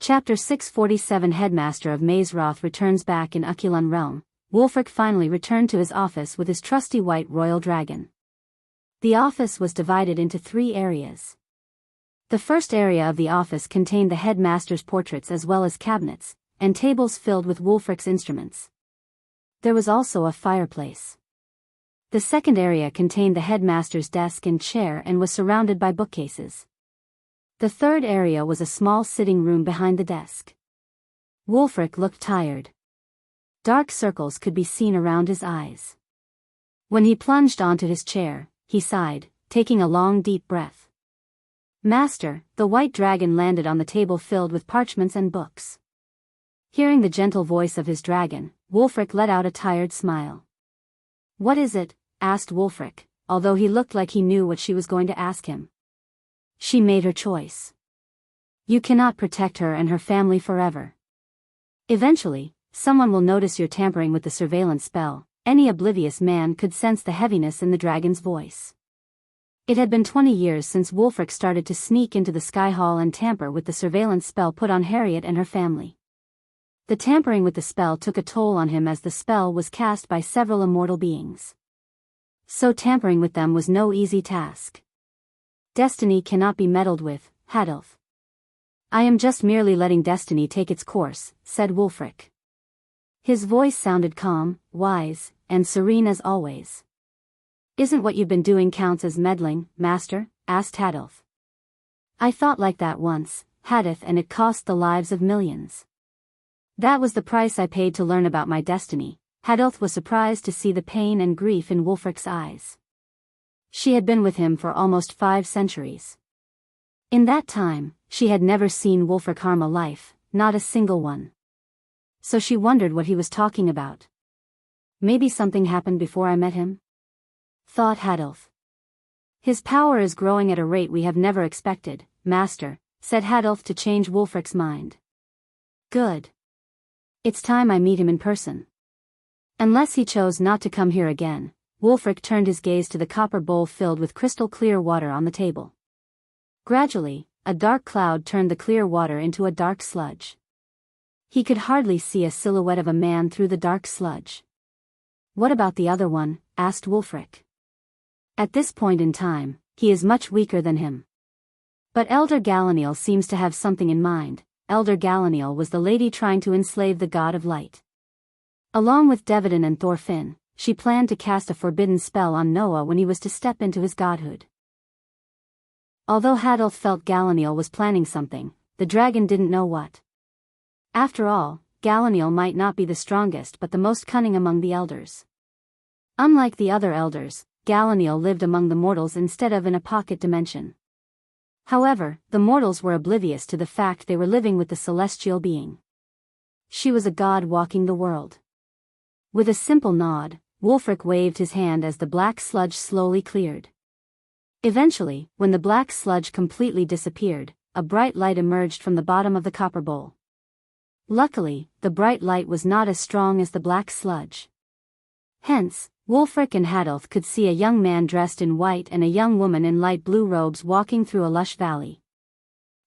Chapter 647 Headmaster of Mazeroth returns back in Ukulun Realm. Wulfric finally returned to his office with his trusty white royal dragon. The office was divided into 3 areas. The first area of the office contained the headmaster's portraits as well as cabinets, and tables filled with Wulfric's instruments. There was also a fireplace. The second area contained the headmaster's desk and chair and was surrounded by bookcases. The third area was a small sitting room behind the desk. Wulfric looked tired. Dark circles could be seen around his eyes. When he plunged onto his chair, he sighed, taking a long deep breath. "Master," the white dragon landed on the table filled with parchments and books. Hearing the gentle voice of his dragon, Wulfric let out a tired smile. "What is it?" asked Wulfric, although he looked like he knew what she was going to ask him. "She made her choice. You cannot protect her and her family forever. Eventually, someone will notice you're tampering with the surveillance spell." Any oblivious man could sense the heaviness in the dragon's voice. It had been 20 years since Wulfric started to sneak into the Sky Hall and tamper with the surveillance spell put on Harriet and her family. The tampering with the spell took a toll on him as the spell was cast by several immortal beings. So tampering with them was no easy task. Destiny cannot be meddled with, Hadolf. "I am just merely letting destiny take its course," said Wulfric. His voice sounded calm, wise, and serene as always. "Isn't what you've been doing counts as meddling, master?" asked Hadolf. "I thought like that once, Hadith, and it cost the lives of millions. That was the price I paid to learn about my destiny." Hadolf was surprised to see the pain and grief in Wulfric's eyes. She had been with him for almost 5 centuries. In that time, she had never seen Wulfric harm a life, not a single one. So she wondered what he was talking about. "Maybe something happened before I met him?" thought Hadolf. "His power is growing at a rate we have never expected, master," said Hadolf to change Wulfric's mind. "Good. It's time I meet him in person." Unless he chose not to come here again, Wulfric turned his gaze to the copper bowl filled with crystal clear water on the table. Gradually, a dark cloud turned the clear water into a dark sludge. He could hardly see a silhouette of a man through the dark sludge. "What about the other one?" asked Wulfric. "At this point in time, he is much weaker than him. But Elder Galaniel seems to have something in mind." Elder Galaniel was the lady trying to enslave the god of light. Along with Devedon and Thorfinn, she planned to cast a forbidden spell on Noah when he was to step into his godhood. Although Hadolf felt Galaniel was planning something, the dragon didn't know what. After all, Galaniel might not be the strongest but the most cunning among the elders. Unlike the other elders, Galaniel lived among the mortals instead of in a pocket dimension. However, the mortals were oblivious to the fact they were living with the celestial being. She was a god walking the world. With a simple nod, Wulfric waved his hand as the black sludge slowly cleared. Eventually, when the black sludge completely disappeared, a bright light emerged from the bottom of the copper bowl. Luckily, the bright light was not as strong as the black sludge. Hence, Wulfric and Hadolf could see a young man dressed in white and a young woman in light blue robes walking through a lush valley.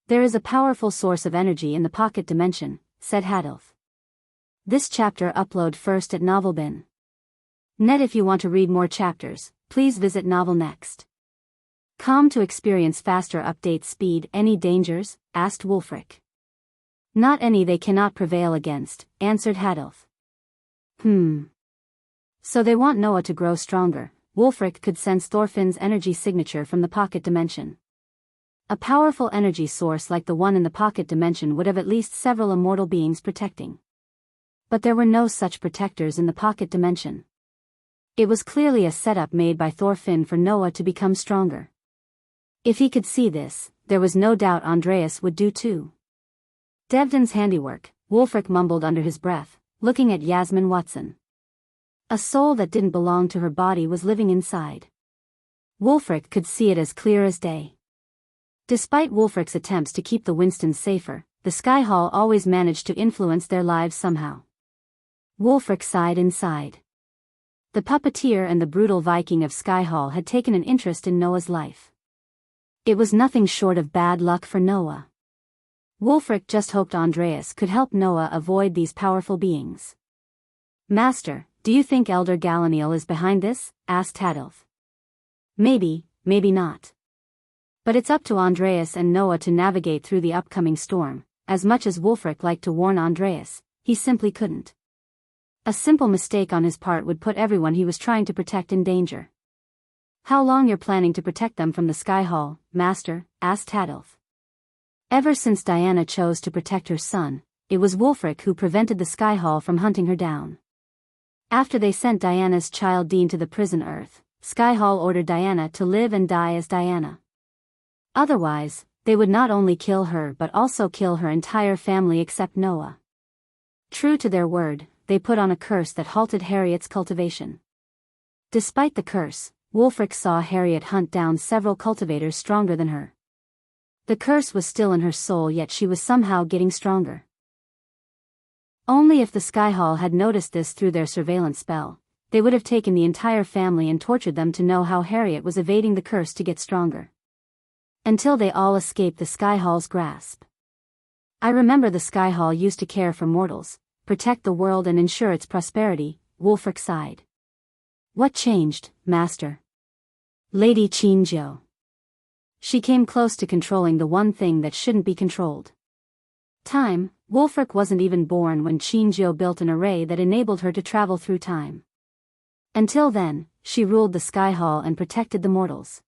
"There is a powerful source of energy in the pocket dimension," said Hadolf. This chapter upload first at Novelbin. Net. If you want to read more chapters, please visit novelnext.com to experience faster update speed. "Any dangers?" asked Wulfric. "Not any they cannot prevail against," answered Hadolf. So they want Noah to grow stronger." Wulfric could sense Thorfinn's energy signature from the pocket dimension. A powerful energy source like the one in the pocket dimension would have at least several immortal beings protecting. But there were no such protectors in the pocket dimension. It was clearly a setup made by Thorfinn for Noah to become stronger. If he could see this, there was no doubt Andreas would do too. "Devdon's handiwork," Wulfric mumbled under his breath, looking at Yasmin Watson. A soul that didn't belong to her body was living inside. Wulfric could see it as clear as day. Despite Wulfric's attempts to keep the Winstons safer, the Sky Hall always managed to influence their lives somehow. Wulfric sighed inside. The puppeteer and the brutal Viking of Sky Hall had taken an interest in Noah's life. It was nothing short of bad luck for Noah. Wulfric just hoped Andreas could help Noah avoid these powerful beings. "Master, do you think Elder Galaniel is behind this?" asked Hadilf. "Maybe, maybe not. But it's up to Andreas and Noah to navigate through the upcoming storm." As much as Wulfric liked to warn Andreas, he simply couldn't. A simple mistake on his part would put everyone he was trying to protect in danger. "How long you're planning to protect them from the Sky Hall, Master?" asked Hadilf. Ever since Diana chose to protect her son, it was Wulfric who prevented the Sky Hall from hunting her down. After they sent Diana's child Dean to the prison Earth, Sky Hall ordered Diana to live and die as Diana. Otherwise, they would not only kill her but also kill her entire family except Noah. True to their word, they put on a curse that halted Harriet's cultivation. Despite the curse, Wulfric saw Harriet hunt down several cultivators stronger than her. The curse was still in her soul, yet she was somehow getting stronger. Only if the Sky Hall had noticed this through their surveillance spell, they would have taken the entire family and tortured them to know how Harriet was evading the curse to get stronger. Until they all escaped the Sky Hall's grasp. "I remember the Sky Hall used to care for mortals, protect the world and ensure its prosperity," Wulfric sighed. "What changed, Master?" "Lady Xianxia. She came close to controlling the one thing that shouldn't be controlled. Time. Wulfric wasn't even born when Xianxia built an array that enabled her to travel through time. Until then, she ruled the Sky Hall and protected the mortals.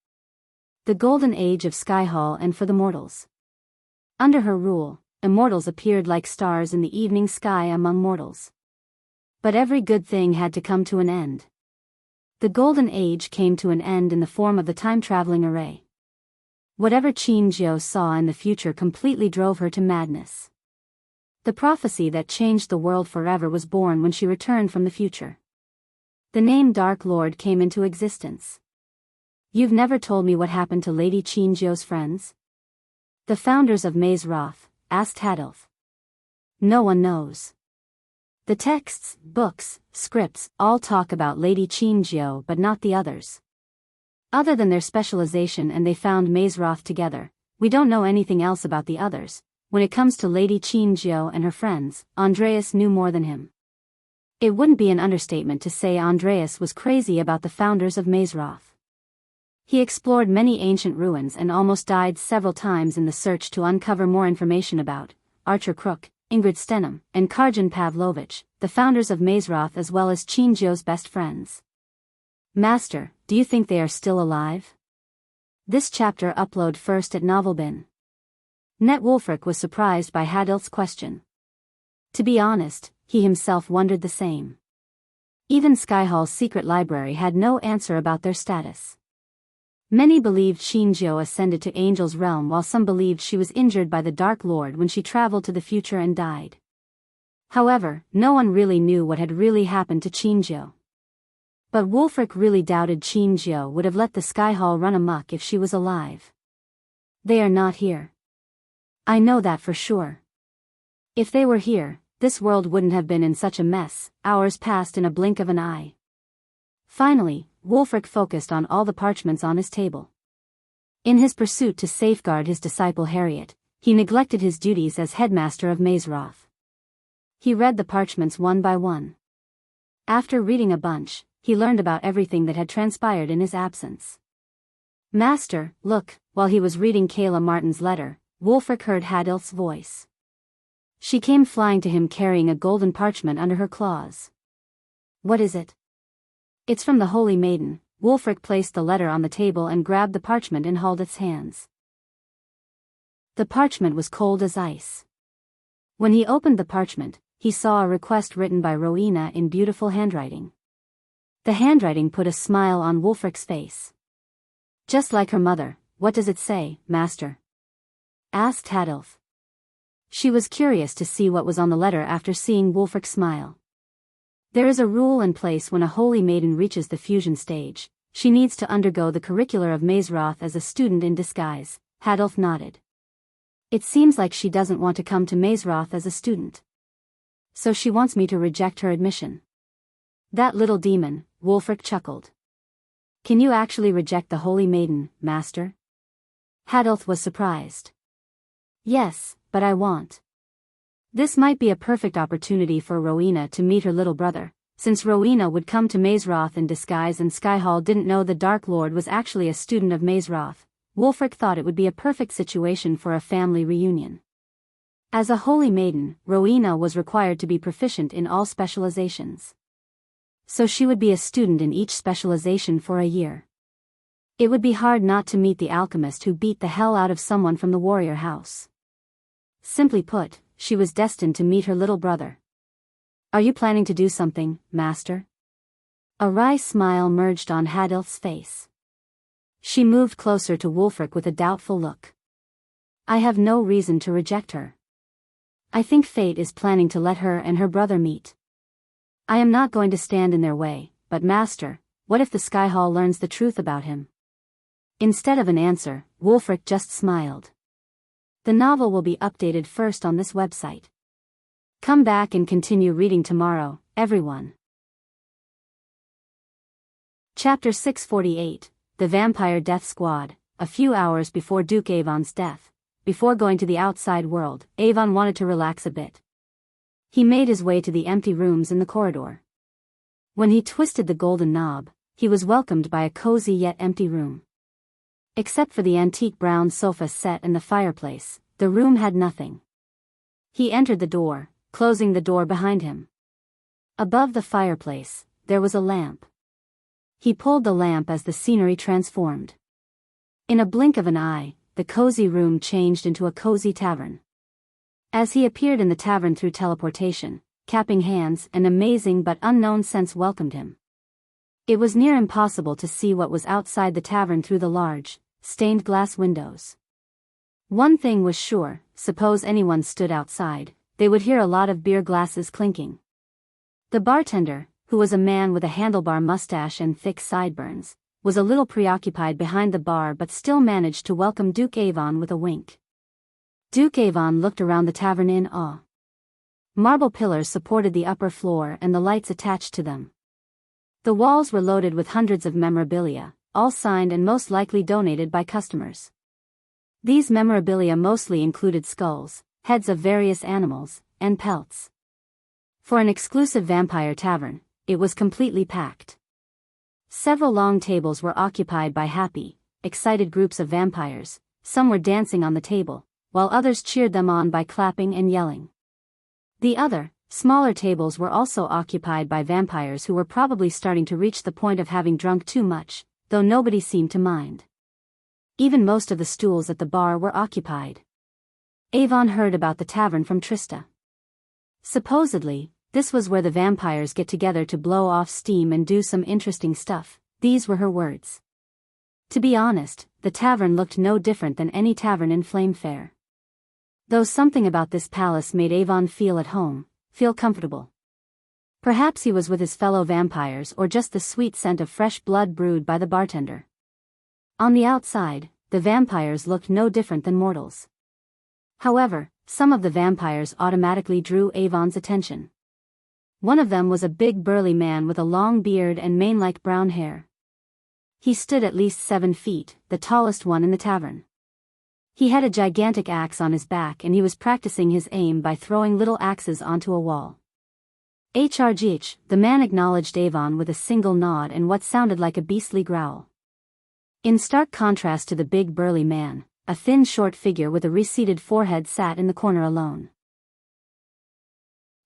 The golden age of Sky Hall and for the mortals. Under her rule, immortals appeared like stars in the evening sky among mortals. But every good thing had to come to an end. The golden age came to an end in the form of the time-traveling array. Whatever Xianxia saw in the future completely drove her to madness. The prophecy that changed the world forever was born when she returned from the future. The name Dark Lord came into existence. "You've never told me what happened to Lady Xianxia's friends?" "The founders of Maze Roth," asked Hadilf. "No one knows. The texts, books, scripts, all talk about Lady Xianxia but not the others. Other than their specialization and they found Maze Roth together, we don't know anything else about the others." When it comes to Lady Xianxia and her friends, Andreas knew more than him. It wouldn't be an understatement to say Andreas was crazy about the founders of Maze Roth. He explored many ancient ruins and almost died several times in the search to uncover more information about Archer Crook, Ingrid Stenham, and Karjan Pavlovich, the founders of Maze Roth as well as Xianxia's best friends. "Master, do you think they are still alive?" This chapter upload first at Novelbin. Net Wulfric was surprised by Hadilf's question. To be honest, he himself wondered the same. Even Sky Hall's secret library had no answer about their status. Many believed Xianxia ascended to Angel's realm while some believed she was injured by the Dark Lord when she traveled to the future and died. However, no one really knew what had really happened to Xianxia. But Wulfric really doubted Xianxia would have let the Sky Hall run amok if she was alive. "They are not here. I know that for sure. If they were here, this world wouldn't have been in such a mess." Hours passed in a blink of an eye. Finally, Wulfric focused on all the parchments on his table. In his pursuit to safeguard his disciple Harriet, he neglected his duties as headmaster of Maze Roth. He read the parchments one by one. After reading a bunch, he learned about everything that had transpired in his absence. "Master, look." While he was reading Kayla Martin's letter, Wulfric heard Hadilf's voice. She came flying to him carrying a golden parchment under her claws. "What is it?" "It's from the Holy Maiden." Wulfric placed the letter on the table and grabbed the parchment in Haldith's hands. The parchment was cold as ice. When he opened the parchment, he saw a request written by Rowena in beautiful handwriting. The handwriting put a smile on Wulfric's face. "Just like her mother. What does it say, Master?" asked Hadilf. She was curious to see what was on the letter after seeing Wulfric smile. "There is a rule in place when a holy maiden reaches the fusion stage. She needs to undergo the curricular of Maze Roth as a student in disguise." Hadilf nodded. "It seems like she doesn't want to come to Maze Roth as a student. So she wants me to reject her admission." "That little demon," Wulfric chuckled. "Can you actually reject the holy maiden, Master?" Hadilf was surprised. "Yes, but I want. This might be a perfect opportunity for Rowena to meet her little brother, since Rowena would come to Mazeroth in disguise and Skyhall didn't know the Dark Lord was actually a student of Mazeroth. Wulfric thought it would be a perfect situation for a family reunion. As a holy maiden, Rowena was required to be proficient in all specializations. So she would be a student in each specialization for a year. It would be hard not to meet the alchemist who beat the hell out of someone from the warrior house. Simply put, she was destined to meet her little brother. Are you planning to do something, Master? A wry smile merged on Hadilth's face. She moved closer to Wulfric with a doubtful look. I have no reason to reject her. I think fate is planning to let her and her brother meet. I am not going to stand in their way, but Master, what if the Skyhall learns the truth about him? Instead of an answer, Wulfric just smiled. The novel will be updated first on this website. Come back and continue reading tomorrow, everyone. Chapter 648, The Vampire Death Squad. A few hours before Duke Avon's death, before going to the outside world, Avon wanted to relax a bit. He made his way to the empty rooms in the corridor. When he twisted the golden knob, he was welcomed by a cozy yet empty room. Except for the antique brown sofa set and the fireplace, the room had nothing. He entered the door, closing the door behind him. Above the fireplace, there was a lamp. He pulled the lamp as the scenery transformed. In a blink of an eye, the cozy room changed into a cozy tavern. As he appeared in the tavern through teleportation, clapping hands, an amazing but unknown sense welcomed him. It was near impossible to see what was outside the tavern through the large, stained glass windows. One thing was sure, suppose anyone stood outside, they would hear a lot of beer glasses clinking. The bartender, who was a man with a handlebar mustache and thick sideburns, was a little preoccupied behind the bar but still managed to welcome Duke Avon with a wink. Duke Avon looked around the tavern in awe. Marble pillars supported the upper floor and the lights attached to them. The walls were loaded with hundreds of memorabilia, all signed and most likely donated by customers. These memorabilia mostly included skulls, heads of various animals, and pelts. For an exclusive vampire tavern, it was completely packed. Several long tables were occupied by happy, excited groups of vampires. Some were dancing on the table, while others cheered them on by clapping and yelling. The other, smaller tables were also occupied by vampires who were probably starting to reach the point of having drunk too much, though nobody seemed to mind. Even most of the stools at the bar were occupied. Avon heard about the tavern from Trista. Supposedly, this was where the vampires get together to blow off steam and do some interesting stuff. These were her words. To be honest, the tavern looked no different than any tavern in Flamefair. Though something about this palace made Avon feel at home, feel comfortable. Perhaps he was with his fellow vampires or just the sweet scent of fresh blood brewed by the bartender. On the outside, the vampires looked no different than mortals. However, some of the vampires automatically drew Avon's attention. One of them was a big burly man with a long beard and mane-like brown hair. He stood at least 7 feet, the tallest one in the tavern. He had a gigantic axe on his back and he was practicing his aim by throwing little axes onto a wall. HRGH, the man acknowledged Avon with a single nod and what sounded like a beastly growl. In stark contrast to the big burly man, a thin short figure with a receded forehead sat in the corner alone.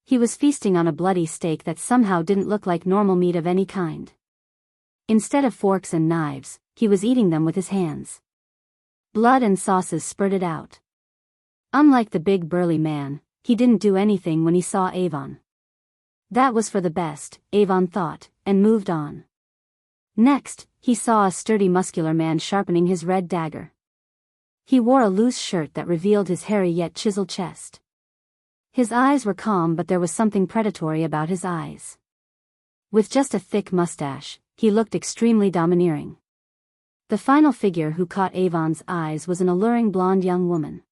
He was feasting on a bloody steak that somehow didn't look like normal meat of any kind. Instead of forks and knives, he was eating them with his hands. Blood and sauces spurted out. Unlike the big burly man, he didn't do anything when he saw Avon. That was for the best, Avon thought, and moved on. Next, he saw a sturdy muscular man sharpening his red dagger. He wore a loose shirt that revealed his hairy yet chiseled chest. His eyes were calm but there was something predatory about his eyes. With just a thick mustache, he looked extremely domineering. The final figure who caught Avon's eyes was an alluring blonde young woman.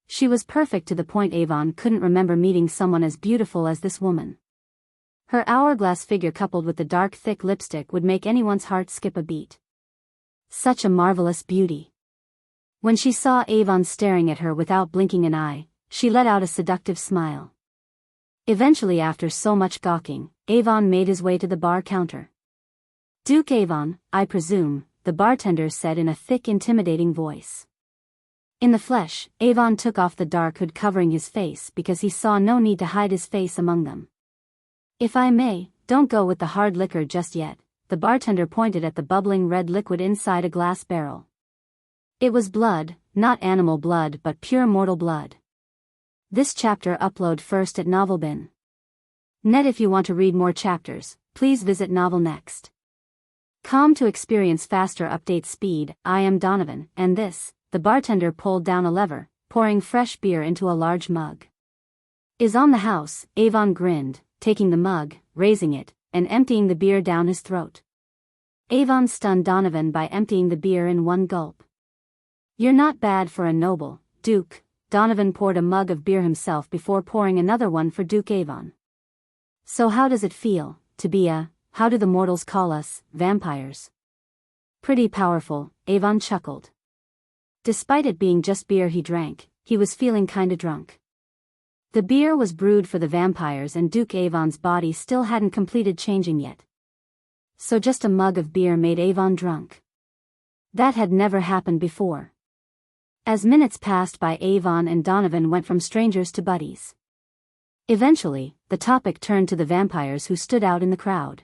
She was perfect to the point Avon couldn't remember meeting someone as beautiful as this woman. Her hourglass figure coupled with the dark thick lipstick would make anyone's heart skip a beat. Such a marvelous beauty. When she saw Avon staring at her without blinking an eye, she let out a seductive smile. Eventually, after so much gawking, Avon made his way to the bar counter. "Duke Avon, I presume," the bartender said in a thick, intimidating voice. In the flesh, Avon took off the dark hood covering his face because he saw no need to hide his face among them. "If I may, don't go with the hard liquor just yet," the bartender pointed at the bubbling red liquid inside a glass barrel. It was blood, not animal blood but pure mortal blood. This chapter upload first at Novelbin. Net. If you want to read more chapters, please visit Novel Next. Com to experience faster update speed. I am Donovan, and this, the bartender pulled down a lever, pouring fresh beer into a large mug. "Is on the house," Avon grinned, taking the mug, raising it, and emptying the beer down his throat. Avon stunned Donovan by emptying the beer in one gulp. "You're not bad for a noble, Duke." Donovan poured a mug of beer himself before pouring another one for Duke Avon. "So how does it feel, to be how do the mortals call us, vampires?" "Pretty powerful," Avon chuckled. Despite it being just beer he drank, he was feeling kinda drunk. The beer was brewed for the vampires and Duke Avon's body still hadn't completed changing yet. So just a mug of beer made Avon drunk. That had never happened before. As minutes passed by, Avon and Donovan went from strangers to buddies. Eventually, the topic turned to the vampires who stood out in the crowd.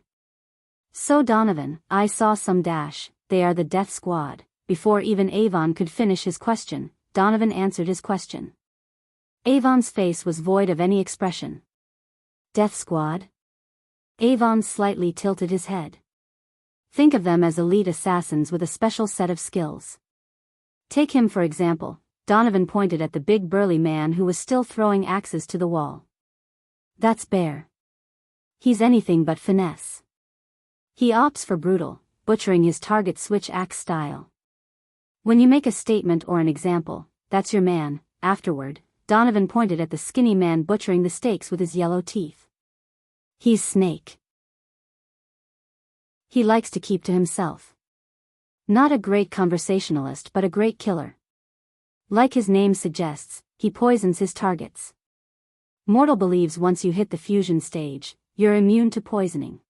"So Donovan, I saw some dash, they are the Death Squad." Before even Avon could finish his question, Donovan answered his question. Avon's face was void of any expression. "Death Squad?" Avon slightly tilted his head. "Think of them as elite assassins with a special set of skills. Take him for example." Donovan pointed at the big burly man who was still throwing axes to the wall. "That's Bear. He's anything but finesse. He opts for brutal, butchering his target switch axe style. When you make a statement or an example, that's your man." Afterward, Donovan pointed at the skinny man butchering the steaks with his yellow teeth. "He's Snake. He likes to keep to himself. Not a great conversationalist but a great killer. Like his name suggests, he poisons his targets. Mortal believes once you hit the fusion stage, you're immune to poisoning."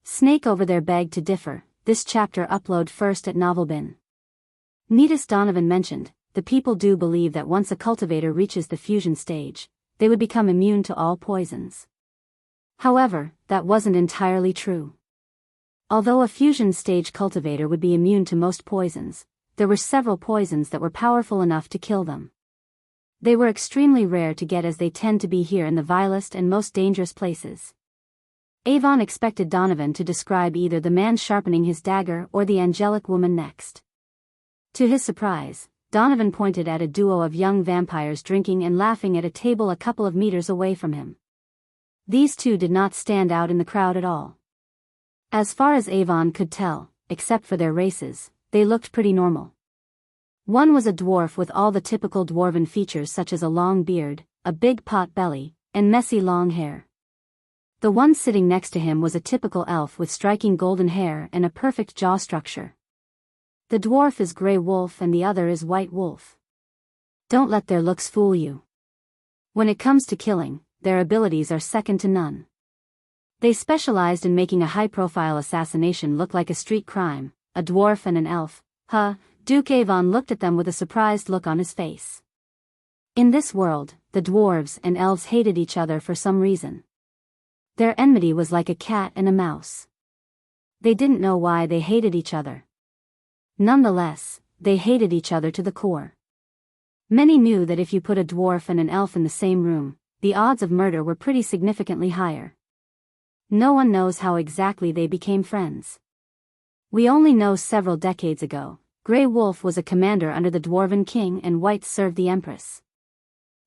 Snake over there begged to differ. This chapter upload first at Novelbin. Neatest. Donovan mentioned, the people do believe that once a cultivator reaches the fusion stage, they would become immune to all poisons. However, that wasn't entirely true. Although a fusion stage cultivator would be immune to most poisons, there were several poisons that were powerful enough to kill them. They were extremely rare to get as they tend to be here in the vilest and most dangerous places. Avon expected Donovan to describe either the man sharpening his dagger or the angelic woman next. To his surprise, Donovan pointed at a duo of young vampires drinking and laughing at a table a couple of meters away from him. These two did not stand out in the crowd at all. As far as Avon could tell, except for their races, they looked pretty normal. One was a dwarf with all the typical dwarven features such as a long beard, a big pot belly, and messy long hair. The one sitting next to him was a typical elf with striking golden hair and a perfect jaw structure. The dwarf is Grey Wolf and the other is White Wolf. Don't let their looks fool you. When it comes to killing, their abilities are second to none. They specialized in making a high-profile assassination look like a street crime, a dwarf and an elf. Duke Avon looked at them with a surprised look on his face. In this world, the dwarves and elves hated each other for some reason. Their enmity was like a cat and a mouse. They didn't know why they hated each other. Nonetheless, they hated each other to the core. Many knew that if you put a dwarf and an elf in the same room, the odds of murder were pretty significantly higher. No one knows how exactly they became friends. We only know several decades ago, Grey Wolf was a commander under the Dwarven King and White served the Empress.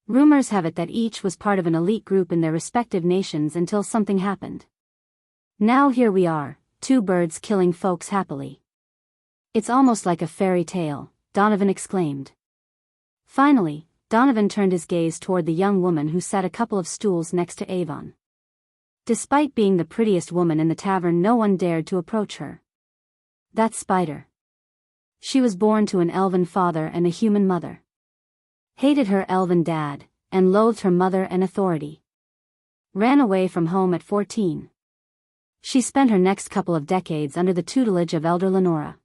Rumors have it that each was part of an elite group in their respective nations until something happened. Now here we are, two birds killing folks happily. It's almost like a fairy tale, Donovan exclaimed. Finally, Donovan turned his gaze toward the young woman who sat a couple of stools next to Avon. Despite being the prettiest woman in the tavern, no one dared to approach her. That's Spider. She was born to an elven father and a human mother. Hated her elven dad, and loathed her mother and authority. Ran away from home at 14. She spent her next couple of decades under the tutelage of elder Lenora.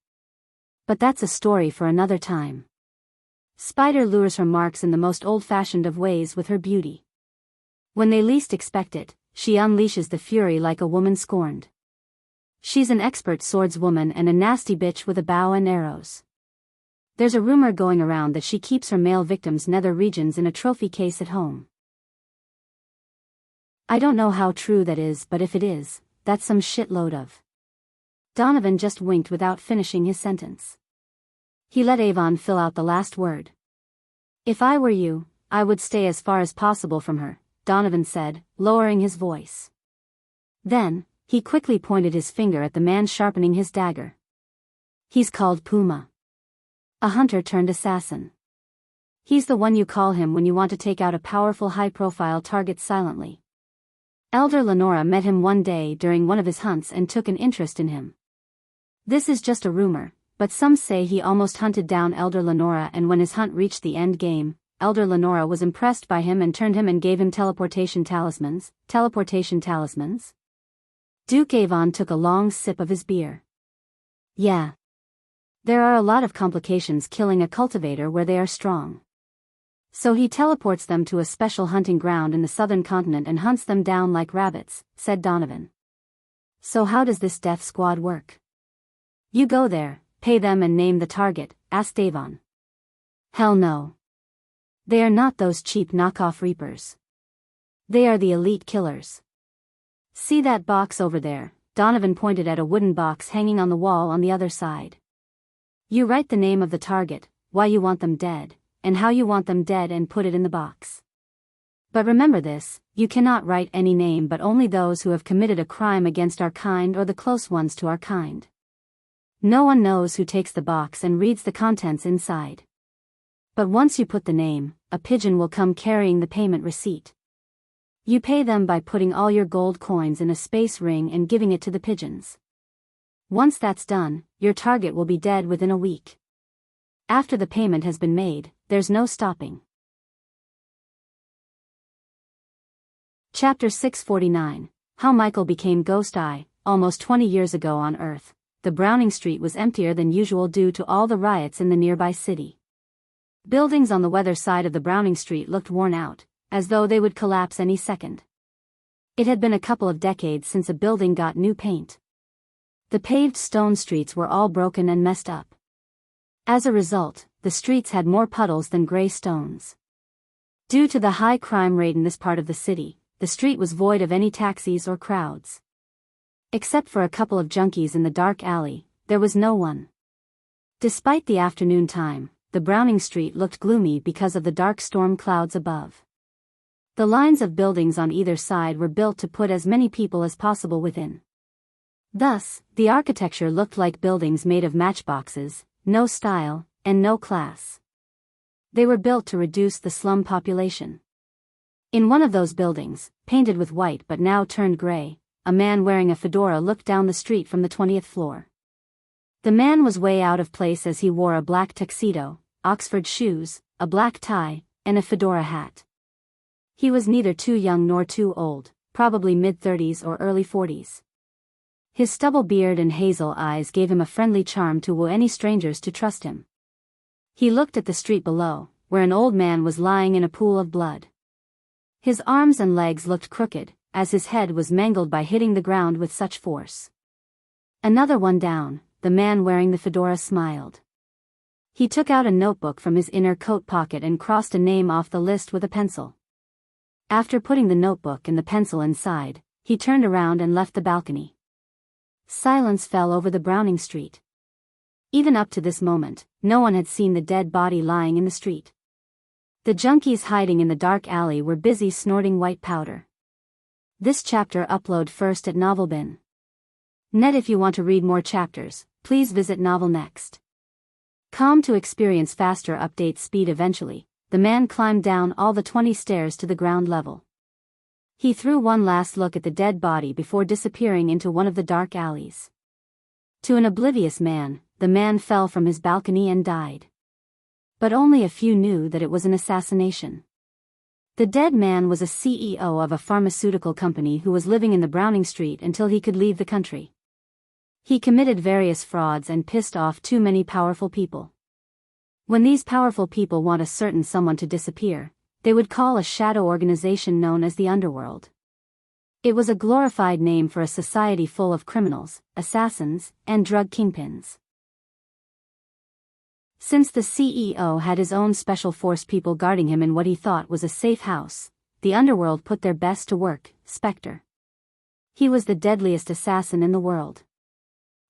But that's a story for another time. Spider lures her marks in the most old-fashioned of ways with her beauty. When they least expect it, she unleashes the fury like a woman scorned. She's an expert swordswoman and a nasty bitch with a bow and arrows. There's a rumor going around that she keeps her male victims' nether regions in a trophy case at home. I don't know how true that is, but if it is, that's some shitload of. Donovan just winked without finishing his sentence. He let Avon fill out the last word. If I were you, I would stay as far as possible from her, Donovan said, lowering his voice. Then, he quickly pointed his finger at the man sharpening his dagger. He's called Puma. A hunter-turned-assassin. He's the one you call him when you want to take out a powerful high-profile target silently. Elder Lenora met him one day during one of his hunts and took an interest in him. This is just a rumor, but some say he almost hunted down Elder Lenora, and when his hunt reached the end game, Elder Lenora was impressed by him and turned him and gave him teleportation talismans. Teleportation talismans? Duke Avon took a long sip of his beer. Yeah. There are a lot of complications killing a cultivator where they are strong. So he teleports them to a special hunting ground in the southern continent and hunts them down like rabbits, said Donovan. So how does this death squad work? You go there, pay them and name the target, asked Avon. Hell no. They are not those cheap knockoff reapers. They are the elite killers. See that box over there? Donovan pointed at a wooden box hanging on the wall on the other side. You write the name of the target, why you want them dead, and how you want them dead, and put it in the box. But remember this, you cannot write any name but only those who have committed a crime against our kind or the close ones to our kind. No one knows who takes the box and reads the contents inside. But once you put the name, a pigeon will come carrying the payment receipt. You pay them by putting all your gold coins in a space ring and giving it to the pigeons. Once that's done, your target will be dead within a week. After the payment has been made, there's no stopping. Chapter 649, How Michael Became Ghost Eye. Almost 20 years ago on Earth, the Browning Street was emptier than usual due to all the riots in the nearby city. Buildings on the weather side of the Browning Street looked worn out, as though they would collapse any second. It had been a couple of decades since a building got new paint. The paved stone streets were all broken and messed up. As a result, the streets had more puddles than gray stones. Due to the high crime rate in this part of the city, the street was void of any taxis or crowds. Except for a couple of junkies in the dark alley, there was no one. Despite the afternoon time, the Browning Street looked gloomy because of the dark storm clouds above. The lines of buildings on either side were built to put as many people as possible within. Thus, the architecture looked like buildings made of matchboxes, no style, and no class. They were built to reduce the slum population. In one of those buildings, painted with white but now turned gray, a man wearing a fedora looked down the street from the 20th floor. The man was way out of place as he wore a black tuxedo, Oxford shoes, a black tie, and a fedora hat. He was neither too young nor too old, probably mid-30s or early 40s. His stubble beard and hazel eyes gave him a friendly charm to woo any strangers to trust him. He looked at the street below, where an old man was lying in a pool of blood. His arms and legs looked crooked, as his head was mangled by hitting the ground with such force. Another one down, the man wearing the fedora smiled. He took out a notebook from his inner coat pocket and crossed a name off the list with a pencil. After putting the notebook and the pencil inside, he turned around and left the balcony. Silence fell over the Browning Street. Even up to this moment, no one had seen the dead body lying in the street. The junkies hiding in the dark alley were busy snorting white powder. This chapter upload first at Novelbin. Net. If you want to read more chapters, please visit Novel Next. To experience faster update speed eventually, the man climbed down all the 20 stairs to the ground level. He threw one last look at the dead body before disappearing into one of the dark alleys. To an oblivious man, the man fell from his balcony and died. But only a few knew that it was an assassination. The dead man was a CEO of a pharmaceutical company who was living in the Browning Street until he could leave the country. He committed various frauds and pissed off too many powerful people. When these powerful people want a certain someone to disappear, they would call a shadow organization known as the Underworld. It was a glorified name for a society full of criminals, assassins, and drug kingpins. Since the CEO had his own special force people guarding him in what he thought was a safe house, the Underworld put their best to work, Spectre. He was the deadliest assassin in the world.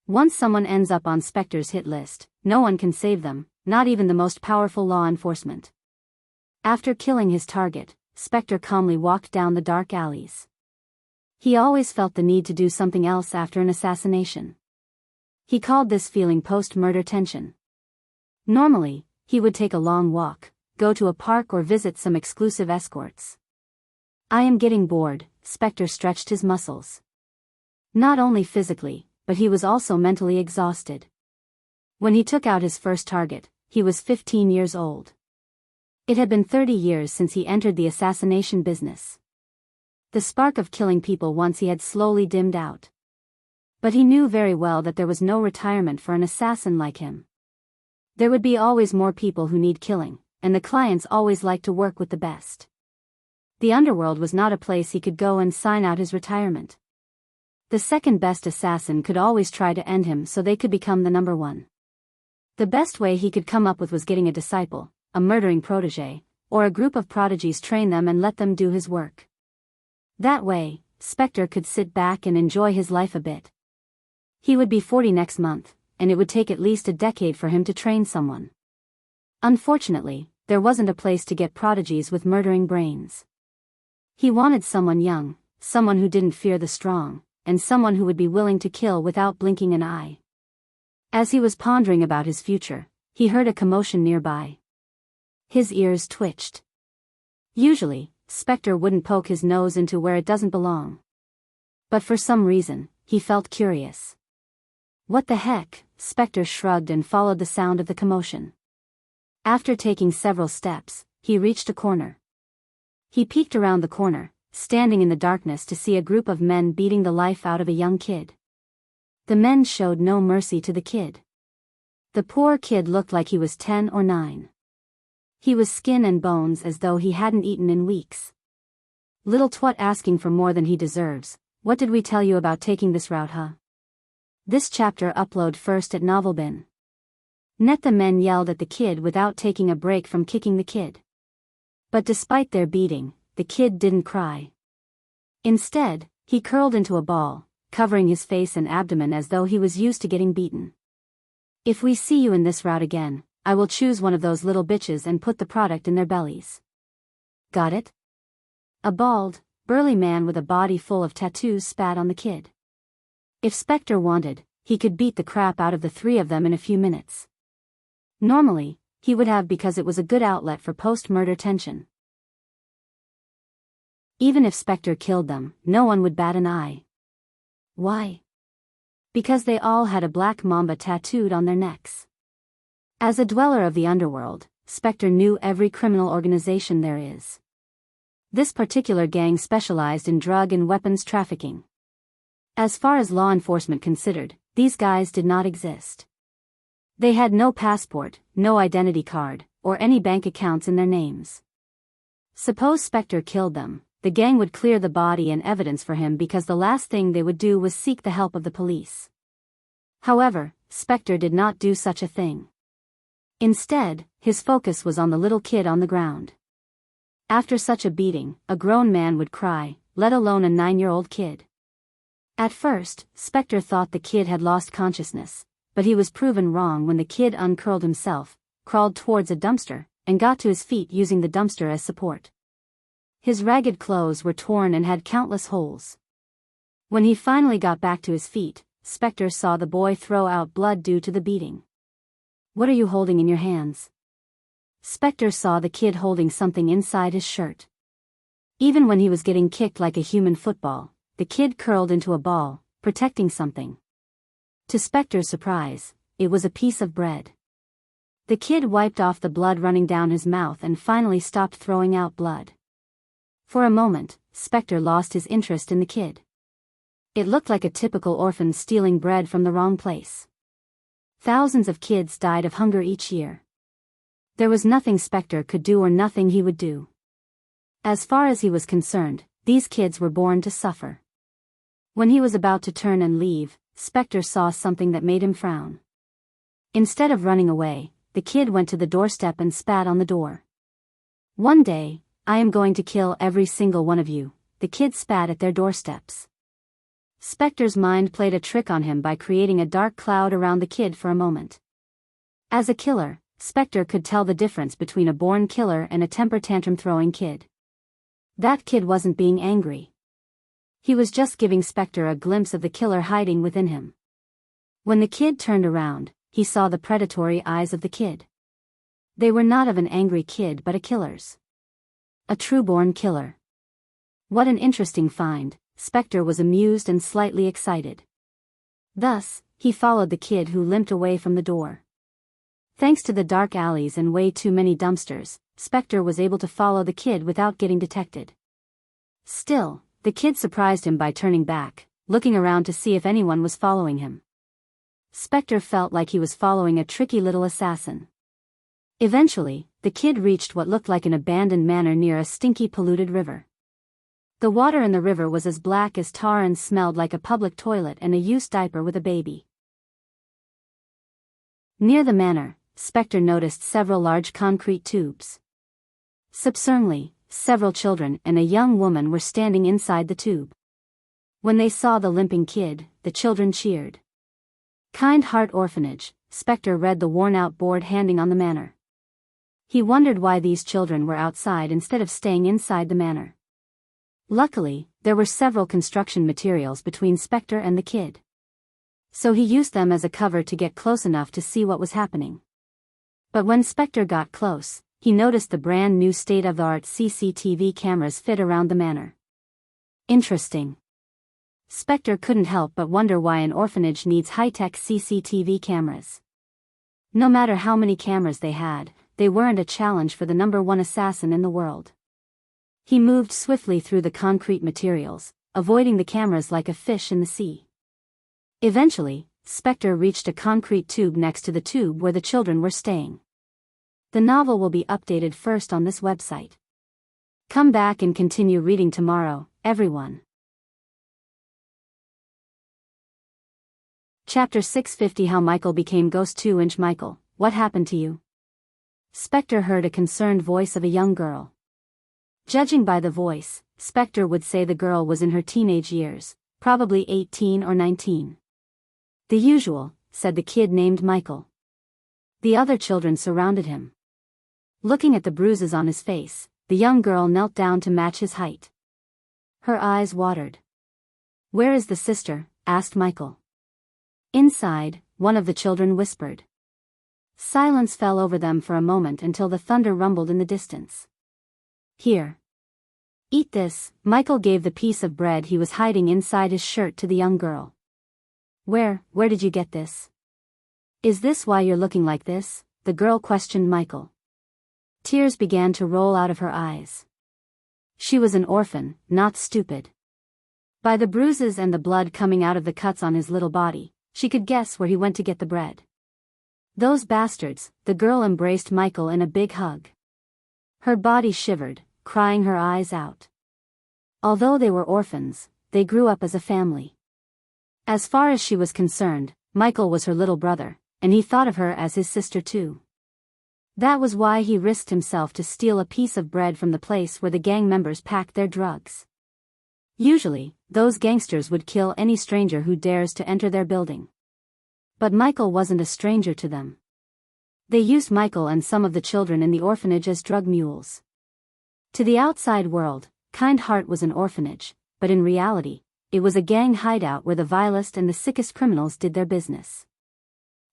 Once someone ends up on Spectre's hit list, no one can save them, not even the most powerful law enforcement. After killing his target, Spectre calmly walked down the dark alleys. He always felt the need to do something else after an assassination. He called this feeling post-murder tension. Normally, he would take a long walk, go to a park or visit some exclusive escorts. "I am getting bored," Spectre stretched his muscles. Not only physically, but he was also mentally exhausted. When he took out his first target, he was 15 years old. It had been 30 years since he entered the assassination business. The spark of killing people once he had slowly dimmed out. But he knew very well that there was no retirement for an assassin like him. There would be always more people who need killing, and the clients always like to work with the best. The Underworld was not a place he could go and sign out his retirement. The second best assassin could always try to end him so they could become the number one. The best way he could come up with was getting a disciple, a murdering protege, or a group of prodigies, train them and let them do his work. That way, Spectre could sit back and enjoy his life a bit. He would be 40 next month, and it would take at least a decade for him to train someone. Unfortunately, there wasn't a place to get prodigies with murdering brains. He wanted someone young, someone who didn't fear the strong, and someone who would be willing to kill without blinking an eye. As he was pondering about his future, he heard a commotion nearby. His ears twitched. Usually, Spectre wouldn't poke his nose into where it doesn't belong. But for some reason, he felt curious. "What the heck?" Spectre shrugged and followed the sound of the commotion. After taking several steps, he reached a corner. He peeked around the corner, standing in the darkness to see a group of men beating the life out of a young kid. The men showed no mercy to the kid. The poor kid looked like he was 10 or 9. He was skin and bones as though he hadn't eaten in weeks. "Little twat asking for more than he deserves. What did we tell you about taking this route, huh?" This chapter upload first at Novelbin. Net. The men yelled at the kid without taking a break from kicking the kid. But despite their beating, the kid didn't cry. Instead, he curled into a ball, covering his face and abdomen as though he was used to getting beaten. "If we see you in this route again, I will choose one of those little bitches and put the product in their bellies. Got it?" A bald, burly man with a body full of tattoos spat on the kid. If Spectre wanted, he could beat the crap out of the three of them in a few minutes. Normally, he would have, because it was a good outlet for post-murder tension. Even if Spectre killed them, no one would bat an eye. Why? Because they all had a black mamba tattooed on their necks. As a dweller of the underworld, Spectre knew every criminal organization there is. This particular gang specialized in drug and weapons trafficking. As far as law enforcement considered, these guys did not exist. They had no passport, no identity card, or any bank accounts in their names. Suppose Spectre killed them, the gang would clear the body and evidence for him because the last thing they would do was seek the help of the police. However, Spectre did not do such a thing. Instead, his focus was on the little kid on the ground. After such a beating, a grown man would cry, let alone a 9-year-old kid. At first, Spectre thought the kid had lost consciousness, but he was proven wrong when the kid uncurled himself, crawled towards a dumpster, and got to his feet using the dumpster as support. His ragged clothes were torn and had countless holes. When he finally got back to his feet, Spectre saw the boy throw out blood due to the beating. "What are you holding in your hands?" Spectre saw the kid holding something inside his shirt. Even when he was getting kicked like a human football, the kid curled into a ball, protecting something. To Spectre's surprise, it was a piece of bread. The kid wiped off the blood running down his mouth and finally stopped throwing out blood. For a moment, Spectre lost his interest in the kid. It looked like a typical orphan stealing bread from the wrong place. Thousands of kids died of hunger each year. There was nothing Spectre could do or nothing he would do. As far as he was concerned, these kids were born to suffer. When he was about to turn and leave, Spectre saw something that made him frown. Instead of running away, the kid went to the doorstep and spat on the door. "One day, I am going to kill every single one of you," the kid spat at their doorsteps. Spectre's mind played a trick on him by creating a dark cloud around the kid for a moment. As a killer, Spectre could tell the difference between a born killer and a temper tantrum-throwing kid. That kid wasn't being angry. He was just giving Spectre a glimpse of the killer hiding within him. When the kid turned around, he saw the predatory eyes of the kid. They were not of an angry kid but a killer's. A true-born killer. What an interesting find, Spectre was amused and slightly excited. Thus, he followed the kid who limped away from the door. Thanks to the dark alleys and way too many dumpsters, Spectre was able to follow the kid without getting detected. Still, the kid surprised him by turning back, looking around to see if anyone was following him. Spectre felt like he was following a tricky little assassin. Eventually, the kid reached what looked like an abandoned manor near a stinky polluted river. The water in the river was as black as tar and smelled like a public toilet and a used diaper with a baby. Near the manor, Spectre noticed several large concrete tubes. Subsequently, several children and a young woman were standing inside the tube. When they saw the limping kid, the children cheered. Kind Heart Orphanage, Spectre read the worn-out board hanging on the manor. He wondered why these children were outside instead of staying inside the manor. Luckily, there were several construction materials between Spectre and the kid. So he used them as a cover to get close enough to see what was happening. But when Spectre got close, he noticed the brand new state-of-the-art CCTV cameras fit around the manor. Interesting. Spectre couldn't help but wonder why an orphanage needs high-tech CCTV cameras. No matter how many cameras they had, they weren't a challenge for the #1 assassin in the world. He moved swiftly through the concrete materials, avoiding the cameras like a fish in the sea. Eventually, Spectre reached a concrete tube next to the tube where the children were staying. The novel will be updated first on this website. Come back and continue reading tomorrow, everyone. Chapter 650 How Michael Became Ghost 2-inch Michael, what happened to you? Spectre heard a concerned voice of a young girl. Judging by the voice, Spectre would say the girl was in her teenage years, probably 18 or 19. The usual, said the kid named Michael. The other children surrounded him. Looking at the bruises on his face, the young girl knelt down to match his height. Her eyes watered. Where is the sister? Asked Michael. Inside, one of the children whispered. Silence fell over them for a moment until the thunder rumbled in the distance. Here. Eat this, Michael gave the piece of bread he was hiding inside his shirt to the young girl. Where did you get this? Is this why you're looking like this? The girl questioned Michael. Tears began to roll out of her eyes. She was an orphan, not stupid. By the bruises and the blood coming out of the cuts on his little body, she could guess where he went to get the bread. Those bastards, the girl embraced Michael in a big hug. Her body shivered, crying her eyes out. Although they were orphans, they grew up as a family. As far as she was concerned, Michael was her little brother, and he thought of her as his sister too. That was why he risked himself to steal a piece of bread from the place where the gang members packed their drugs. Usually, those gangsters would kill any stranger who dares to enter their building. But Michael wasn't a stranger to them. They used Michael and some of the children in the orphanage as drug mules. To the outside world, Kind Heart was an orphanage, but in reality, it was a gang hideout where the vilest and the sickest criminals did their business.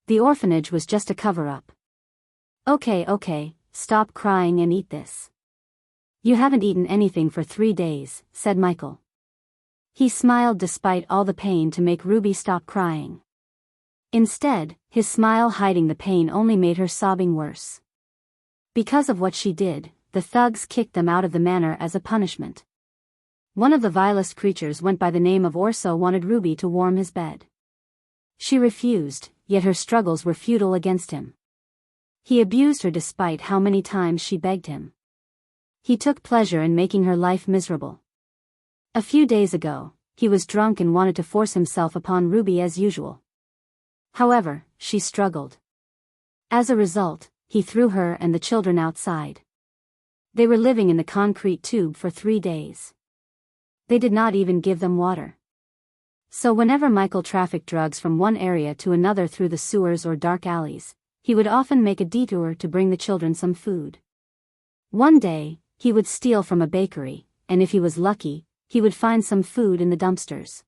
The orphanage was just a cover-up. Okay, stop crying and eat this. You haven't eaten anything for 3 days, said Michael. He smiled despite all the pain to make Ruby stop crying. Instead, his smile hiding the pain only made her sobbing worse. Because of what she did, the thugs kicked them out of the manor as a punishment. One of the vilest creatures went by the name of Orso wanted Ruby to warm his bed. She refused, yet her struggles were futile against him. He abused her despite how many times she begged him. He took pleasure in making her life miserable. A few days ago, he was drunk and wanted to force himself upon Ruby as usual. However, she struggled. As a result, he threw her and the children outside. They were living in the concrete tube for 3 days. They did not even give them water. So whenever Michael trafficked drugs from one area to another through the sewers or dark alleys, he would often make a detour to bring the children some food. One day, he would steal from a bakery, and if he was lucky, he would find some food in the dumpsters.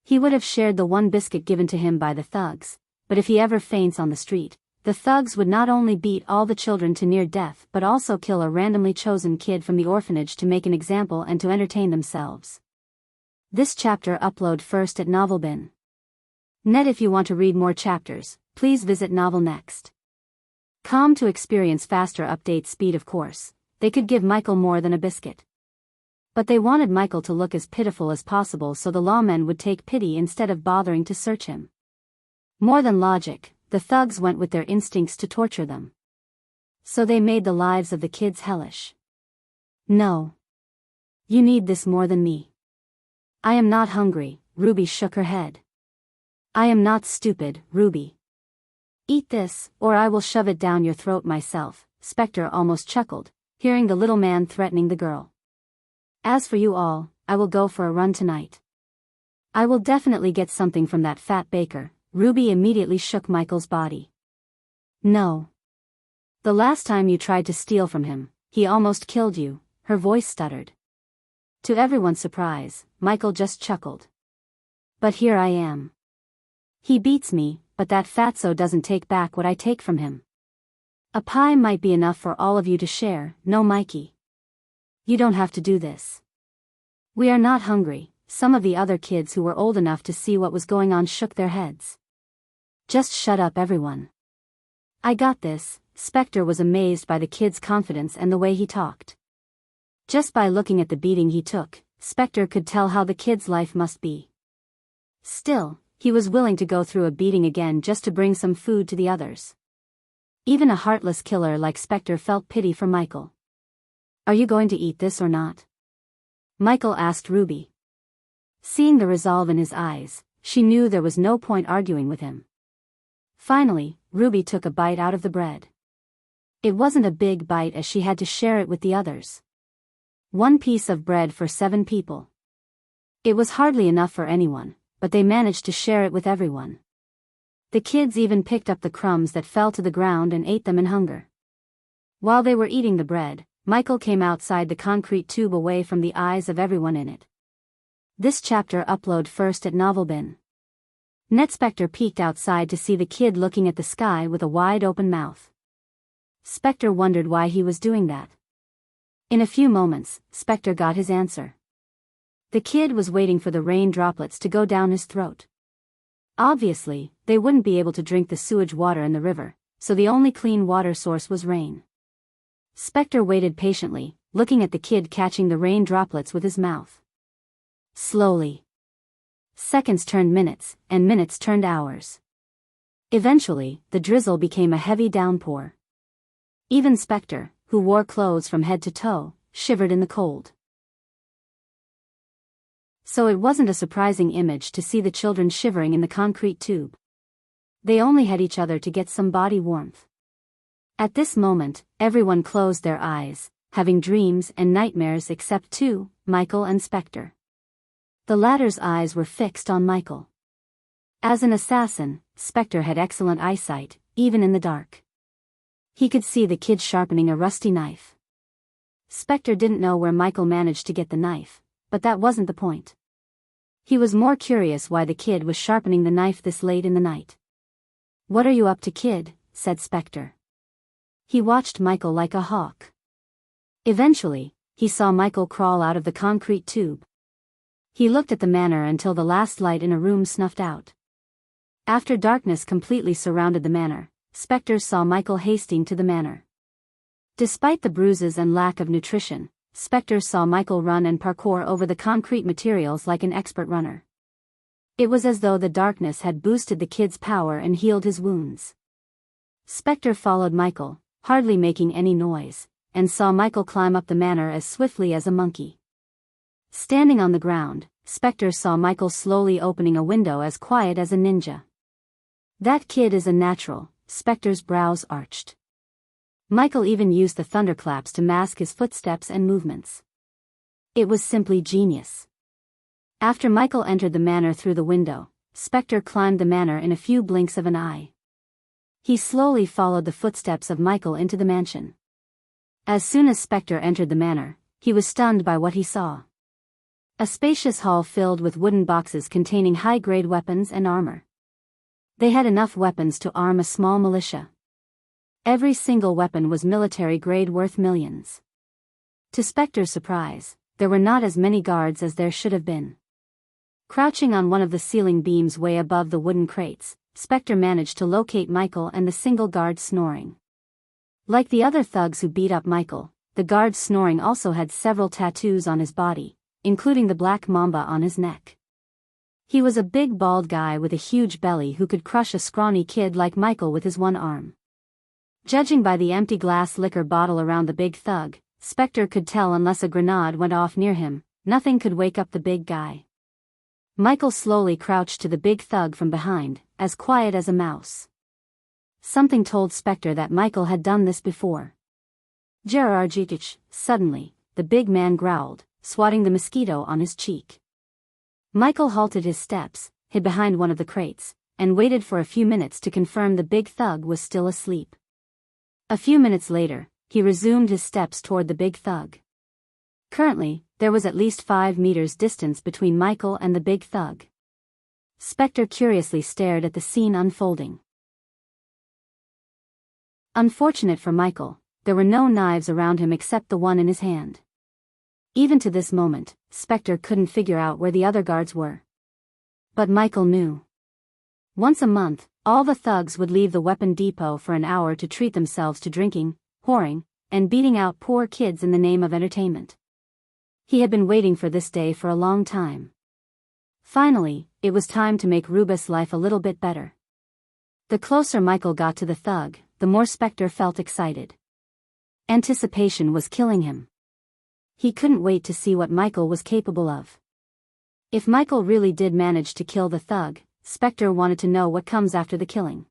He would have shared the one biscuit given to him by the thugs, but if he ever faints on the street, the thugs would not only beat all the children to near death but also kill a randomly chosen kid from the orphanage to make an example and to entertain themselves. This chapter upload first at Novelbin. Net. If you want to read more chapters, please visit Novel Next. To experience faster update speed. Of course, they could give Michael more than a biscuit. But they wanted Michael to look as pitiful as possible so the lawmen would take pity instead of bothering to search him. More than logic, the thugs went with their instincts to torture them. So they made the lives of the kids hellish. No. You need this more than me. I am not hungry, Ruby shook her head. I am not stupid, Ruby. Eat this, or I will shove it down your throat myself, Spectre almost chuckled, hearing the little man threatening the girl. As for you all, I will go for a run tonight. I will definitely get something from that fat baker. Ruby immediately shook Michael's body. No. The last time you tried to steal from him, he almost killed you, her voice stuttered. To everyone's surprise, Michael just chuckled. But here I am. He beats me, but that fatso doesn't take back what I take from him. A pie might be enough for all of you to share, no Mikey. You don't have to do this. We are not hungry. Some of the other kids who were old enough to see what was going on shook their heads. Just shut up, everyone. I got this. Spectre was amazed by the kid's confidence and the way he talked. Just by looking at the beating he took, Spectre could tell how the kid's life must be. Still, he was willing to go through a beating again just to bring some food to the others. Even a heartless killer like Spectre felt pity for Michael. Are you going to eat this or not? Michael asked Ruby. Seeing the resolve in his eyes, she knew there was no point arguing with him. Finally, Ruby took a bite out of the bread. It wasn't a big bite as she had to share it with the others. 1 piece of bread for 7 people. It was hardly enough for anyone, but they managed to share it with everyone. The kids even picked up the crumbs that fell to the ground and ate them in hunger. While they were eating the bread, Michael came outside the concrete tube away from the eyes of everyone in it. This chapter upload first at Novelbin. Spectre peeked outside to see the kid looking at the sky with a wide open mouth. Spectre wondered why he was doing that. In a few moments, Spectre got his answer. The kid was waiting for the rain droplets to go down his throat. Obviously, they wouldn't be able to drink the sewage water in the river, so the only clean water source was rain. Spectre waited patiently, looking at the kid catching the rain droplets with his mouth. Slowly. Seconds turned minutes, and minutes turned hours. Eventually, the drizzle became a heavy downpour. Even Spectre, who wore clothes from head to toe, shivered in the cold. So it wasn't a surprising image to see the children shivering in the concrete tube. They only had each other to get some body warmth. At this moment, everyone closed their eyes, having dreams and nightmares except 2, Michael and Spectre. The latter's eyes were fixed on Michael. As an assassin, Spectre had excellent eyesight, even in the dark. He could see the kid sharpening a rusty knife. Spectre didn't know where Michael managed to get the knife, but that wasn't the point. He was more curious why the kid was sharpening the knife this late in the night. What are you up to, kid? Said Spectre. He watched Michael like a hawk. Eventually, he saw Michael crawl out of the concrete tube. He looked at the manor until the last light in a room snuffed out. After darkness completely surrounded the manor, Spectre saw Michael hasting to the manor. Despite the bruises and lack of nutrition, Spectre saw Michael run and parkour over the concrete materials like an expert runner. It was as though the darkness had boosted the kid's power and healed his wounds. Spectre followed Michael, hardly making any noise, and saw Michael climb up the manor as swiftly as a monkey. Standing on the ground, Spectre saw Michael slowly opening a window as quiet as a ninja. That kid is a natural, Spectre's brows arched. Michael even used the thunderclaps to mask his footsteps and movements. It was simply genius. After Michael entered the manor through the window, Spectre climbed the manor in a few blinks of an eye. He slowly followed the footsteps of Michael into the mansion. As soon as Spectre entered the manor, he was stunned by what he saw. A spacious hall filled with wooden boxes containing high-grade weapons and armor. They had enough weapons to arm a small militia. Every single weapon was military grade worth millions. To Spectre's surprise, there were not as many guards as there should have been. Crouching on one of the ceiling beams way above the wooden crates, Spectre managed to locate Michael and the single guard snoring. Like the other thugs who beat up Michael, the guard snoring also had several tattoos on his body, including the black mamba on his neck. He was a big bald guy with a huge belly who could crush a scrawny kid like Michael with his one arm. Judging by the empty glass liquor bottle around the big thug, Spectre could tell unless a grenade went off near him, nothing could wake up the big guy. Michael slowly crouched to the big thug from behind, as quiet as a mouse. Something told Spectre that Michael had done this before. Gerargitich, suddenly, the big man growled, swatting the mosquito on his cheek. Michael halted his steps, hid behind one of the crates, and waited for a few minutes to confirm the big thug was still asleep. A few minutes later, he resumed his steps toward the big thug. Currently, there was at least 5 meters distance between Michael and the big thug. Spectre curiously stared at the scene unfolding. Unfortunate for Michael, there were no knives around him except the one in his hand. Even to this moment, Spectre couldn't figure out where the other guards were. But Michael knew. Once a month, all the thugs would leave the weapon depot for an hour to treat themselves to drinking, whoring, and beating out poor kids in the name of entertainment. He had been waiting for this day for a long time. Finally, it was time to make Rubus' life a little bit better. The closer Michael got to the thug, the more Spectre felt excited. Anticipation was killing him. He couldn't wait to see what Michael was capable of. If Michael really did manage to kill the thug, Spectre wanted to know what comes after the killing.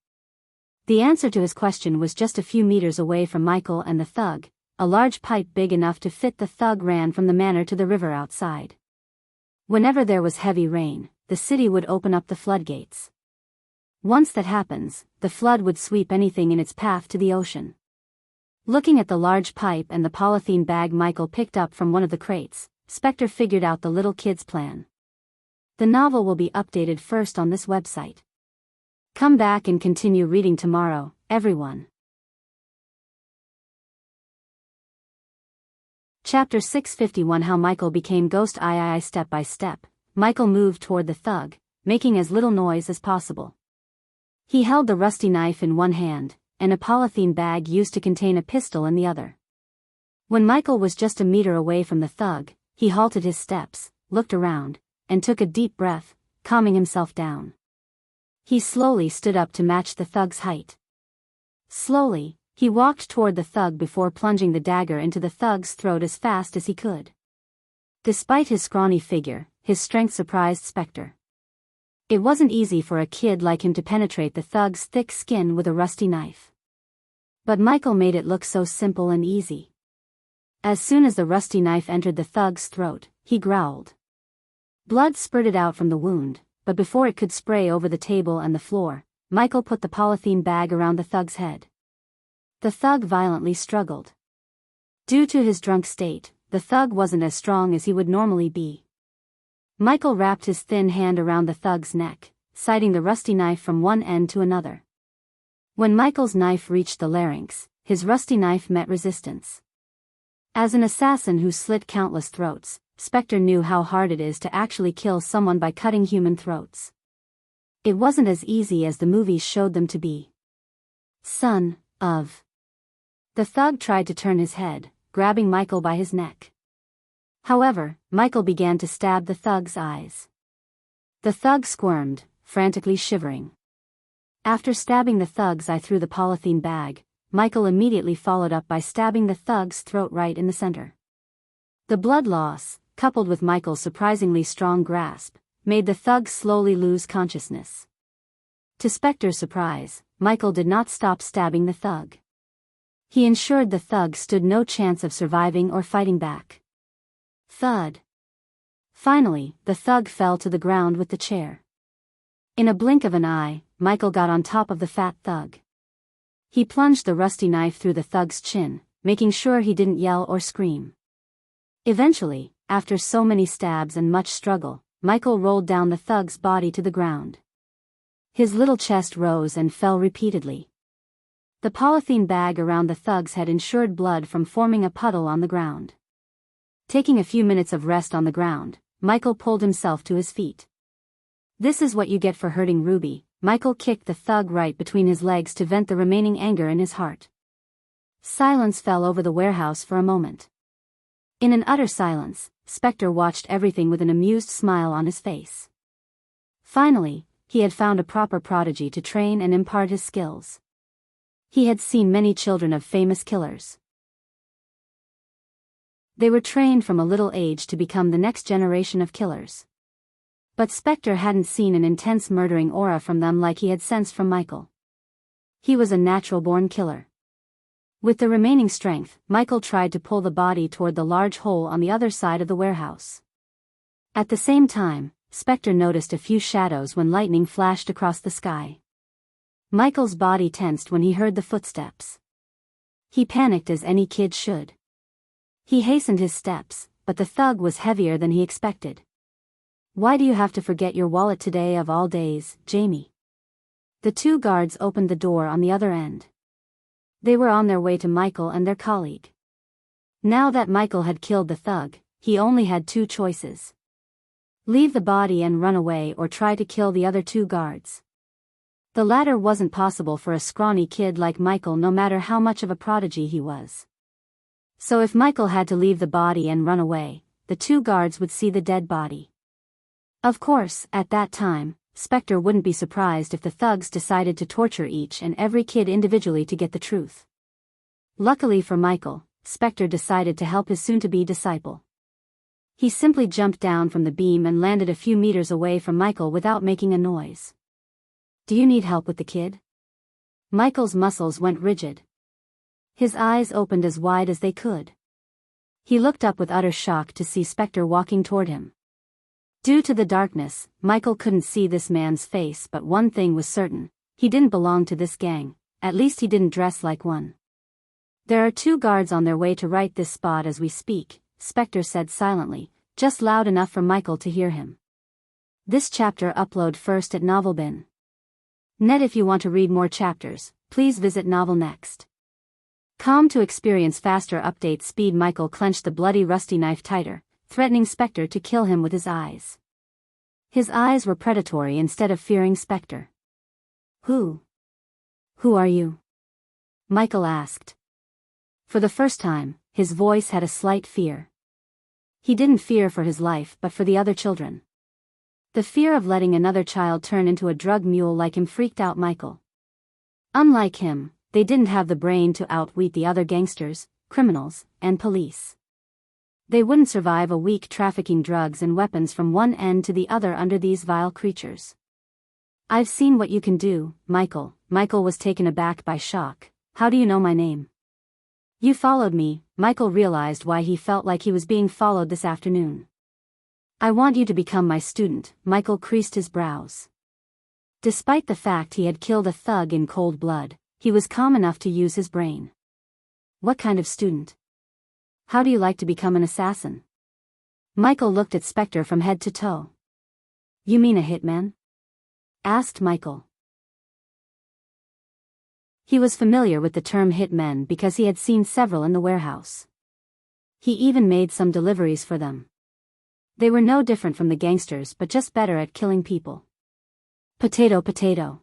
The answer to his question was just a few meters away from Michael and the thug. A large pipe big enough to fit the thug ran from the manor to the river outside. Whenever there was heavy rain, the city would open up the floodgates. Once that happens, the flood would sweep anything in its path to the ocean. Looking at the large pipe and the polythene bag Michael picked up from one of the crates, Spectre figured out the little kid's plan. The novel will be updated first on this website. Come back and continue reading tomorrow, everyone. Chapter 651 How Michael Became Ghost III. Step by step, Michael moved toward the thug, making as little noise as possible. He held the rusty knife in one hand, and a polythene bag used to contain a pistol in the other. When Michael was just a meter away from the thug, he halted his steps, looked around, and took a deep breath, calming himself down. He slowly stood up to match the thug's height. Slowly, he walked toward the thug before plunging the dagger into the thug's throat as fast as he could. Despite his scrawny figure, his strength surprised Spectre. It wasn't easy for a kid like him to penetrate the thug's thick skin with a rusty knife. But Michael made it look so simple and easy. As soon as the rusty knife entered the thug's throat, he growled. Blood spurted out from the wound, but before it could spray over the table and the floor, Michael put the polythene bag around the thug's head. The thug violently struggled. Due to his drunk state, the thug wasn't as strong as he would normally be. Michael wrapped his thin hand around the thug's neck, sighting the rusty knife from one end to another. When Michael's knife reached the larynx, his rusty knife met resistance. As an assassin who slit countless throats, Spectre knew how hard it is to actually kill someone by cutting human throats. It wasn't as easy as the movies showed them to be. Son of. The thug tried to turn his head, grabbing Michael by his neck. However, Michael began to stab the thug's eyes. The thug squirmed, frantically shivering. After stabbing the thug's eye through the polythene bag, Michael immediately followed up by stabbing the thug's throat right in the center. The blood loss, coupled with Michael's surprisingly strong grasp, made the thug slowly lose consciousness. To Spector's surprise, Michael did not stop stabbing the thug. He ensured the thug stood no chance of surviving or fighting back. Thud. Finally, the thug fell to the ground with the chair. In a blink of an eye, Michael got on top of the fat thug. He plunged the rusty knife through the thug's chin, making sure he didn't yell or scream. Eventually, after so many stabs and much struggle, Michael rolled down the thug's body to the ground. His little chest rose and fell repeatedly. The polythene bag around the thug's head ensured blood from forming a puddle on the ground. Taking a few minutes of rest on the ground, Michael pulled himself to his feet. "This is what you get for hurting Ruby." Michael kicked the thug right between his legs to vent the remaining anger in his heart. Silence fell over the warehouse for a moment. In an utter silence, Spector watched everything with an amused smile on his face. Finally, he had found a proper prodigy to train and impart his skills. He had seen many children of famous killers. They were trained from a little age to become the next generation of killers. But Spector hadn't seen an intense murdering aura from them like he had sensed from Michael. He was a natural-born killer. With the remaining strength, Michael tried to pull the body toward the large hole on the other side of the warehouse. At the same time, Spector noticed a few shadows when lightning flashed across the sky. Michael's body tensed when he heard the footsteps. He panicked as any kid should. He hastened his steps, but the thug was heavier than he expected. "Why do you have to forget your wallet today of all days, Jamie?" The two guards opened the door on the other end. They were on their way to Michael and their colleague. Now that Michael had killed the thug, he only had two choices. Leave the body and run away or try to kill the other two guards. The latter wasn't possible for a scrawny kid like Michael no matter how much of a prodigy he was. So if Michael had to leave the body and run away, the two guards would see the dead body. Of course, at that time, Spector wouldn't be surprised if the thugs decided to torture each and every kid individually to get the truth. Luckily for Michael, Spector decided to help his soon-to-be disciple. He simply jumped down from the beam and landed a few meters away from Michael without making a noise. "Do you need help with the kid?" Michael's muscles went rigid. His eyes opened as wide as they could. He looked up with utter shock to see Spector walking toward him. Due to the darkness, Michael couldn't see this man's face, but one thing was certain: he didn't belong to this gang, at least he didn't dress like one. "There are two guards on their way to right this spot as we speak," Spector said silently, just loud enough for Michael to hear him. This chapter upload first at Novelbin. Net. If you want to read more chapters, please visit Novel Next. Calm to experience faster update speed. Michael clenched the bloody rusty knife tighter, threatening Spector to kill him with his eyes. His eyes were predatory instead of fearing Spector. Who are you?" Michael asked. For the first time, his voice had a slight fear. He didn't fear for his life but for the other children. The fear of letting another child turn into a drug mule like him freaked out Michael. Unlike him, they didn't have the brain to outwit the other gangsters, criminals, and police. They wouldn't survive a week trafficking drugs and weapons from one end to the other under these vile creatures. "I've seen what you can do, Michael." Michael was taken aback by shock. "How do you know my name?" "You followed me." Michael realized why he felt like he was being followed this afternoon. "I want you to become my student." Michael creased his brows. Despite the fact he had killed a thug in cold blood, he was calm enough to use his brain. "What kind of student? How do you like to become an assassin?" Michael looked at Spector from head to toe. "You mean a hitman?" asked Michael. He was familiar with the term hitmen because he had seen several in the warehouse. He even made some deliveries for them. They were no different from the gangsters but just better at killing people. Potato potato.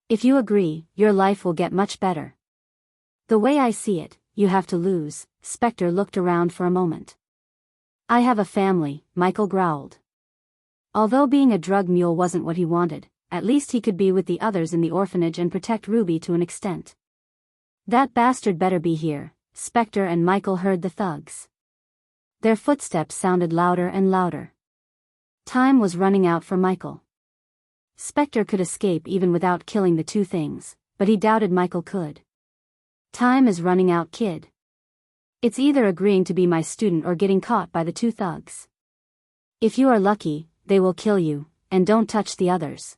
If you agree, your life will get much better. The way I see it, you have to lose. Spectre looked around for a moment. I have a family, Michael growled. Although being a drug mule wasn't what he wanted, at least he could be with the others in the orphanage and protect Ruby to an extent. That bastard better be here. Spectre and Michael heard the thugs. Their footsteps sounded louder and louder. Time was running out for Michael. Spectre could escape even without killing the two things, but he doubted Michael could. Time is running out, kid. It's either agreeing to be my student or getting caught by the two thugs. If you are lucky, they will kill you, and don't touch the others.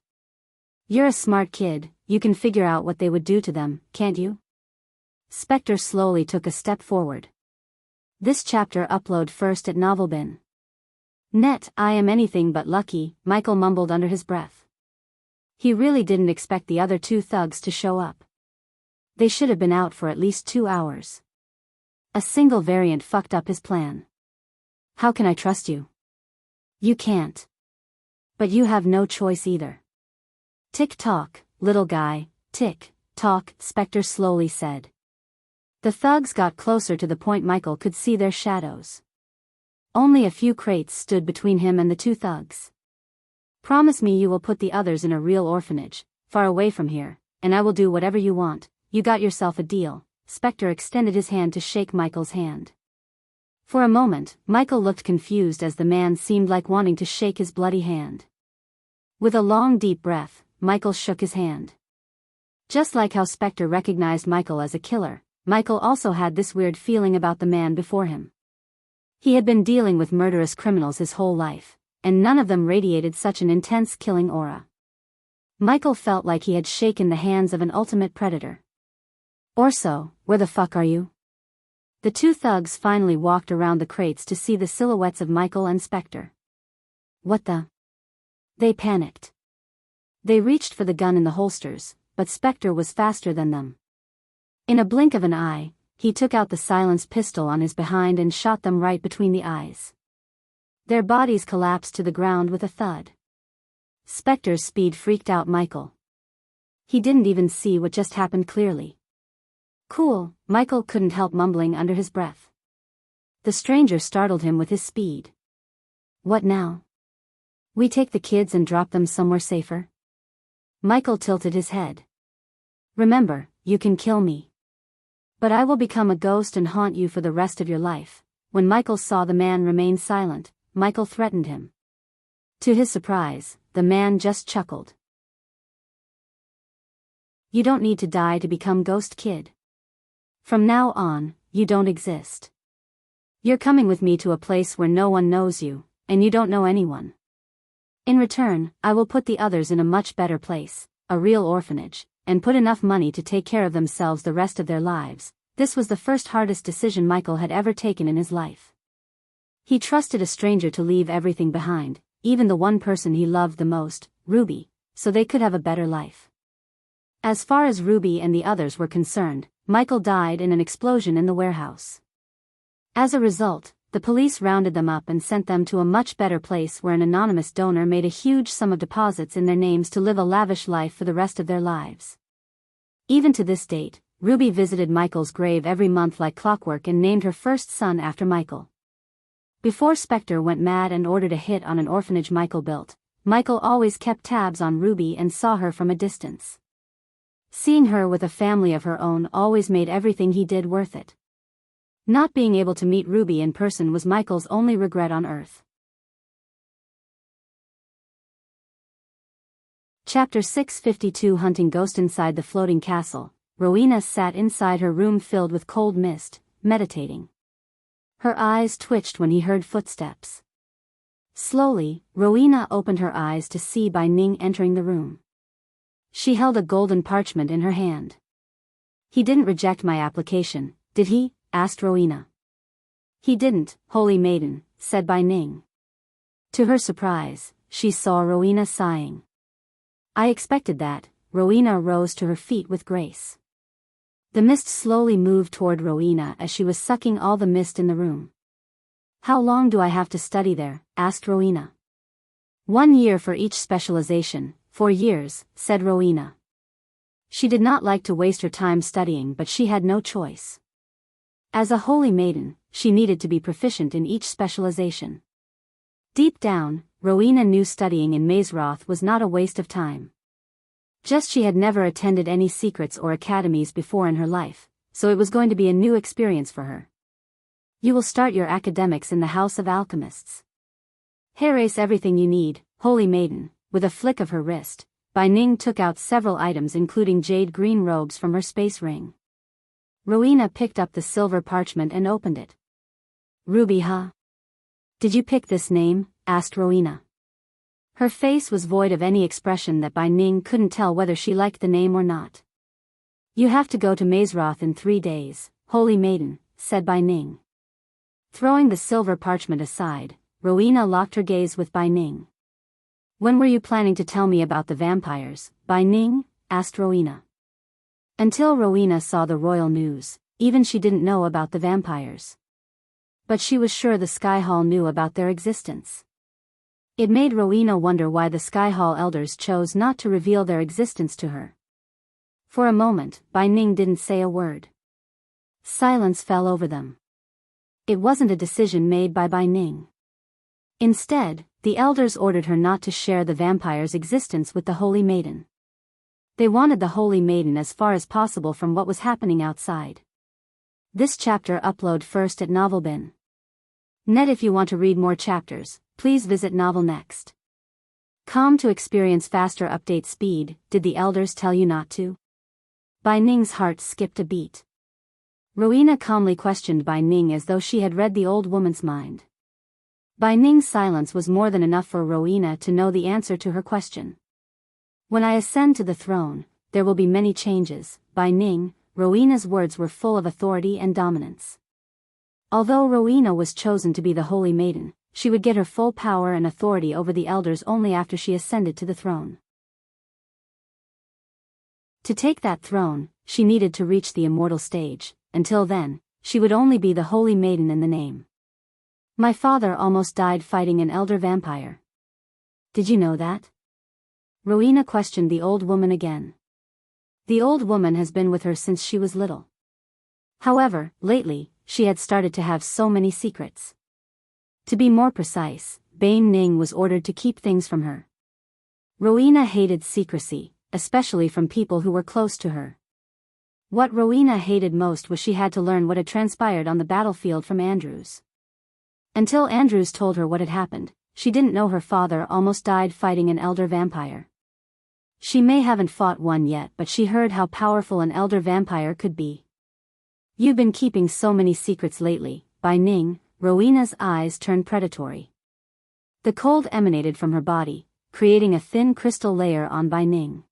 You're a smart kid, you can figure out what they would do to them, can't you? Spectre slowly took a step forward. This chapter upload first at Novelbin. Net, I am anything but lucky, Michael mumbled under his breath. He really didn't expect the other two thugs to show up. They should have been out for at least 2 hours. A single variant fucked up his plan. How can I trust you? You can't. But you have no choice either. Tick-tock, little guy, tick-tock, Spectre slowly said. The thugs got closer to the point Michael could see their shadows. Only a few crates stood between him and the two thugs. Promise me you will put the others in a real orphanage, far away from here, and I will do whatever you want. You got yourself a deal. Spectre extended his hand to shake Michael's hand. For a moment, Michael looked confused as the man seemed like wanting to shake his bloody hand. With a long deep breath, Michael shook his hand. Just like how Spectre recognized Michael as a killer, Michael also had this weird feeling about the man before him. He had been dealing with murderous criminals his whole life, and none of them radiated such an intense killing aura. Michael felt like he had shaken the hands of an ultimate predator. Orso, where the fuck are you? The two thugs finally walked around the crates to see the silhouettes of Michael and Spectre. What the? They panicked. They reached for the gun in the holsters, but Spectre was faster than them. In a blink of an eye, he took out the silenced pistol on his behind and shot them right between the eyes. Their bodies collapsed to the ground with a thud. Spectre's speed freaked out Michael. He didn't even see what just happened clearly. Cool, Michael couldn't help mumbling under his breath. The stranger startled him with his speed. What now? We take the kids and drop them somewhere safer? Michael tilted his head. Remember, you can kill me. But I will become a ghost and haunt you for the rest of your life. When Michael saw the man remain silent, Michael threatened him. To his surprise, the man just chuckled. You don't need to die to become Ghost Kid. From now on, you don't exist. You're coming with me to a place where no one knows you, and you don't know anyone. In return, I will put the others in a much better place, a real orphanage, and put enough money to take care of themselves the rest of their lives. This was the first hardest decision Michael had ever taken in his life. He trusted a stranger to leave everything behind, even the one person he loved the most, Ruby, so they could have a better life. As far as Ruby and the others were concerned, Michael died in an explosion in the warehouse. As a result, the police rounded them up and sent them to a much better place where an anonymous donor made a huge sum of deposits in their names to live a lavish life for the rest of their lives. Even to this date, Ruby visited Michael's grave every month like clockwork and named her first son after Michael. Before Spectre went mad and ordered a hit on an orphanage Michael built, Michael always kept tabs on Ruby and saw her from a distance. Seeing her with a family of her own always made everything he did worth it. Not being able to meet Ruby in person was Michael's only regret on Earth. Chapter 652 Hunting Ghost. Inside the floating castle, Rowena sat inside her room filled with cold mist, meditating. Her eyes twitched when he heard footsteps. Slowly, Rowena opened her eyes to see Bai Ning entering the room. She held a golden parchment in her hand. He didn't reject my application, did he? Asked Rowena. He didn't, holy maiden, said Bai Ning. To her surprise, she saw Rowena sighing. I expected that. Rowena rose to her feet with grace. The mist slowly moved toward Rowena as she was sucking all the mist in the room. How long do I have to study there? Asked Rowena. 1 year for each specialization. 4 years, said Rowena. She did not like to waste her time studying, but she had no choice. As a holy maiden, she needed to be proficient in each specialization. Deep down, Rowena knew studying in Mazeroth was not a waste of time. Just she had never attended any secrets or academies before in her life, so it was going to be a new experience for her. You will start your academics in the House of Alchemists. Here is everything you need, holy maiden. With a flick of her wrist, Bai Ning took out several items including jade green robes from her space ring. Rowena picked up the silver parchment and opened it. Ruby, huh? Did you pick this name? Asked Rowena. Her face was void of any expression that Bai Ning couldn't tell whether she liked the name or not. You have to go to Mazeroth in 3 days, holy maiden, said Bai Ning. Throwing the silver parchment aside, Rowena locked her gaze with Bai Ning. When were you planning to tell me about the vampires, Bai Ning? Asked Rowena. Until Rowena saw the royal news, even she didn't know about the vampires. But she was sure the Sky Hall knew about their existence. It made Rowena wonder why the Sky Hall elders chose not to reveal their existence to her. For a moment, Bai Ning didn't say a word. Silence fell over them. It wasn't a decision made by Bai Ning. Instead, the elders ordered her not to share the vampire's existence with the Holy Maiden. They wanted the Holy Maiden as far as possible from what was happening outside. This chapter upload first at Novelbin. Net. If you want to read more chapters, please visit Novel Next. Com to experience faster update speed. Did the elders tell you not to? Bai Ning's heart skipped a beat. Rowena calmly questioned Bai Ning as though she had read the old woman's mind. Bai Ning's silence was more than enough for Rowena to know the answer to her question. When I ascend to the throne, there will be many changes, Bai Ning. Rowena's words were full of authority and dominance. Although Rowena was chosen to be the Holy Maiden, she would get her full power and authority over the elders only after she ascended to the throne. To take that throne, she needed to reach the immortal stage. Until then, she would only be the Holy Maiden in the name. My father almost died fighting an elder vampire. Did you know that? Rowena questioned the old woman again. The old woman has been with her since she was little. However, lately, she had started to have so many secrets. To be more precise, Bai Ning was ordered to keep things from her. Rowena hated secrecy, especially from people who were close to her. What Rowena hated most was she had to learn what had transpired on the battlefield from Andrews. Until Andrews told her what had happened, she didn't know her father almost died fighting an elder vampire. She may haven't fought one yet, but she heard how powerful an elder vampire could be. You've been keeping so many secrets lately, Bai Ning. Rowena's eyes turned predatory. The cold emanated from her body, creating a thin crystal layer on Bai Ning.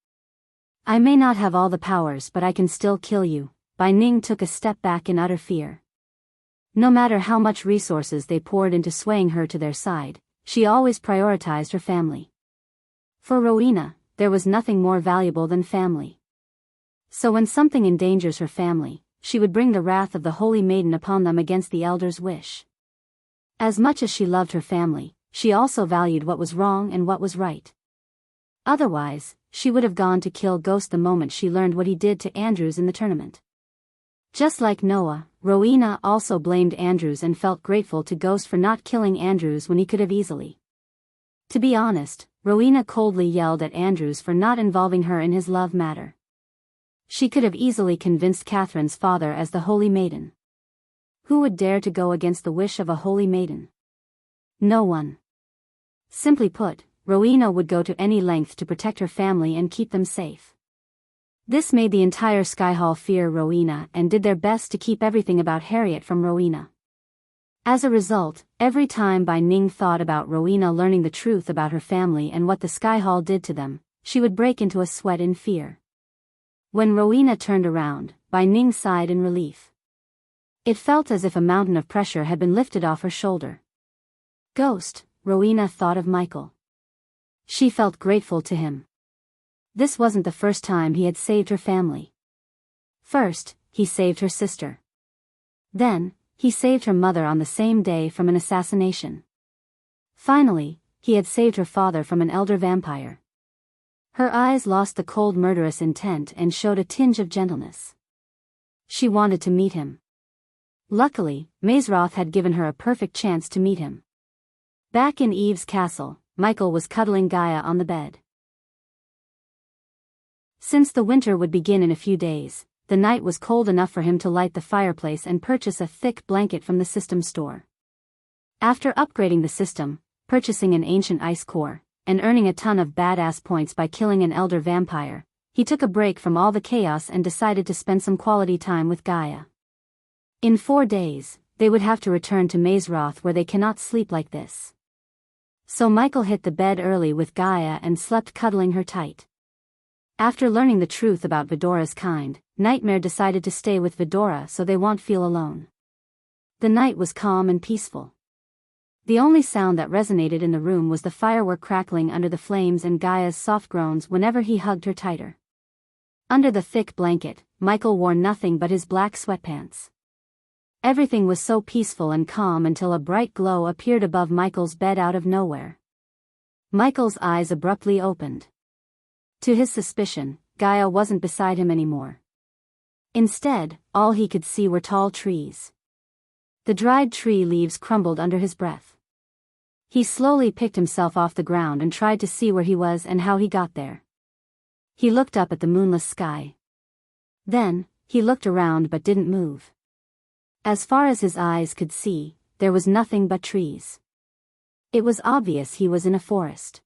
I may not have all the powers, but I can still kill you. Bai Ning took a step back in utter fear. No matter how much resources they poured into swaying her to their side, she always prioritized her family. For Rowena, there was nothing more valuable than family. So when something endangers her family, she would bring the wrath of the Holy Maiden upon them against the elders' wish. As much as she loved her family, she also valued what was wrong and what was right. Otherwise, she would have gone to kill Ghost the moment she learned what he did to Andrews in the tournament. Just like Noah, Rowena also blamed Andrews and felt grateful to Ghost for not killing Andrews when he could have easily. To be honest, Rowena coldly yelled at Andrews for not involving her in his love matter. She could have easily convinced Catherine's father as the Holy Maiden. Who would dare to go against the wish of a Holy Maiden? No one. Simply put, Rowena would go to any length to protect her family and keep them safe. This made the entire Sky Hall fear Rowena and did their best to keep everything about Harriet from Rowena. As a result, every time Bai Ning thought about Rowena learning the truth about her family and what the Sky Hall did to them, she would break into a sweat in fear. When Rowena turned around, Bai Ning sighed in relief. It felt as if a mountain of pressure had been lifted off her shoulder. Ghost, Rowena thought of Michael. She felt grateful to him. This wasn't the first time he had saved her family. First, he saved her sister. Then, he saved her mother on the same day from an assassination. Finally, he had saved her father from an elder vampire. Her eyes lost the cold murderous intent and showed a tinge of gentleness. She wanted to meet him. Luckily, Mazeroth had given her a perfect chance to meet him. Back in Eve's castle, Michael was cuddling Gaia on the bed. Since the winter would begin in a few days, the night was cold enough for him to light the fireplace and purchase a thick blanket from the system store. After upgrading the system, purchasing an ancient ice core, and earning a ton of badass points by killing an elder vampire, he took a break from all the chaos and decided to spend some quality time with Gaia. In 4 days, they would have to return to Mazeroth where they cannot sleep like this. So Michael hit the bed early with Gaia and slept cuddling her tight. After learning the truth about Vidora's kind, Nightmare decided to stay with Vidora so they won't feel alone. The night was calm and peaceful. The only sound that resonated in the room was the firework crackling under the flames and Gaia's soft groans whenever he hugged her tighter. Under the thick blanket, Michael wore nothing but his black sweatpants. Everything was so peaceful and calm until a bright glow appeared above Michael's bed out of nowhere. Michael's eyes abruptly opened. To his suspicion, Gaia wasn't beside him anymore. Instead, all he could see were tall trees. The dried tree leaves crumbled under his breath. He slowly picked himself off the ground and tried to see where he was and how he got there. He looked up at the moonless sky. Then, he looked around but didn't move. As far as his eyes could see, there was nothing but trees. It was obvious he was in a forest.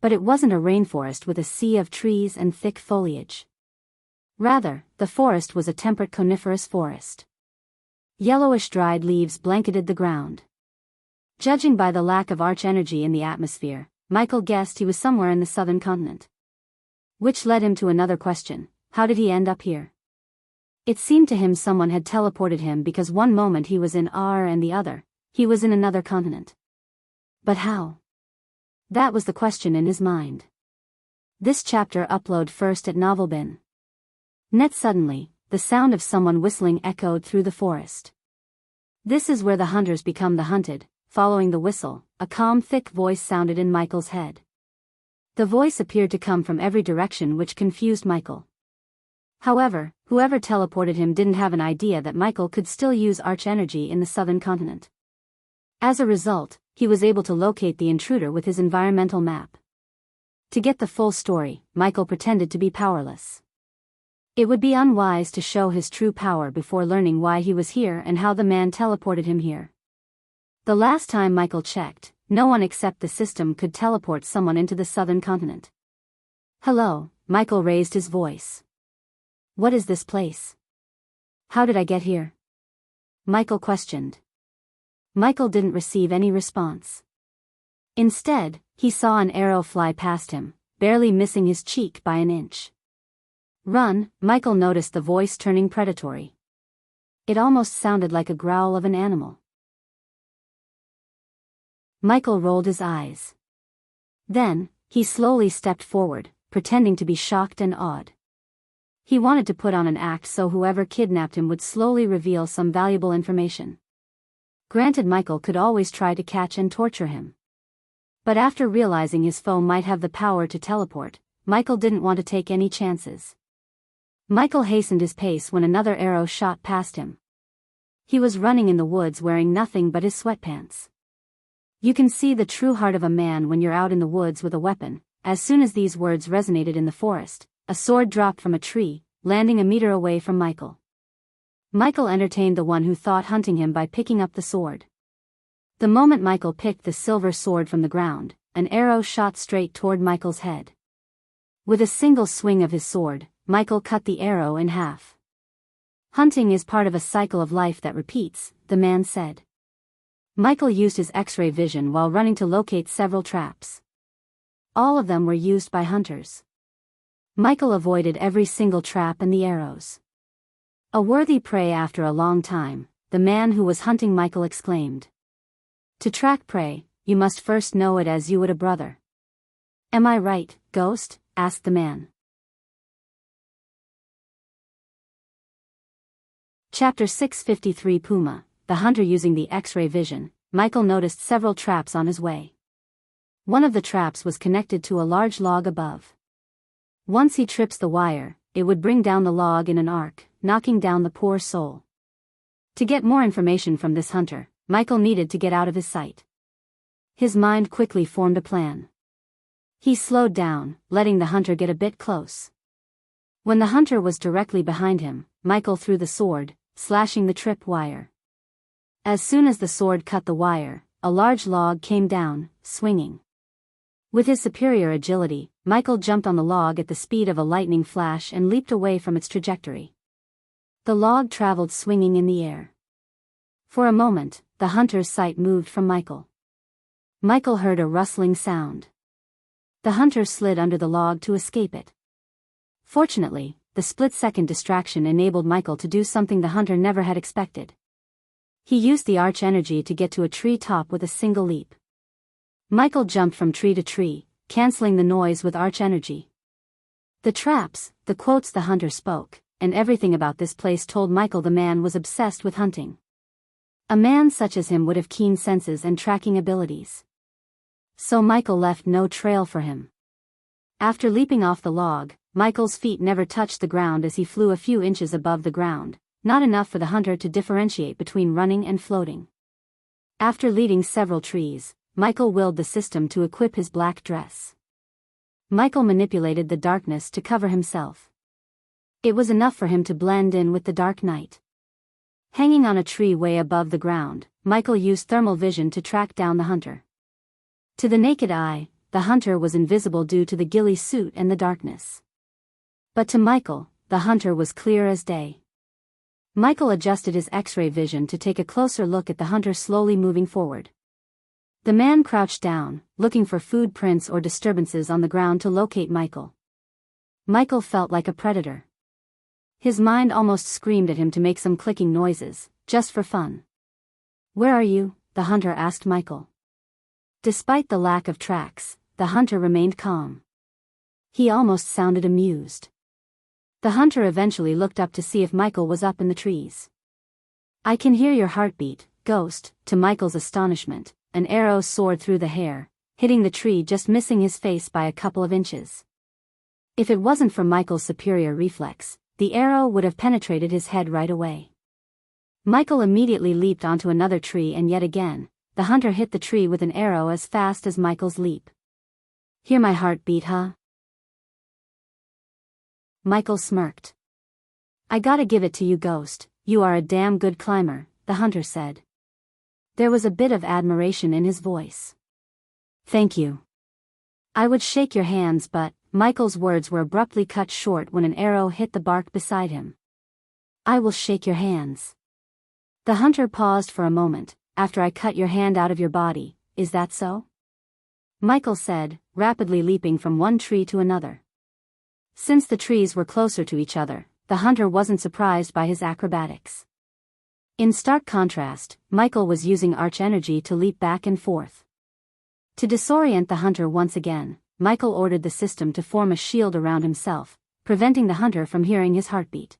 But it wasn't a rainforest with a sea of trees and thick foliage. Rather, the forest was a temperate coniferous forest. Yellowish dried leaves blanketed the ground. Judging by the lack of arch energy in the atmosphere, Michael guessed he was somewhere in the southern continent. Which led him to another question: how did he end up here? It seemed to him someone had teleported him because one moment he was in R and the other, he was in another continent. But how? That was the question in his mind. This chapter upload first at Novelbin. Net suddenly, the sound of someone whistling echoed through the forest. This is where the hunters become the hunted. Following the whistle, a calm thick voice sounded in Michael's head. The voice appeared to come from every direction, which confused Michael. However, whoever teleported him didn't have an idea that Michael could still use arch energy in the southern continent. As a result, he was able to locate the intruder with his environmental map. To get the full story, Michael pretended to be powerless. It would be unwise to show his true power before learning why he was here and how the man teleported him here. The last time Michael checked, no one except the system could teleport someone into the southern continent. Hello, Michael raised his voice. What is this place? How did I get here? Michael questioned. Michael didn't receive any response. Instead, he saw an arrow fly past him, barely missing his cheek by an inch. Run, Michael noticed the voice turning predatory. It almost sounded like a growl of an animal. Michael rolled his eyes. Then, he slowly stepped forward, pretending to be shocked and awed. He wanted to put on an act so whoever kidnapped him would slowly reveal some valuable information. Granted, Michael could always try to catch and torture him. But after realizing his foe might have the power to teleport, Michael didn't want to take any chances. Michael hastened his pace when another arrow shot past him. He was running in the woods wearing nothing but his sweatpants. You can see the true heart of a man when you're out in the woods with a weapon. As soon as these words resonated in the forest, a sword dropped from a tree, landing a meter away from Michael. Michael entertained the one who thought hunting him by picking up the sword. The moment Michael picked the silver sword from the ground, an arrow shot straight toward Michael's head. With a single swing of his sword, Michael cut the arrow in half. Hunting is part of a cycle of life that repeats, the man said. Michael used his X-ray vision while running to locate several traps. All of them were used by hunters. Michael avoided every single trap and the arrows. A worthy prey after a long time, the man who was hunting Michael exclaimed. To track prey, you must first know it as you would a brother. Am I right, Ghost? Asked the man. Chapter 653 Puma, the hunter using the X-ray vision. Michael noticed several traps on his way. One of the traps was connected to a large log above. Once he trips the wire, it would bring down the log in an arc, knocking down the poor soul. To get more information from this hunter, Michael needed to get out of his sight. His mind quickly formed a plan. He slowed down, letting the hunter get a bit close. When the hunter was directly behind him, Michael threw the sword, slashing the trip wire. As soon as the sword cut the wire, a large log came down, swinging. With his superior agility, Michael jumped on the log at the speed of a lightning flash and leaped away from its trajectory. The log traveled swinging in the air. For a moment, the hunter's sight moved from Michael. Michael heard a rustling sound. The hunter slid under the log to escape it. Fortunately, the split-second distraction enabled Michael to do something the hunter never had expected. He used the arch energy to get to a tree top with a single leap. Michael jumped from tree to tree, canceling the noise with arch energy. The traps, the quotes the hunter spoke, and everything about this place told Michael the man was obsessed with hunting. A man such as him would have keen senses and tracking abilities. So Michael left no trail for him. After leaping off the log, Michael's feet never touched the ground as he flew a few inches above the ground, not enough for the hunter to differentiate between running and floating. After leading several trees, Michael willed the system to equip his black dress. Michael manipulated the darkness to cover himself. It was enough for him to blend in with the dark night. Hanging on a tree way above the ground, Michael used thermal vision to track down the hunter. To the naked eye, the hunter was invisible due to the ghillie suit and the darkness. But to Michael, the hunter was clear as day. Michael adjusted his X-ray vision to take a closer look at the hunter slowly moving forward. The man crouched down, looking for food prints or disturbances on the ground to locate Michael. Michael felt like a predator. His mind almost screamed at him to make some clicking noises, just for fun. "Where are you?" the hunter asked Michael. Despite the lack of tracks, the hunter remained calm. He almost sounded amused. The hunter eventually looked up to see if Michael was up in the trees. "I can hear your heartbeat, Ghost." To Michael's astonishment, an arrow soared through the hair, hitting the tree just missing his face by a couple of inches. If it wasn't for Michael's superior reflex, the arrow would have penetrated his head right away. Michael immediately leaped onto another tree and yet again, the hunter hit the tree with an arrow as fast as Michael's leap. "Hear my heartbeat, huh?" Michael smirked. "I gotta give it to you, Ghost, you are a damn good climber," the hunter said. There was a bit of admiration in his voice. "Thank you. I would shake your hands, but..." Michael's words were abruptly cut short when an arrow hit the bark beside him. "I will shake your hands." The hunter paused for a moment. "After I cut your hand out of your body, is that so?" Michael said, rapidly leaping from one tree to another. Since the trees were closer to each other, the hunter wasn't surprised by his acrobatics. In stark contrast, Michael was using arch energy to leap back and forth. To disorient the hunter once again, Michael ordered the system to form a shield around himself, preventing the hunter from hearing his heartbeat.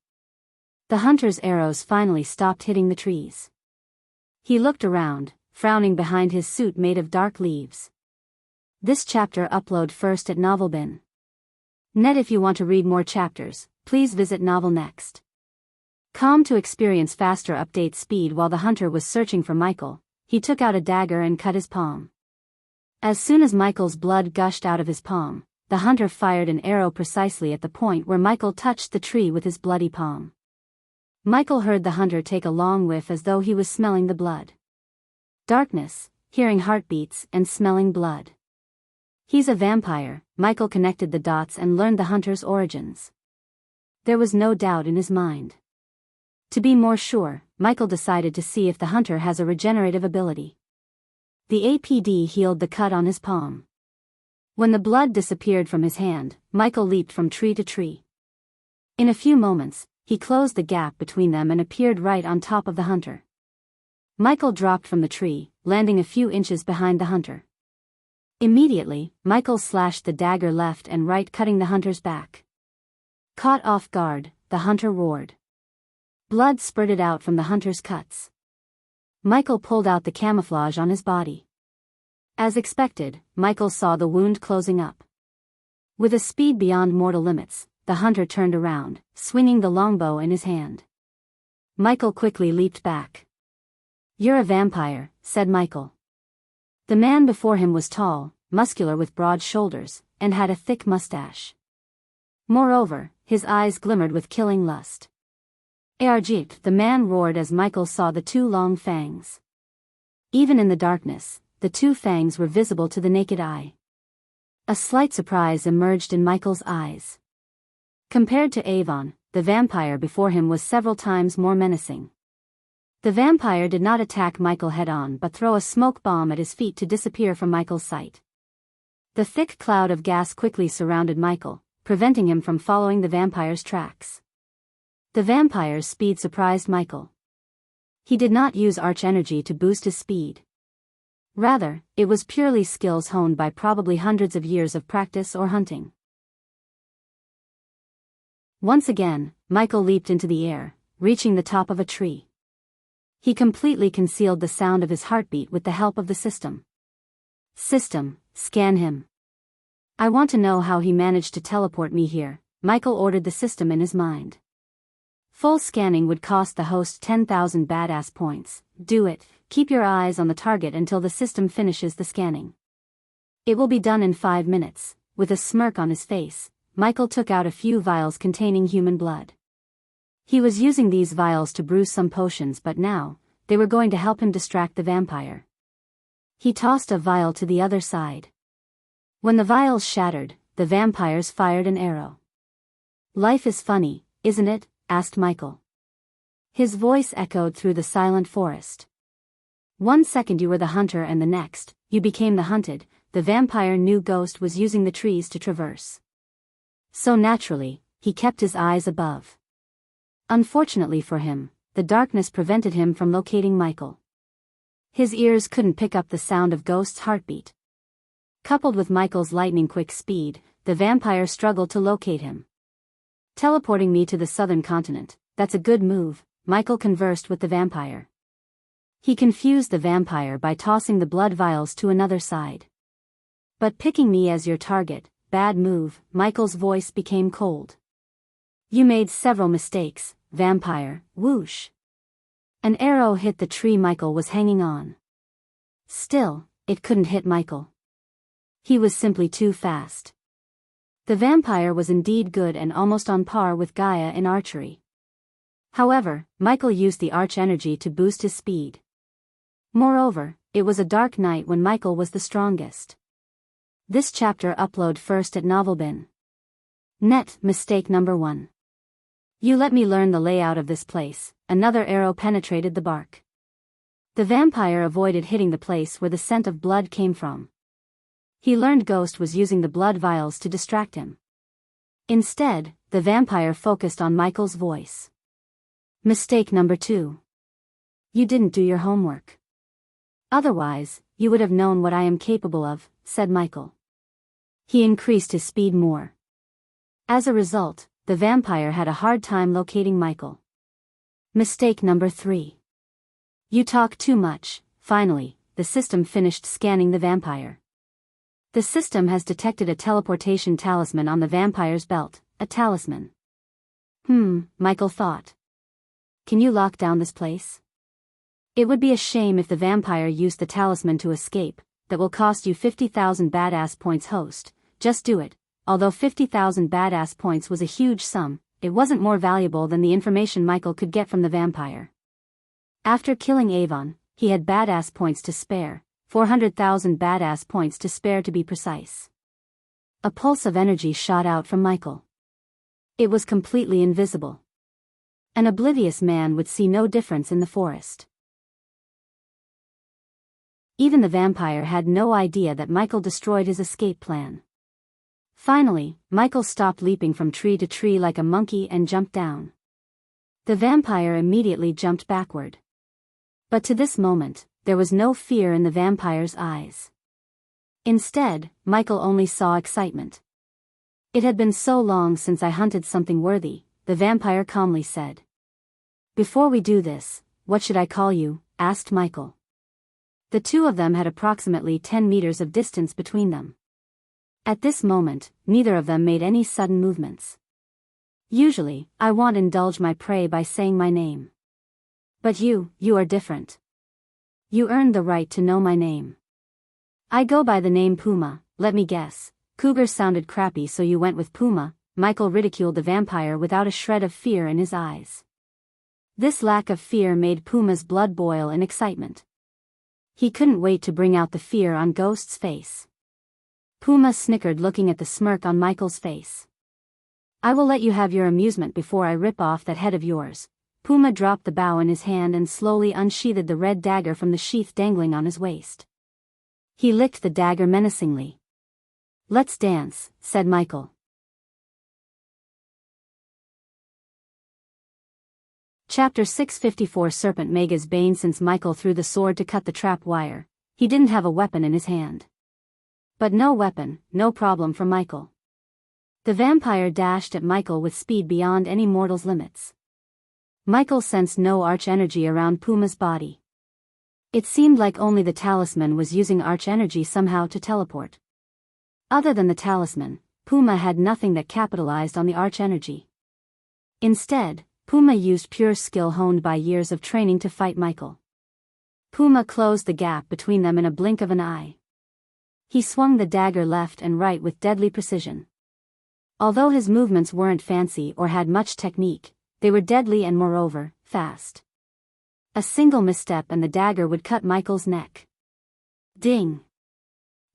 The hunter's arrows finally stopped hitting the trees. He looked around, frowning behind his suit made of dark leaves. This chapter upload first at Novelbin. Net. If you want to read more chapters, please visit Novel Next. Com. To experience faster update speed. While the hunter was searching for Michael, he took out a dagger and cut his palm. As soon as Michael's blood gushed out of his palm, the hunter fired an arrow precisely at the point where Michael touched the tree with his bloody palm. Michael heard the hunter take a long whiff as though he was smelling the blood. Darkness, hearing heartbeats, and smelling blood. He's a vampire. Michael connected the dots and learned the hunter's origins. There was no doubt in his mind. To be more sure, Michael decided to see if the hunter has a regenerative ability. The APD healed the cut on his palm. When the blood disappeared from his hand, Michael leaped from tree to tree. In a few moments, he closed the gap between them and appeared right on top of the hunter. Michael dropped from the tree, landing a few inches behind the hunter. Immediately, Michael slashed the dagger left and right, cutting the hunter's back. Caught off guard, the hunter roared. Blood spurted out from the hunter's cuts. Michael pulled out the camouflage on his body. As expected, Michael saw the wound closing up. With a speed beyond mortal limits, the hunter turned around, swinging the longbow in his hand. Michael quickly leaped back. "You're a vampire," said Michael. The man before him was tall, muscular with broad shoulders, and had a thick mustache. Moreover, his eyes glimmered with killing lust. "Arjit," the man roared as Michael saw the two long fangs. Even in the darkness, the two fangs were visible to the naked eye. A slight surprise emerged in Michael's eyes. Compared to Avon, the vampire before him was several times more menacing. The vampire did not attack Michael head-on but throw a smoke bomb at his feet to disappear from Michael's sight. The thick cloud of gas quickly surrounded Michael, preventing him from following the vampire's tracks. The vampire's speed surprised Michael. He did not use arch energy to boost his speed. Rather, it was purely skills honed by probably hundreds of years of practice or hunting. Once again, Michael leaped into the air, reaching the top of a tree. He completely concealed the sound of his heartbeat with the help of the system. "System, scan him. I want to know how he managed to teleport me here," Michael ordered the system in his mind. Full scanning would cost the host 10,000 badass points. "Do it, keep your eyes on the target until the system finishes the scanning. It will be done in 5 minutes." With a smirk on his face, Michael took out a few vials containing human blood. He was using these vials to brew some potions, but now, they were going to help him distract the vampire. He tossed a vial to the other side. When the vials shattered, the vampires fired an arrow. "Life is funny, isn't it?" asked Michael. His voice echoed through the silent forest. "One second you were the hunter and the next, you became the hunted." The vampire knew Ghost was using the trees to traverse. So naturally, he kept his eyes above. Unfortunately for him, the darkness prevented him from locating Michael. His ears couldn't pick up the sound of Ghost's heartbeat. Coupled with Michael's lightning-quick speed, the vampire struggled to locate him. "Teleporting me to the southern continent, that's a good move," Michael conversed with the vampire. He confused the vampire by tossing the blood vials to another side. "But picking me as your target, bad move." Michael's voice became cold. "You made several mistakes, vampire." Whoosh! An arrow hit the tree Michael was hanging on. Still, it couldn't hit Michael. He was simply too fast. The vampire was indeed good and almost on par with Gaia in archery. However, Michael used the arch energy to boost his speed. Moreover, it was a dark night when Michael was the strongest. This chapter upload first at Novelbin. Net. Mistake number 1. "You let me learn the layout of this place." Another arrow penetrated the bark. The vampire avoided hitting the place where the scent of blood came from. He learned Ghost was using the blood vials to distract him. Instead, the vampire focused on Michael's voice. Mistake number 2. "You didn't do your homework. Otherwise, you would have known what I am capable of," said Michael. He increased his speed more. As a result, the vampire had a hard time locating Michael. Mistake number 3. "You talk too much." Finally, the system finished scanning the vampire. The system has detected a teleportation talisman on the vampire's belt. A talisman. Michael thought. "Can you lock down this place? It would be a shame if the vampire used the talisman to escape. That will cost you 50,000 badass points, host. Just do it." Although 50,000 badass points was a huge sum, it wasn't more valuable than the information Michael could get from the vampire. After killing Avon, he had badass points to spare, 400,000 badass points to spare to be precise. A pulse of energy shot out from Michael. It was completely invisible. An oblivious man would see no difference in the forest. Even the vampire had no idea that Michael destroyed his escape plan. Finally, Michael stopped leaping from tree to tree like a monkey and jumped down. The vampire immediately jumped backward. But to this moment, there was no fear in the vampire's eyes. Instead, Michael only saw excitement. "It had been so long since I hunted something worthy," the vampire calmly said. "Before we do this, what should I call you?" asked Michael. The two of them had approximately 10 meters of distance between them. At this moment, neither of them made any sudden movements. Usually, I won't indulge my prey by saying my name. But you are different. You earned the right to know my name. I go by the name Puma, let me guess. Cougar sounded crappy, so you went with Puma. Michael ridiculed the vampire without a shred of fear in his eyes. This lack of fear made Puma's blood boil in excitement. He couldn't wait to bring out the fear on Ghost's face. Puma snickered, looking at the smirk on Michael's face. I will let you have your amusement before I rip off that head of yours. Puma dropped the bow in his hand and slowly unsheathed the red dagger from the sheath dangling on his waist. He licked the dagger menacingly. Let's dance, said Michael. Chapter 654 Serpent Mega's bane. Since Michael threw the sword to cut the trap wire, he didn't have a weapon in his hand. But no weapon, no problem for Michael. The vampire dashed at Michael with speed beyond any mortal's limits. Michael sensed no arch-energy around Puma's body. It seemed like only the talisman was using arch-energy somehow to teleport. Other than the talisman, Puma had nothing that capitalized on the arch-energy. Instead, Puma used pure skill honed by years of training to fight Michael. Puma closed the gap between them in a blink of an eye. He swung the dagger left and right with deadly precision. Although his movements weren't fancy or had much technique, they were deadly and moreover, fast. A single misstep and the dagger would cut Michael's neck. Ding!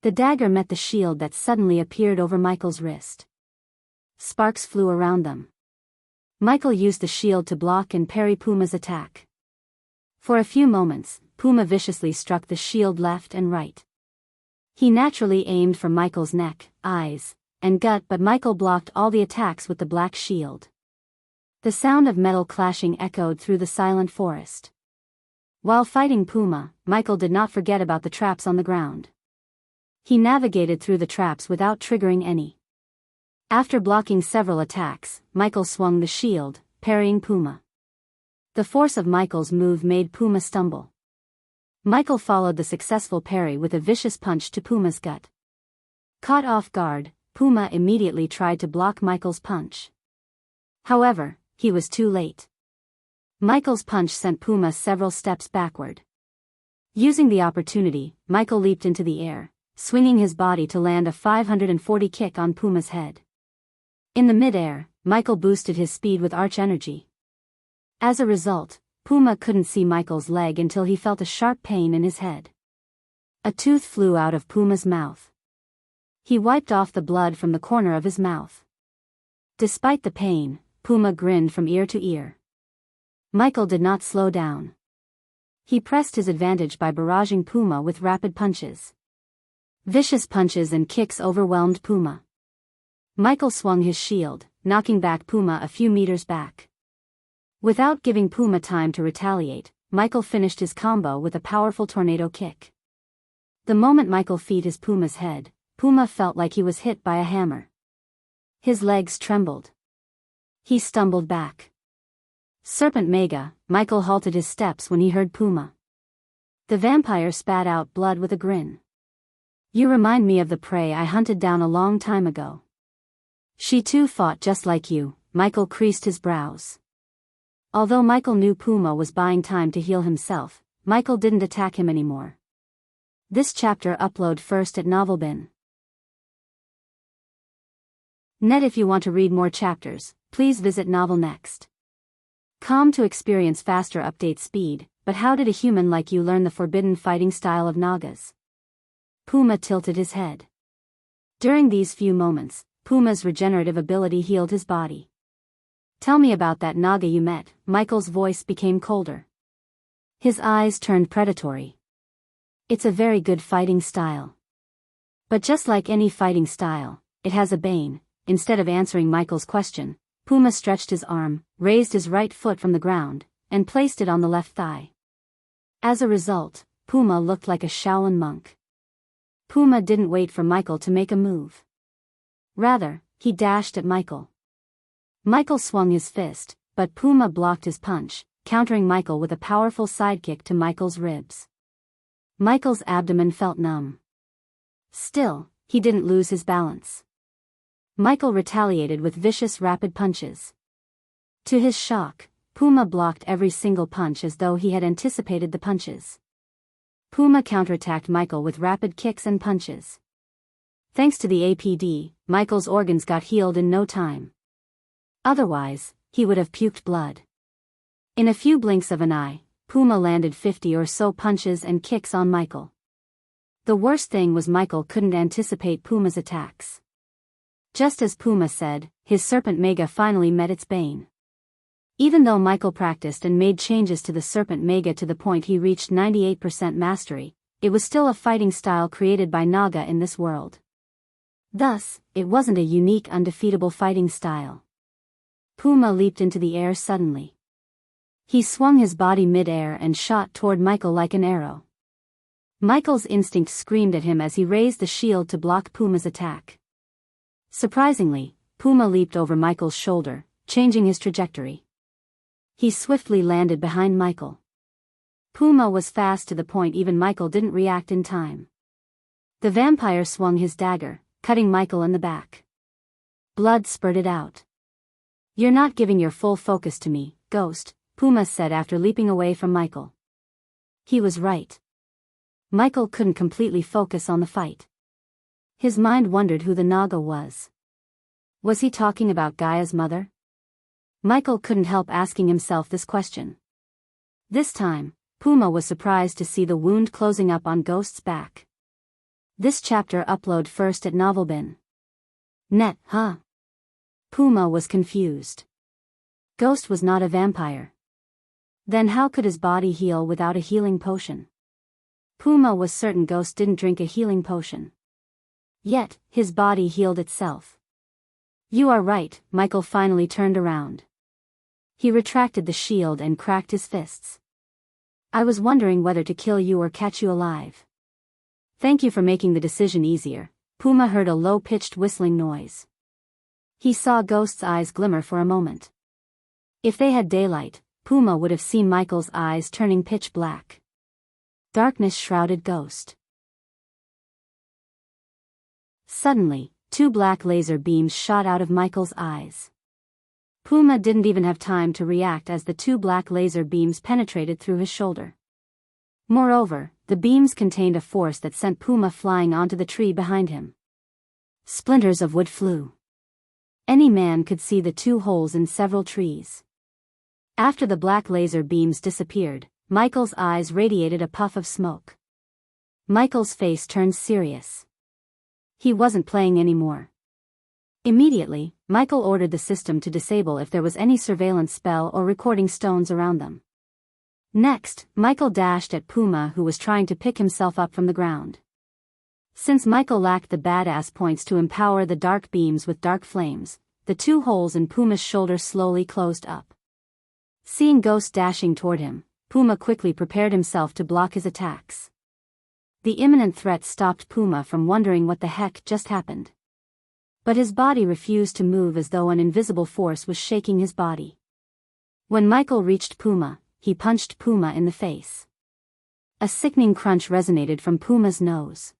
The dagger met the shield that suddenly appeared over Michael's wrist. Sparks flew around them. Michael used the shield to block and parry Puma's attack. For a few moments, Puma viciously struck the shield left and right. He naturally aimed for Michael's neck, eyes, and gut, but Michael blocked all the attacks with the black shield. The sound of metal clashing echoed through the silent forest. While fighting Puma, Michael did not forget about the traps on the ground. He navigated through the traps without triggering any. After blocking several attacks, Michael swung the shield, parrying Puma. The force of Michael's move made Puma stumble. Michael followed the successful parry with a vicious punch to Puma's gut. Caught off guard, Puma immediately tried to block Michael's punch. However, he was too late. Michael's punch sent Puma several steps backward. Using the opportunity, Michael leaped into the air, swinging his body to land a 540 kick on Puma's head. In the mid-air, Michael boosted his speed with arch-energy. As a result, Puma couldn't see Michael's leg until he felt a sharp pain in his head. A tooth flew out of Puma's mouth. He wiped off the blood from the corner of his mouth. Despite the pain, Puma grinned from ear to ear. Michael did not slow down. He pressed his advantage by barraging Puma with rapid punches. Vicious punches and kicks overwhelmed Puma. Michael swung his shield, knocking back Puma a few meters back. Without giving Puma time to retaliate, Michael finished his combo with a powerful tornado kick. The moment Michael feet his Puma's head, Puma felt like he was hit by a hammer. His legs trembled. He stumbled back. Serpent Mega, Michael halted his steps when he heard Puma. The vampire spat out blood with a grin. You remind me of the prey I hunted down a long time ago. She too fought just like you. Michael creased his brows. Although Michael knew Puma was buying time to heal himself, Michael didn't attack him anymore. This chapter upload first at Novelbin. Net. If you want to read more chapters, please visit novelnext.com to experience faster update speed. But how did a human like you learn the forbidden fighting style of Nagas? Puma tilted his head. During these few moments, Puma's regenerative ability healed his body. Tell me about that Naga you met. Michael's voice became colder. His eyes turned predatory. It's a very good fighting style. But just like any fighting style, it has a bane. Instead of answering Michael's question, Puma stretched his arm, raised his right foot from the ground, and placed it on the left thigh. As a result, Puma looked like a Shaolin monk. Puma didn't wait for Michael to make a move. Rather, he dashed at Michael. Michael swung his fist, but Puma blocked his punch, countering Michael with a powerful sidekick to Michael's ribs. Michael's abdomen felt numb. Still, he didn't lose his balance. Michael retaliated with vicious rapid punches. To his shock, Puma blocked every single punch as though he had anticipated the punches. Puma counterattacked Michael with rapid kicks and punches. Thanks to the APD, Michael's organs got healed in no time. Otherwise, he would have puked blood. In a few blinks of an eye, Puma landed 50 or so punches and kicks on Michael. The worst thing was Michael couldn't anticipate Puma's attacks. Just as Puma said, his Serpent Mega finally met its bane. Even though Michael practiced and made changes to the Serpent Mega to the point he reached 98% mastery, it was still a fighting style created by Naga in this world. Thus, it wasn't a unique undefeatable fighting style. Puma leaped into the air suddenly. He swung his body mid-air and shot toward Michael like an arrow. Michael's instinct screamed at him as he raised the shield to block Puma's attack. Surprisingly, Puma leaped over Michael's shoulder, changing his trajectory. He swiftly landed behind Michael. Puma was fast to the point even Michael didn't react in time. The vampire swung his dagger, cutting Michael in the back. Blood spurted out. "You're not giving your full focus to me, Ghost," Puma said after leaping away from Michael. He was right. Michael couldn't completely focus on the fight. His mind wondered who the Naga was. Was he talking about Gaia's mother? Michael couldn't help asking himself this question. This time, Puma was surprised to see the wound closing up on Ghost's back. This chapter upload first at Novelbin. Net, huh? Puma was confused. Ghost was not a vampire. Then how could his body heal without a healing potion? Puma was certain Ghost didn't drink a healing potion. Yet, his body healed itself. You are right, Michael finally turned around. He retracted the shield and cracked his fists. I was wondering whether to kill you or catch you alive. Thank you for making the decision easier. Puma heard a low-pitched whistling noise. He saw Ghost's eyes glimmer for a moment. If they had daylight, Puma would have seen Michael's eyes turning pitch black. Darkness shrouded Ghost. Suddenly, 2 black laser beams shot out of Michael's eyes. Puma didn't even have time to react as the 2 black laser beams penetrated through his shoulder. Moreover, the beams contained a force that sent Puma flying onto the tree behind him. Splinters of wood flew. Any man could see the 2 holes in several trees. After the black laser beams disappeared, Michael's eyes radiated a puff of smoke. Michael's face turned serious. He wasn't playing anymore. Immediately, Michael ordered the system to disable if there was any surveillance spell or recording stones around them. Next, Michael dashed at Puma, who was trying to pick himself up from the ground. Since Michael lacked the badass points to empower the dark beams with dark flames, the 2 holes in Puma's shoulder slowly closed up. Seeing Ghost dashing toward him, Puma quickly prepared himself to block his attacks. The imminent threat stopped Puma from wondering what the heck just happened. But his body refused to move as though an invisible force was shaking his body. When Michael reached Puma, he punched Puma in the face. A sickening crunch resonated from Puma's nose.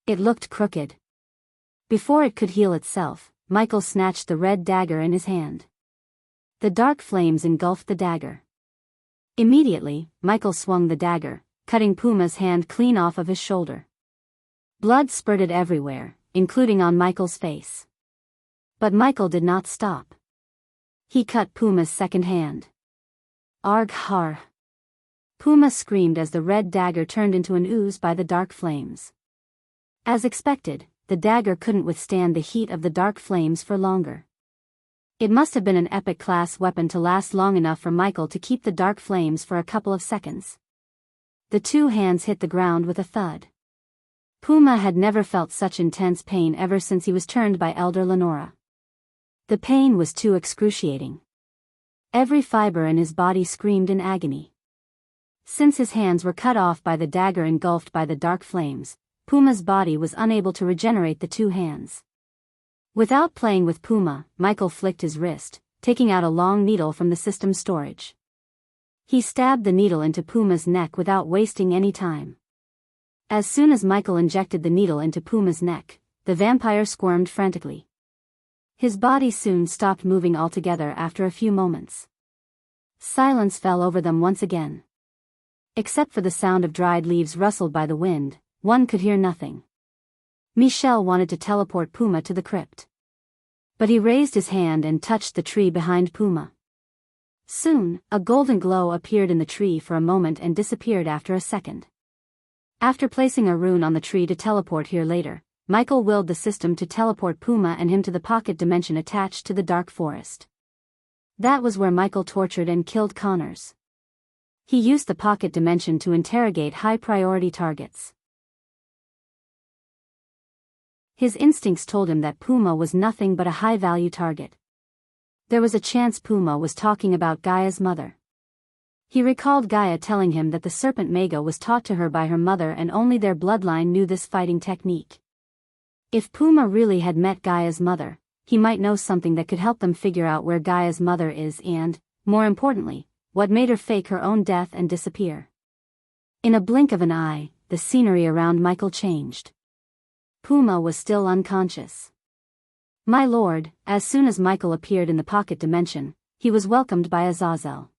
It looked crooked. Before it could heal itself, Michael snatched the red dagger in his hand. The dark flames engulfed the dagger. Immediately, Michael swung the dagger, cutting Puma's hand clean off of his shoulder. Blood spurted everywhere, including on Michael's face. But Michael did not stop. He cut Puma's second hand. Arg har. Puma screamed as the red dagger turned into an ooze by the dark flames. As expected, the dagger couldn't withstand the heat of the dark flames for longer. It must have been an epic class weapon to last long enough for Michael to keep the dark flames for a couple of seconds. The 2 hands hit the ground with a thud. Puma had never felt such intense pain ever since he was turned by Elder Lenora. The pain was too excruciating. Every fiber in his body screamed in agony. Since his hands were cut off by the dagger engulfed by the dark flames, Puma's body was unable to regenerate the 2 hands. Without playing with Puma, Michael flicked his wrist, taking out a long needle from the system's storage. He stabbed the needle into Puma's neck without wasting any time. As soon as Michael injected the needle into Puma's neck, the vampire squirmed frantically. His body soon stopped moving altogether after a few moments. Silence fell over them once again. Except for the sound of dried leaves rustled by the wind, one could hear nothing. Michel wanted to teleport Puma to the crypt. But he raised his hand and touched the tree behind Puma. Soon, a golden glow appeared in the tree for a moment and disappeared after a second. After placing a rune on the tree to teleport here later, Michael willed the system to teleport Puma and him to the pocket dimension attached to the dark forest. That was where Michael tortured and killed Connors. He used the pocket dimension to interrogate high-priority targets. His instincts told him that Puma was nothing but a high-value target. There was a chance Puma was talking about Gaia's mother. He recalled Gaia telling him that the serpent Mega was taught to her by her mother and only their bloodline knew this fighting technique. If Puma really had met Gaia's mother, he might know something that could help them figure out where Gaia's mother is and, more importantly, what made her fake her own death and disappear. In a blink of an eye, the scenery around Michael changed. Puma was still unconscious. My lord, as soon as Michael appeared in the pocket dimension, he was welcomed by Azazel.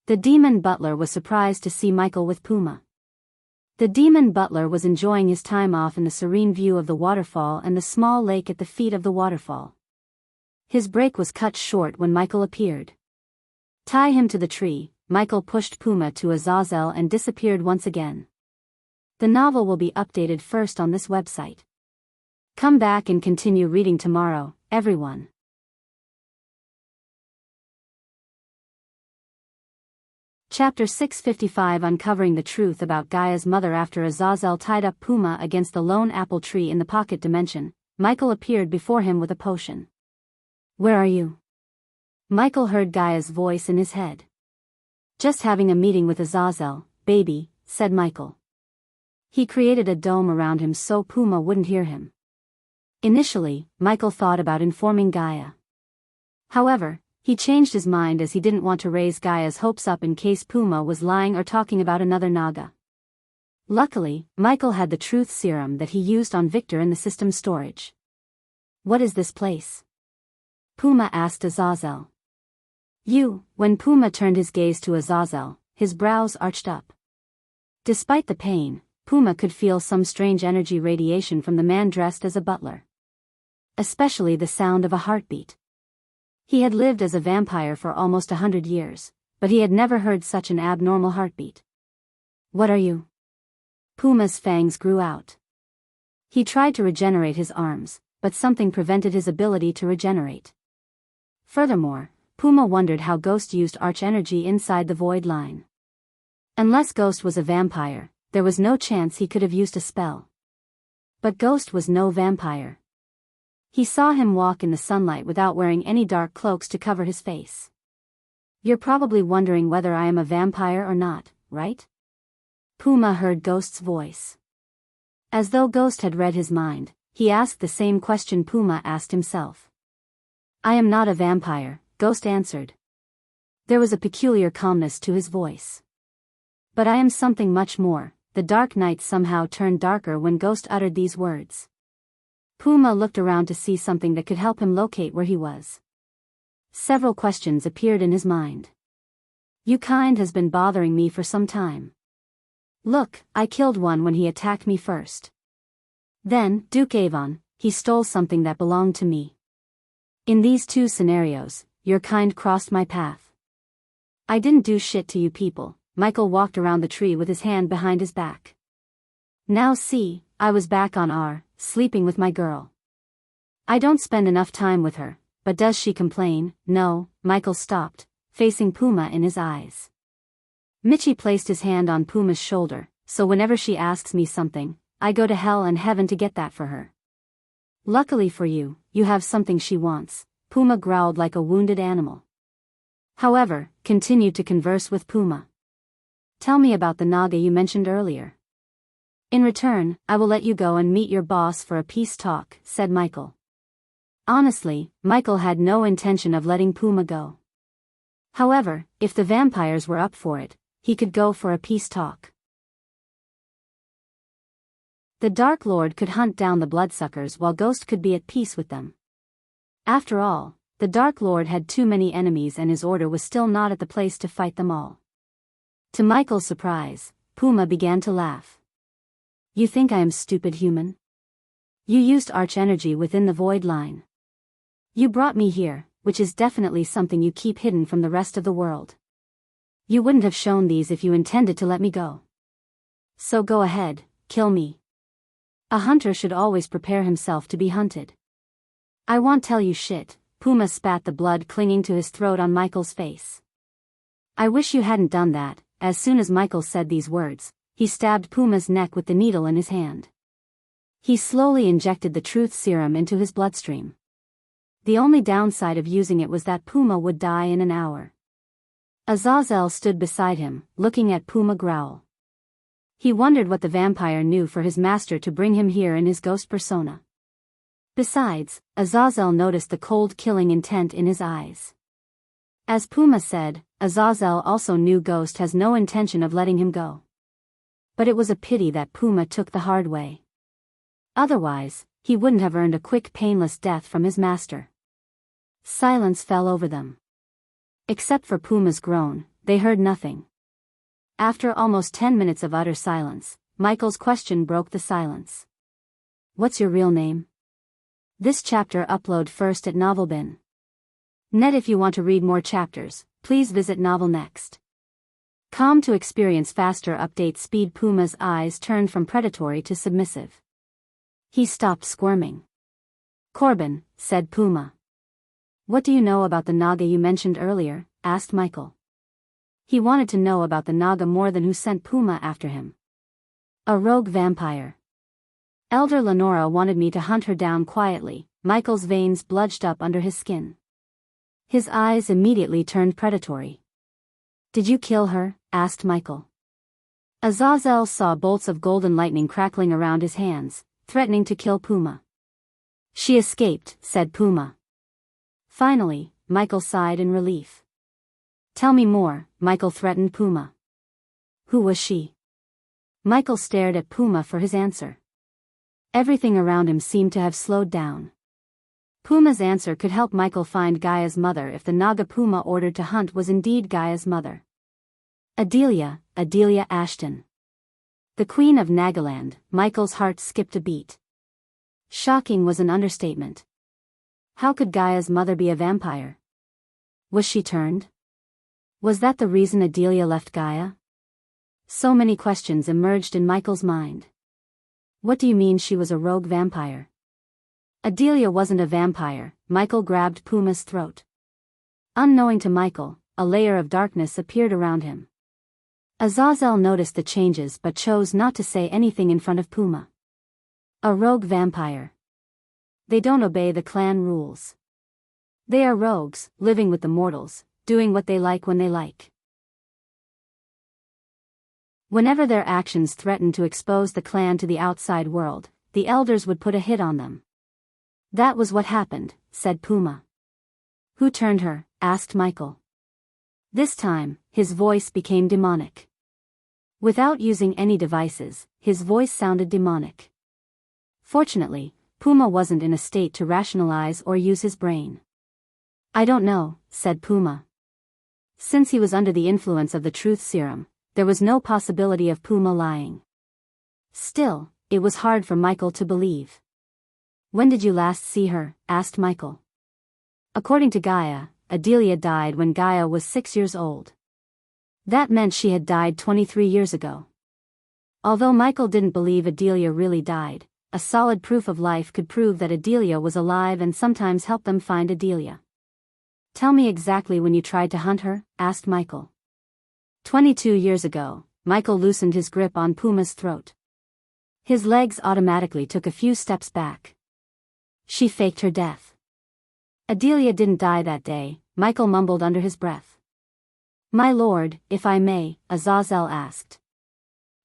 The demon butler was surprised to see Michael with Puma. The demon butler was enjoying his time off in the serene view of the waterfall and the small lake at the feet of the waterfall. His break was cut short when Michael appeared. Tie him to the tree, Michael pushed Puma to Azazel and disappeared once again. The novel will be updated first on this website. Come back and continue reading tomorrow, everyone. Chapter 655 Uncovering the Truth About Gaia's Mother. After Azazel tied up Puma against the lone apple tree in the pocket dimension, Michael appeared before him with a potion. Where are you? Michael heard Gaia's voice in his head. Just having a meeting with Azazel, baby, said Michael. He created a dome around him so Puma wouldn't hear him. Initially, Michael thought about informing Gaia. However, he changed his mind as he didn't want to raise Gaia's hopes up in case Puma was lying or talking about another Naga. Luckily, Michael had the truth serum that he used on Victor in the system's storage. What is this place? Puma asked Azazel. When Puma turned his gaze to Azazel, his brows arched up. Despite the pain, Puma could feel some strange energy radiation from the man dressed as a butler. Especially the sound of a heartbeat. He had lived as a vampire for almost 100 years, but he had never heard such an abnormal heartbeat. What are you? Puma's fangs grew out. He tried to regenerate his arms, but something prevented his ability to regenerate. Furthermore, Puma wondered how Ghost used arch energy inside the void line. Unless Ghost was a vampire, there was no chance he could have used a spell. But Ghost was no vampire. He saw him walk in the sunlight without wearing any dark cloaks to cover his face. You're probably wondering whether I am a vampire or not, right? Puma heard Ghost's voice. As though Ghost had read his mind, he asked the same question Puma asked himself. I am not a vampire, Ghost answered. There was a peculiar calmness to his voice. But I am something much more. The dark night somehow turned darker when Ghost uttered these words. Puma looked around to see something that could help him locate where he was. Several questions appeared in his mind. You kind has been bothering me for some time. Look, I killed one when he attacked me first. Then, Duke Avon, he stole something that belonged to me. In these two scenarios, your kind crossed my path. I didn't do shit to you people. Michael walked around the tree with his hand behind his back. Now see, I was back on R, sleeping with my girl. I don't spend enough time with her, but does she complain? No. Michael stopped, facing Puma in his eyes. Michi placed his hand on Puma's shoulder, so whenever she asks me something, I go to hell and heaven to get that for her. Luckily for you, you have something she wants. Puma growled like a wounded animal. However, continued to converse with Puma. Tell me about the Naga you mentioned earlier. In return, I will let you go and meet your boss for a peace talk, said Michael. Honestly, Michael had no intention of letting Puma go. However, if the vampires were up for it, he could go for a peace talk. The Dark Lord could hunt down the bloodsuckers while Ghost could be at peace with them. After all, the Dark Lord had too many enemies and his order was still not at the place to fight them all. To Michael's surprise, Puma began to laugh. You think I am stupid, human? You used arch-energy within the void line. You brought me here, which is definitely something you keep hidden from the rest of the world. You wouldn't have shown these if you intended to let me go. So go ahead, kill me. A hunter should always prepare himself to be hunted. I won't tell you shit. Puma spat the blood clinging to his throat on Michael's face. I wish you hadn't done that. As soon as Michael said these words, he stabbed Puma's neck with the needle in his hand. He slowly injected the truth serum into his bloodstream. The only downside of using it was that Puma would die in an hour. Azazel stood beside him, looking at Puma growl. He wondered what the vampire knew for his master to bring him here in his ghost persona. Besides, Azazel noticed the cold killing intent in his eyes. As Puma said, Azazel also knew Ghost has no intention of letting him go. But it was a pity that Puma took the hard way. Otherwise, he wouldn't have earned a quick painless death from his master. Silence fell over them. Except for Puma's groan, they heard nothing. After almost 10 minutes of utter silence, Michael's question broke the silence. What's your real name? This chapter upload first at NovelBin. Net. If you want to read more chapters, please visit Novel Next. Com to experience faster update speed. Puma's eyes turned from predatory to submissive. He stopped squirming. Corbin, said Puma. What do you know about the Naga you mentioned earlier? Asked Michael. He wanted to know about the Naga more than who sent Puma after him. A rogue vampire. Elder Lenora wanted me to hunt her down quietly. Michael's veins bludged up under his skin. His eyes immediately turned predatory. Did you kill her? Asked Michael. Azazel saw bolts of golden lightning crackling around his hands, threatening to kill Puma. She escaped, said Puma. Finally, Michael sighed in relief. Tell me more, Michael threatened Puma. Who was she? Michael stared at Puma for his answer. Everything around him seemed to have slowed down. Puma's answer could help Michael find Gaia's mother if the Naga Puma ordered to hunt was indeed Gaia's mother. Adelia Ashton. The Queen of Nagaland. Michael's heart skipped a beat. Shocking was an understatement. How could Gaia's mother be a vampire? Was she turned? Was that the reason Adelia left Gaia? So many questions emerged in Michael's mind. What do you mean she was a rogue vampire? Adelia wasn't a vampire. Michael grabbed Puma's throat. Unknowing to Michael, a layer of darkness appeared around him. Azazel noticed the changes but chose not to say anything in front of Puma. A rogue vampire. They don't obey the clan rules. They are rogues, living with the mortals, doing what they like when they like. Whenever their actions threatened to expose the clan to the outside world, the elders would put a hit on them. That was what happened, said Puma. Who turned her? Asked Michael. This time, his voice became demonic. Without using any devices, his voice sounded demonic. Fortunately, Puma wasn't in a state to rationalize or use his brain. I don't know, said Puma. Since he was under the influence of the truth serum, there was no possibility of Puma lying. Still, it was hard for Michael to believe. When did you last see her? Asked Michael. According to Gaia, Adelia died when Gaia was 6 years old. That meant she had died 23 years ago. Although Michael didn't believe Adelia really died, a solid proof of life could prove that Adelia was alive and sometimes help them find Adelia. Tell me exactly when you tried to hunt her? Asked Michael. 22 years ago. Michael loosened his grip on Puma's throat. His legs automatically took a few steps back. She faked her death. Adelia didn't die that day, Michael mumbled under his breath. My lord, if I may, Azazel asked.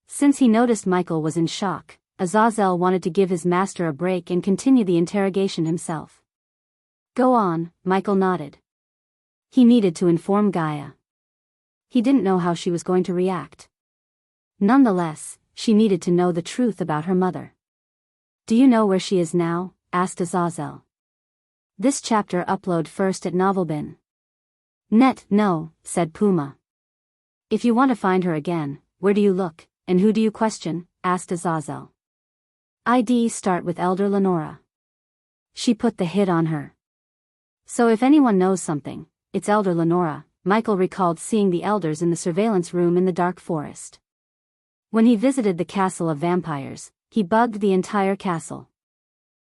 Since he noticed Michael was in shock, Azazel wanted to give his master a break and continue the interrogation himself. Go on, Michael nodded. He needed to inform Gaia. He didn't know how she was going to react. Nonetheless, she needed to know the truth about her mother. Do you know where she is now? Asked Azazel. This chapter upload first at Novelbin. Net, no, said Puma. If you want to find her again, where do you look, and who do you question? Asked Azazel. ID start with Elder Lenora. She put the hit on her. So if anyone knows something, it's Elder Lenora. Michael recalled seeing the elders in the surveillance room in the dark forest. When he visited the castle of vampires, he bugged the entire castle.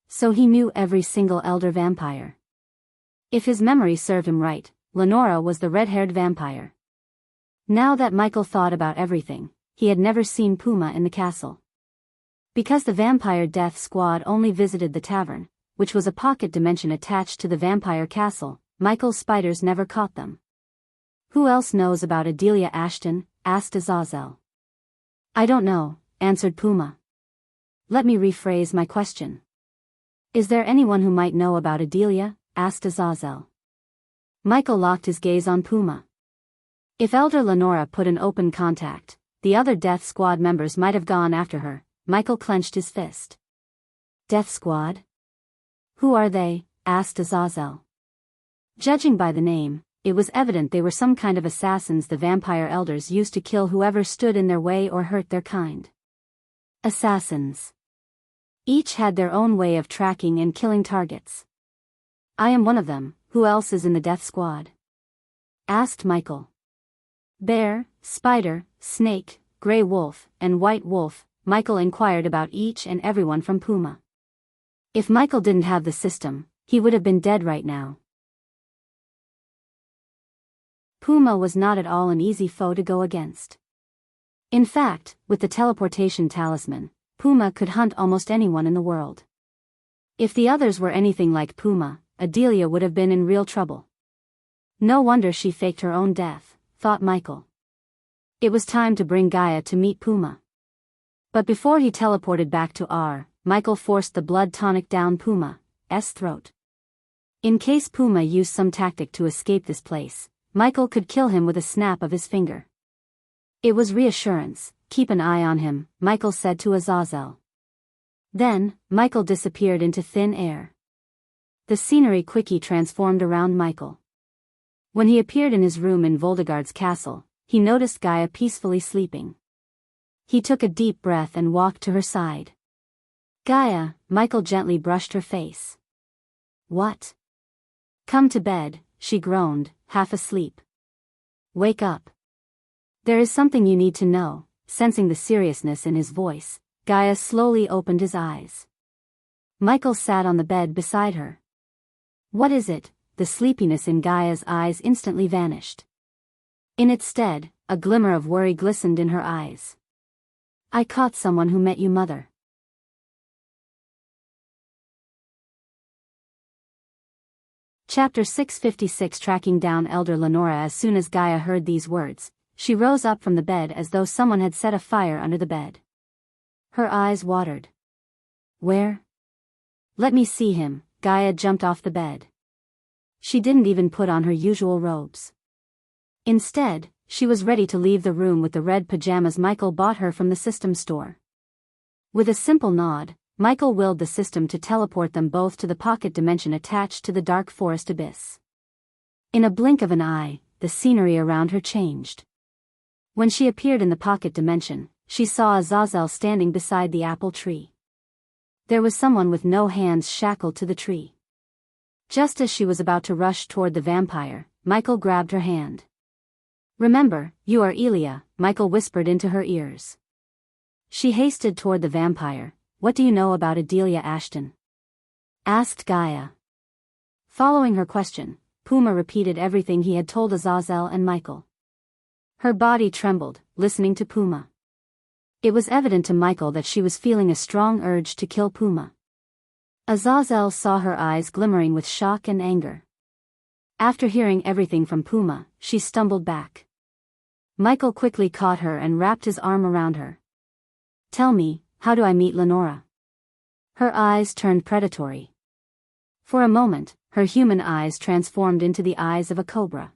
So he knew every single elder vampire. If his memory served him right, Lenora was the red-haired vampire. Now that Michael thought about everything, he had never seen Puma in the castle. Because the vampire death squad only visited the tavern, which was a pocket dimension attached to the vampire castle, Michael's spiders never caught them. Who else knows about Adelia Ashton? Asked Azazel. I don't know, answered Puma. Let me rephrase my question. Is there anyone who might know about Adelia? Asked Azazel. Michael locked his gaze on Puma. If Elder Lenora put an open contact, the other Death Squad members might have gone after her. Michael clenched his fist. Death Squad? Who are they? Asked Azazel. Judging by the name, it was evident they were some kind of assassins the vampire elders used to kill whoever stood in their way or hurt their kind. Assassins. Each had their own way of tracking and killing targets. I am one of them. Who else is in the Death Squad? Asked Michael. Bear, Spider, Snake, Grey Wolf, and White Wolf. Michael inquired about each and everyone from Puma. If Michael didn't have the system, he would have been dead right now. Puma was not at all an easy foe to go against. In fact, with the teleportation talisman, Puma could hunt almost anyone in the world. If the others were anything like Puma, Adelia would have been in real trouble. No wonder she faked her own death, thought Michael. It was time to bring Gaia to meet Puma. But before he teleported back to R, Michael forced the blood tonic down Puma's throat. In case Puma used some tactic to escape this place, Michael could kill him with a snap of his finger. It was reassurance. Keep an eye on him, Michael said to Azazel. Then, Michael disappeared into thin air. The scenery quickly transformed around Michael. When he appeared in his room in Voldegard's castle, he noticed Gaia peacefully sleeping. He took a deep breath and walked to her side. Gaia, Michael gently brushed her face. What? Come to bed, she groaned, half asleep. Wake up. There is something you need to know. Sensing the seriousness in his voice, Gaia slowly opened his eyes. Michael sat on the bed beside her. What is it? The sleepiness in Gaia's eyes instantly vanished. In its stead, a glimmer of worry glistened in her eyes. I caught someone who met you, Mother. Chapter 656 Tracking down Elder Lenora. As soon as Gaia heard these words, she rose up from the bed as though someone had set a fire under the bed. Her eyes watered. Where? Let me see him. Gaia jumped off the bed. She didn't even put on her usual robes. Instead, she was ready to leave the room with the red pajamas Michael bought her from the system store. With a simple nod, Michael willed the system to teleport them both to the pocket dimension attached to the dark forest abyss. In a blink of an eye, the scenery around her changed. When she appeared in the pocket dimension, she saw Azazel standing beside the apple tree. There was someone with no hands shackled to the tree. Just as she was about to rush toward the vampire, Michael grabbed her hand. Remember, you are Elia, Michael whispered into her ears. She hasted toward the vampire. What do you know about Adelia Ashton? Asked Gaia. Following her question, Puma repeated everything he had told Azazel and Michael. Her body trembled, listening to Puma. It was evident to Michael that she was feeling a strong urge to kill Puma. Azazel saw her eyes glimmering with shock and anger. After hearing everything from Puma, she stumbled back. Michael quickly caught her and wrapped his arm around her. Tell me, how do I meet Lenora? Her eyes turned predatory. For a moment, her human eyes transformed into the eyes of a cobra.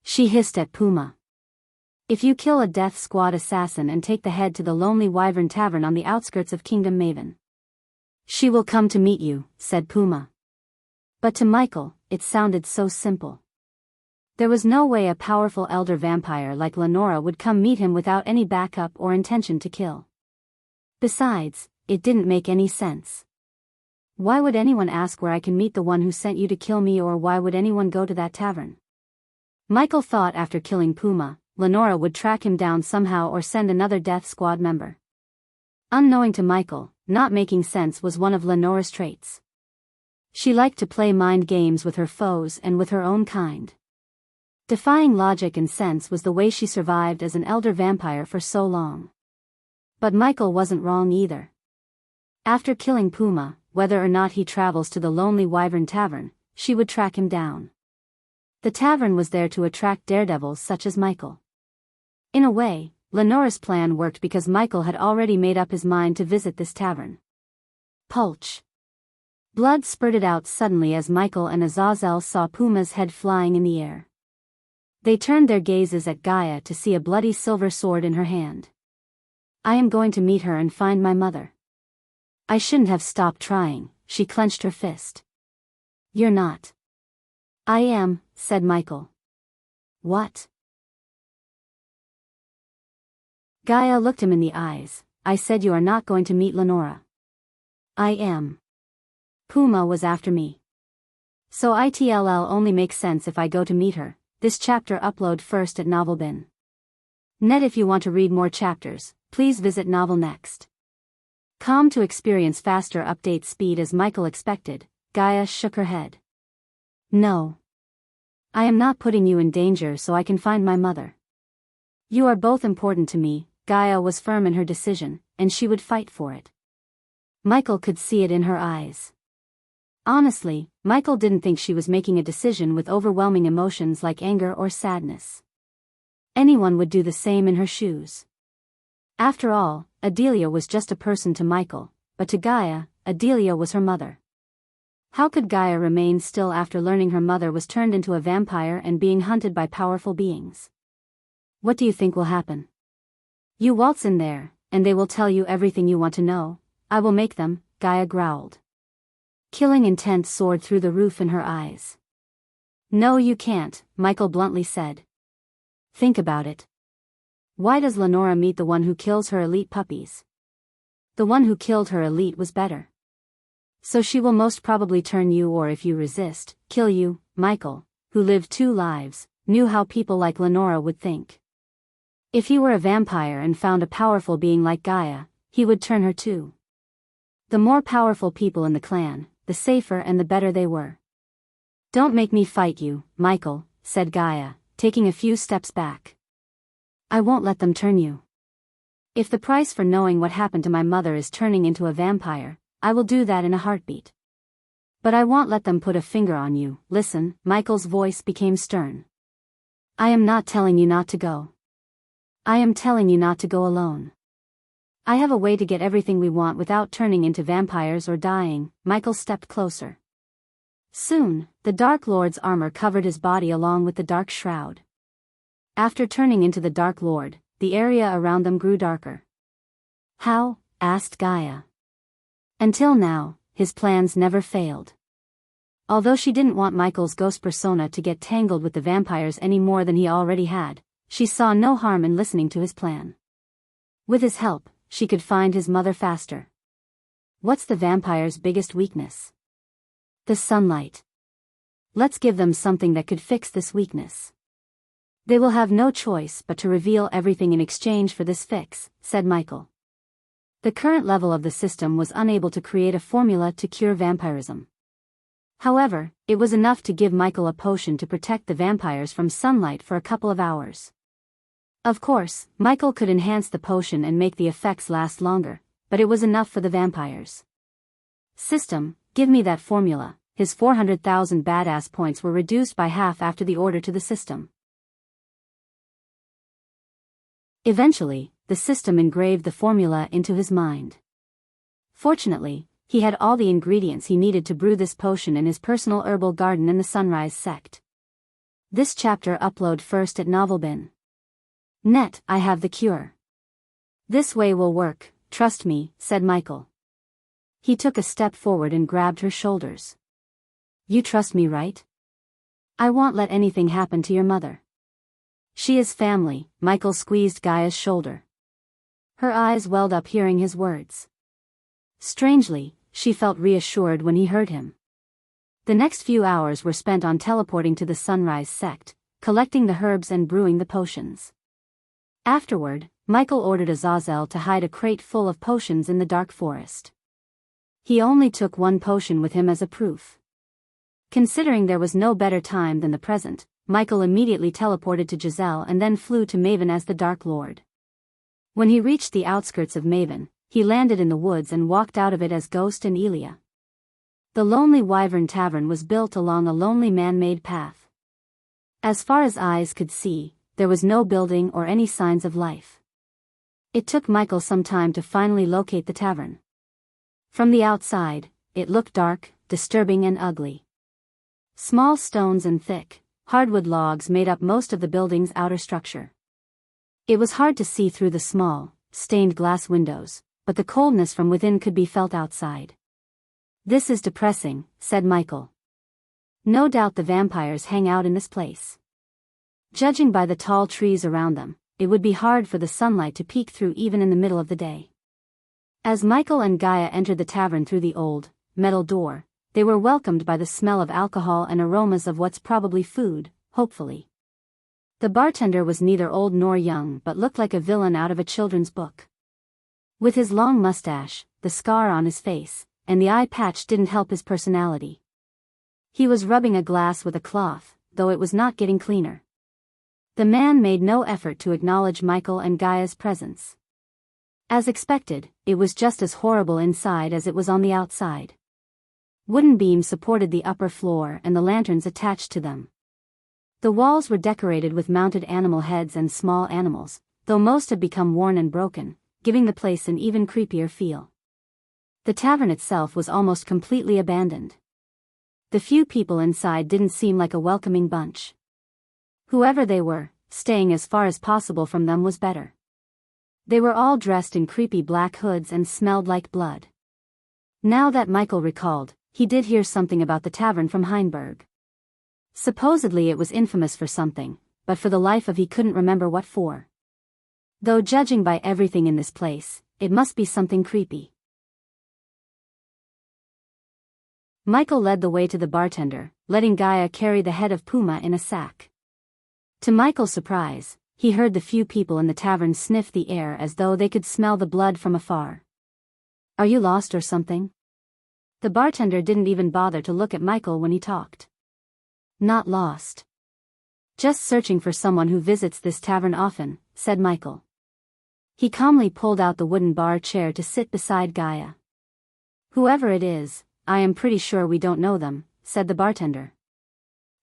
She hissed at Puma. If you kill a Death Squad assassin and take the head to the Lonely Wyvern Tavern on the outskirts of Kingdom Maven. She will come to meet you, said Puma. But to Michael, it sounded so simple. There was no way a powerful elder vampire like Lenora would come meet him without any backup or intention to kill. Besides, it didn't make any sense. Why would anyone ask where I can meet the one who sent you to kill me, or why would anyone go to that tavern? Michael thought after killing Puma, Lenora would track him down somehow or send another death squad member. Unknowing to Michael, not making sense was one of Lenora's traits. She liked to play mind games with her foes and with her own kind. Defying logic and sense was the way she survived as an elder vampire for so long. But Michael wasn't wrong either. After killing Puma, whether or not he travels to the Lonely Wyvern Tavern, she would track him down. The tavern was there to attract daredevils such as Michael. In a way, Lenora's plan worked because Michael had already made up his mind to visit this tavern. Pulch. Blood spurted out suddenly as Michael and Azazel saw Puma's head flying in the air. They turned their gazes at Gaia to see a bloody silver sword in her hand. I am going to meet her and find my mother. I shouldn't have stopped trying, she clenched her fist. You're not. I am, said Michael. What? Gaia looked him in the eyes. I said you are not going to meet Lenora. I am. Puma was after me. So it'll only make sense if I go to meet her. This chapter upload first at Novelbin. Net. If you want to read more chapters, please visit Novel Next. Calm to experience faster update speed as Michael expected, Gaia shook her head. No. I am not putting you in danger so I can find my mother. You are both important to me. Gaia was firm in her decision, and she would fight for it. Michael could see it in her eyes. Honestly, Michael didn't think she was making a decision with overwhelming emotions like anger or sadness. Anyone would do the same in her shoes. After all, Adelia was just a person to Michael, but to Gaia, Adelia was her mother. How could Gaia remain still after learning her mother was turned into a vampire and being hunted by powerful beings? What do you think will happen? You waltz in there, and they will tell you everything you want to know. I will make them, Gaia growled. Killing intent soared through the roof in her eyes. No, you can't, Michael bluntly said. Think about it. Why does Lenora meet the one who kills her elite puppies? The one who killed her elite was better. So she will most probably turn you, or if you resist, kill you. Michael, who lived 2 lives, knew how people like Lenora would think. If he were a vampire and found a powerful being like Gaia, he would turn her too. The more powerful people in the clan, the safer and the better they were. Don't make me fight you, Michael, said Gaia, taking a few steps back. I won't let them turn you. If the price for knowing what happened to my mother is turning into a vampire, I will do that in a heartbeat. But I won't let them put a finger on you. Listen, Michael's voice became stern. I am not telling you not to go. I am telling you not to go alone. I have a way to get everything we want without turning into vampires or dying. Michael stepped closer. Soon, the Dark Lord's armor covered his body along with the dark shroud. After turning into the Dark Lord, the area around them grew darker. How? Asked Gaia. Until now, his plans never failed. Although she didn't want Michael's ghost persona to get tangled with the vampires any more than he already had, she saw no harm in listening to his plan. With his help, she could find his mother faster. What's the vampire's biggest weakness? The sunlight. Let's give them something that could fix this weakness. They will have no choice but to reveal everything in exchange for this fix, said Michael. The current level of the system was unable to create a formula to cure vampirism. However, it was enough to give Michael a potion to protect the vampires from sunlight for a couple of hours. Of course, Michael could enhance the potion and make the effects last longer, but it was enough for the vampires. System, give me that formula. His 400,000 badass points were reduced by half after the order to the system. Eventually, the system engraved the formula into his mind. Fortunately, he had all the ingredients he needed to brew this potion in his personal herbal garden in the Sunrise Sect. This chapter upload first at Novelbin. Net. I have the cure. This way will work, trust me, said Michael. He took a step forward and grabbed her shoulders. You trust me, right? I won't let anything happen to your mother. She is family. Michael squeezed Gaia's shoulder. Her eyes welled up hearing his words. Strangely, she felt reassured when he heard him. The next few hours were spent on teleporting to the Sunrise sect, collecting the herbs and brewing the potions. Afterward, Michael ordered Azazel to hide a crate full of potions in the dark forest. He only took one potion with him as a proof. Considering there was no better time than the present, Michael immediately teleported to Giselle and then flew to Maven as the Dark Lord. When he reached the outskirts of Maven, he landed in the woods and walked out of it as Ghost and Elia. The Lonely Wyvern Tavern was built along a lonely man-made path. As far as eyes could see, there was no building or any signs of life. It took Michael some time to finally locate the tavern. From the outside, it looked dark, disturbing and ugly. Small stones and thick, hardwood logs made up most of the building's outer structure. It was hard to see through the small, stained glass windows, but the coldness from within could be felt outside. This is depressing, said Michael. No doubt the vampires hang out in this place. Judging by the tall trees around them, it would be hard for the sunlight to peek through even in the middle of the day. As Michael and Gaia entered the tavern through the old, metal door, they were welcomed by the smell of alcohol and aromas of what's probably food, hopefully. The bartender was neither old nor young but looked like a villain out of a children's book. With his long mustache, the scar on his face, and the eye patch didn't help his personality. He was rubbing a glass with a cloth, though it was not getting cleaner. The man made no effort to acknowledge Michael and Gaia's presence. As expected, it was just as horrible inside as it was on the outside. Wooden beams supported the upper floor and the lanterns attached to them. The walls were decorated with mounted animal heads and small animals, though most had become worn and broken, giving the place an even creepier feel. The tavern itself was almost completely abandoned. The few people inside didn't seem like a welcoming bunch. Whoever they were, staying as far as possible from them was better. They were all dressed in creepy black hoods and smelled like blood. Now that Michael recalled, he did hear something about the tavern from Heinberg. Supposedly it was infamous for something, but for the life of he couldn't remember what for. Though judging by everything in this place, it must be something creepy. Michael led the way to the bartender, letting Gaia carry the head of Puma in a sack. To Michael's surprise, he heard the few people in the tavern sniff the air as though they could smell the blood from afar. Are you lost or something? The bartender didn't even bother to look at Michael when he talked. Not lost. Just searching for someone who visits this tavern often, said Michael. He calmly pulled out the wooden bar chair to sit beside Gaia. Whoever it is, I am pretty sure we don't know them, said the bartender.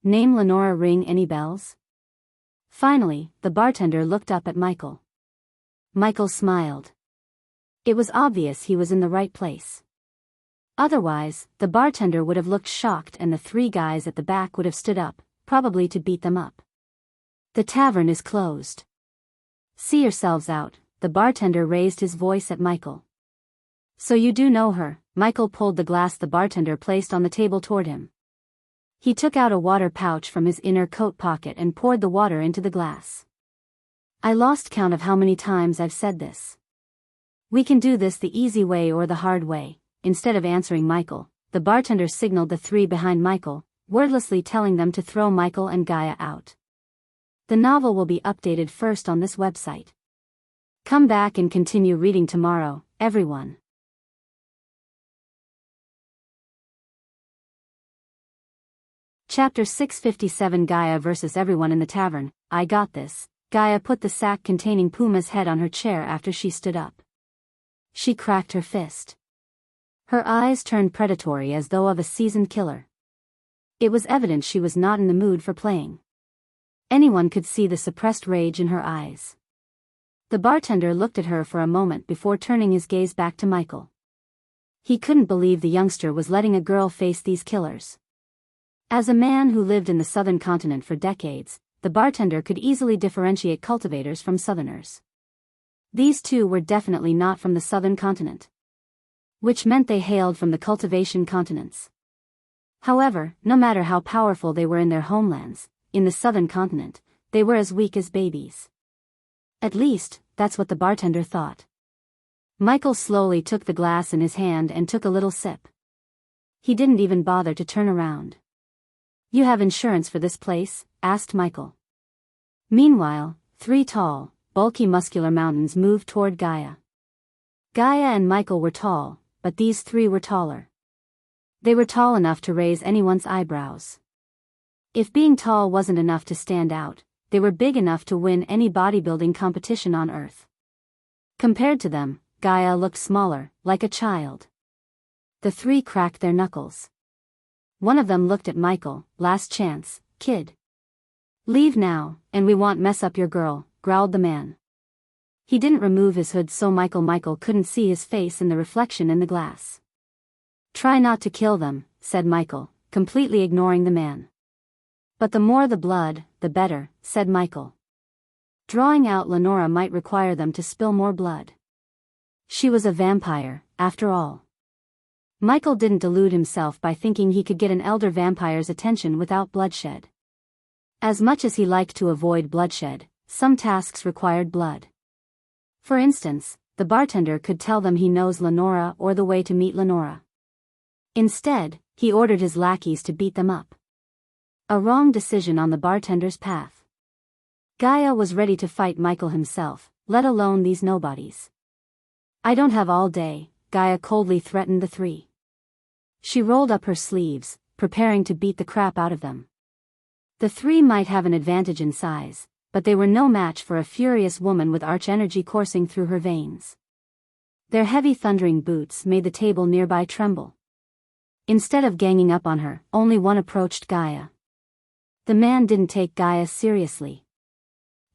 Name Lenora ring any bells? Finally, the bartender looked up at Michael. Michael smiled. It was obvious he was in the right place. Otherwise, the bartender would have looked shocked and the three guys at the back would have stood up, probably to beat them up. The tavern is closed. See yourselves out, the bartender raised his voice at Michael. So you do know her. Michael pulled the glass the bartender placed on the table toward him. He took out a water pouch from his inner coat pocket and poured the water into the glass. I lost count of how many times I've said this. We can do this the easy way or the hard way. Instead of answering Michael, the bartender signaled the three behind Michael, wordlessly telling them to throw Michael and Gaia out. The novel will be updated first on this website. Come back and continue reading tomorrow, everyone. Chapter 657 Gaia versus everyone in the tavern. I got this. Gaia put the sack containing Puma's head on her chair after she stood up. She cracked her fist. Her eyes turned predatory as though of a seasoned killer. It was evident she was not in the mood for playing. Anyone could see the suppressed rage in her eyes. The bartender looked at her for a moment before turning his gaze back to Michael. He couldn't believe the youngster was letting a girl face these killers. As a man who lived in the southern continent for decades, the bartender could easily differentiate cultivators from southerners. These two were definitely not from the southern continent. which meant they hailed from the cultivation continents. However, no matter how powerful they were in their homelands, in the southern continent, they were as weak as babies. At least, that's what the bartender thought. Michael slowly took the glass in his hand and took a little sip. He didn't even bother to turn around. "You have insurance for this place?" asked Michael. Meanwhile, 3 tall, bulky muscular mountains moved toward Gaia. Gaia and Michael were tall, but these 3 were taller. They were tall enough to raise anyone's eyebrows. If being tall wasn't enough to stand out, they were big enough to win any bodybuilding competition on Earth. Compared to them, Gaia looked smaller, like a child. The 3 cracked their knuckles. One of them looked at Michael. "Last chance, kid. Leave now, and we won't mess up your girl," growled the man. He didn't remove his hood so Michael couldn't see his face in the reflection in the glass. "Try not to kill them," said Michael, completely ignoring the man. "But the more the blood, the better," said Michael. Drawing out Lenora might require them to spill more blood. She was a vampire, after all. Michael didn't delude himself by thinking he could get an elder vampire's attention without bloodshed. As much as he liked to avoid bloodshed, some tasks required blood. For instance, the bartender could tell them he knows Lenora or the way to meet Lenora. Instead, he ordered his lackeys to beat them up. A wrong decision on the bartender's path. Gaia was ready to fight Michael himself, let alone these nobodies. "I don't have all day," Gaia coldly threatened the 3. She rolled up her sleeves, preparing to beat the crap out of them. The 3 might have an advantage in size, but they were no match for a furious woman with arch-energy coursing through her veins. Their heavy thundering boots made the table nearby tremble. Instead of ganging up on her, only one approached Gaia. The man didn't take Gaia seriously.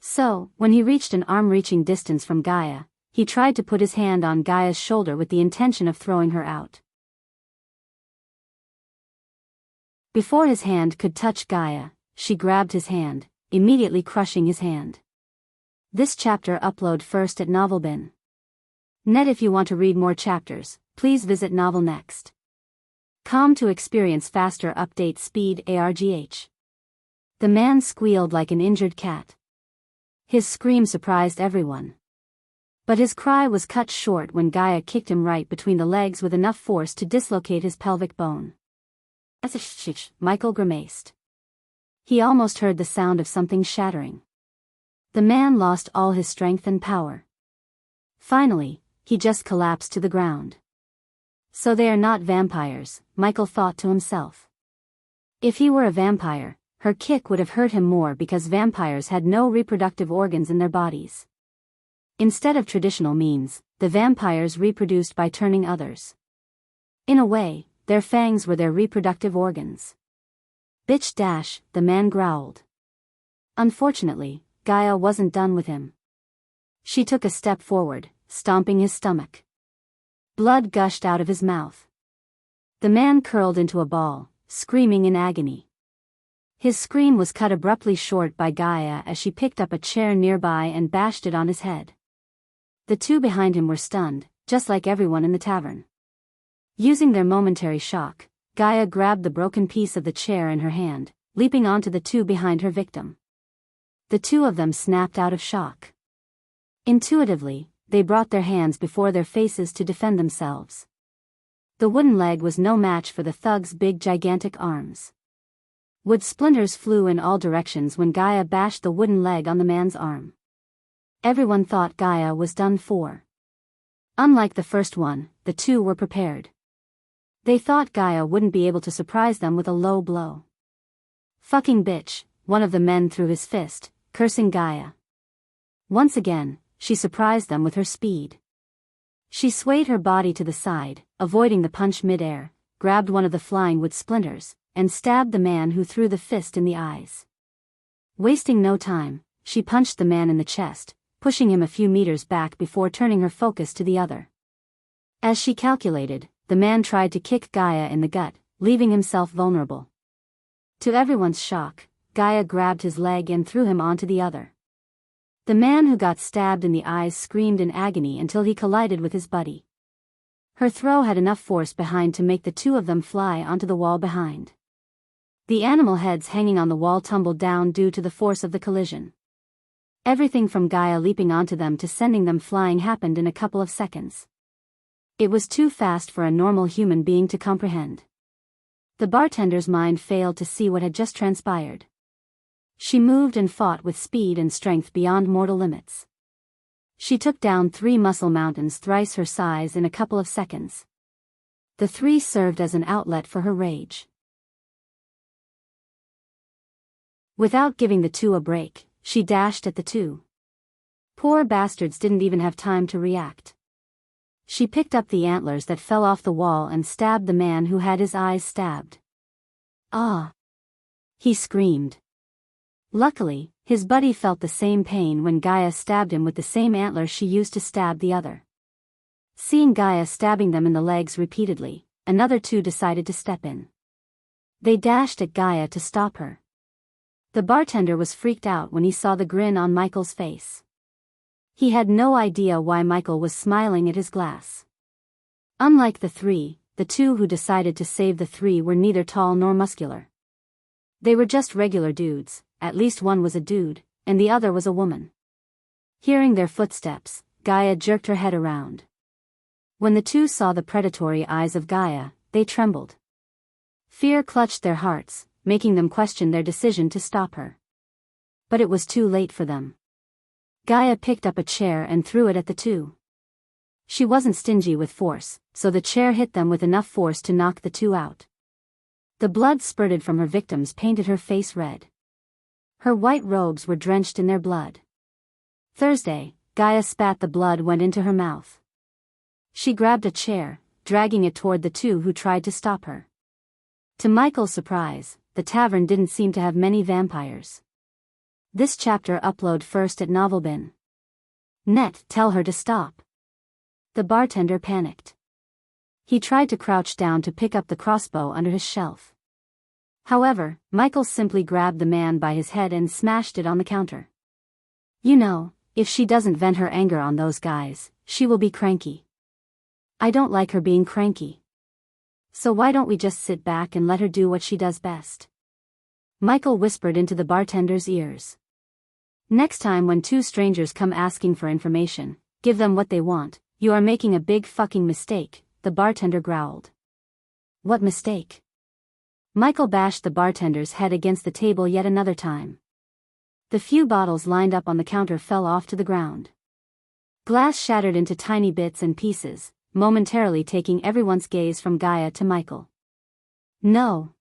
So, when he reached an arm-reaching distance from Gaia, he tried to put his hand on Gaia's shoulder with the intention of throwing her out. Before his hand could touch Gaia, she grabbed his hand, immediately crushing his hand. This chapter upload first at Novelbin. Net. If you want to read more chapters, please visit Novel Next. Com to experience faster update speed ARGH. The man squealed like an injured cat. His scream surprised everyone. But his cry was cut short when Gaia kicked him right between the legs with enough force to dislocate his pelvic bone. Michael grimaced. He almost heard the sound of something shattering. The man lost all his strength and power. Finally, he just collapsed to the ground. So they are not vampires, Michael thought to himself. If he were a vampire, her kick would have hurt him more because vampires had no reproductive organs in their bodies. Instead of traditional means, the vampires reproduced by turning others. In a way, their fangs were their reproductive organs. "Bitch dash," the man growled. Unfortunately, Gaia wasn't done with him. She took a step forward, stomping his stomach. Blood gushed out of his mouth. The man curled into a ball, screaming in agony. His scream was cut abruptly short by Gaia as she picked up a chair nearby and bashed it on his head. The 2 behind him were stunned, just like everyone in the tavern. Using their momentary shock, Gaia grabbed the broken piece of the chair in her hand, leaping onto the 2 behind her victim. The 2 of them snapped out of shock. Intuitively, they brought their hands before their faces to defend themselves. The wooden leg was no match for the thug's big gigantic arms. Wood splinters flew in all directions when Gaia bashed the wooden leg on the man's arm. Everyone thought Gaia was done for. Unlike the first one, the 2 were prepared. They thought Gaia wouldn't be able to surprise them with a low blow. "Fucking bitch," one of the men threw his fist, cursing Gaia. Once again, she surprised them with her speed. She swayed her body to the side, avoiding the punch mid-air, grabbed one of the flying wood splinters, and stabbed the man who threw the fist in the eyes. Wasting no time, she punched the man in the chest, pushing him a few meters back before turning her focus to the other. As she calculated, the man tried to kick Gaia in the gut, leaving himself vulnerable. To everyone's shock, Gaia grabbed his leg and threw him onto the other. The man who got stabbed in the eyes screamed in agony until he collided with his buddy. Her throw had enough force behind to make the two of them fly onto the wall behind. The animal heads hanging on the wall tumbled down due to the force of the collision. Everything from Gaia leaping onto them to sending them flying happened in a couple of seconds. It was too fast for a normal human being to comprehend. The bartender's mind failed to see what had just transpired. She moved and fought with speed and strength beyond mortal limits. She took down 3 muscle mountains thrice her size in a couple of seconds. The 3 served as an outlet for her rage. Without giving the 2 a break, she dashed at the 2. Poor bastards didn't even have time to react. She picked up the antlers that fell off the wall and stabbed the man who had his eyes stabbed. "Ah!" he screamed. Luckily, his buddy felt the same pain when Gaia stabbed him with the same antler she used to stab the other. Seeing Gaia stabbing them in the legs repeatedly, another 2 decided to step in. They dashed at Gaia to stop her. The bartender was freaked out when he saw the grin on Michael's face. He had no idea why Michael was smiling at his glass. Unlike the 2 who decided to save the 3 were neither tall nor muscular. They were just regular dudes, at least one was a dude, and the other was a woman. Hearing their footsteps, Gaia jerked her head around. When the 2 saw the predatory eyes of Gaia, they trembled. Fear clutched their hearts, making them question their decision to stop her. But it was too late for them. Gaia picked up a chair and threw it at the 2. She wasn't stingy with force, so the chair hit them with enough force to knock the 2 out. The blood spurted from her victims painted her face red. Her white robes were drenched in their blood. Thursday, Gaia spat the blood went into her mouth. She grabbed a chair, dragging it toward the 2 who tried to stop her. To Michael's surprise, the tavern didn't seem to have many vampires. This chapter upload first at Novelbin. Net, tell her to stop. The bartender panicked. He tried to crouch down to pick up the crossbow under his shelf. However, Michael simply grabbed the man by his head and smashed it on the counter. "You know, if she doesn't vent her anger on those guys, she will be cranky. I don't like her being cranky. So why don't we just sit back and let her do what she does best?" Michael whispered into the bartender's ears. "Next time when 2 strangers come asking for information, give them what they want. You are making a big fucking mistake," the bartender growled. "What mistake?" Michael bashed the bartender's head against the table yet another time. The few bottles lined up on the counter fell off to the ground. Glass shattered into tiny bits and pieces, momentarily taking everyone's gaze from Gaia to Michael. "No."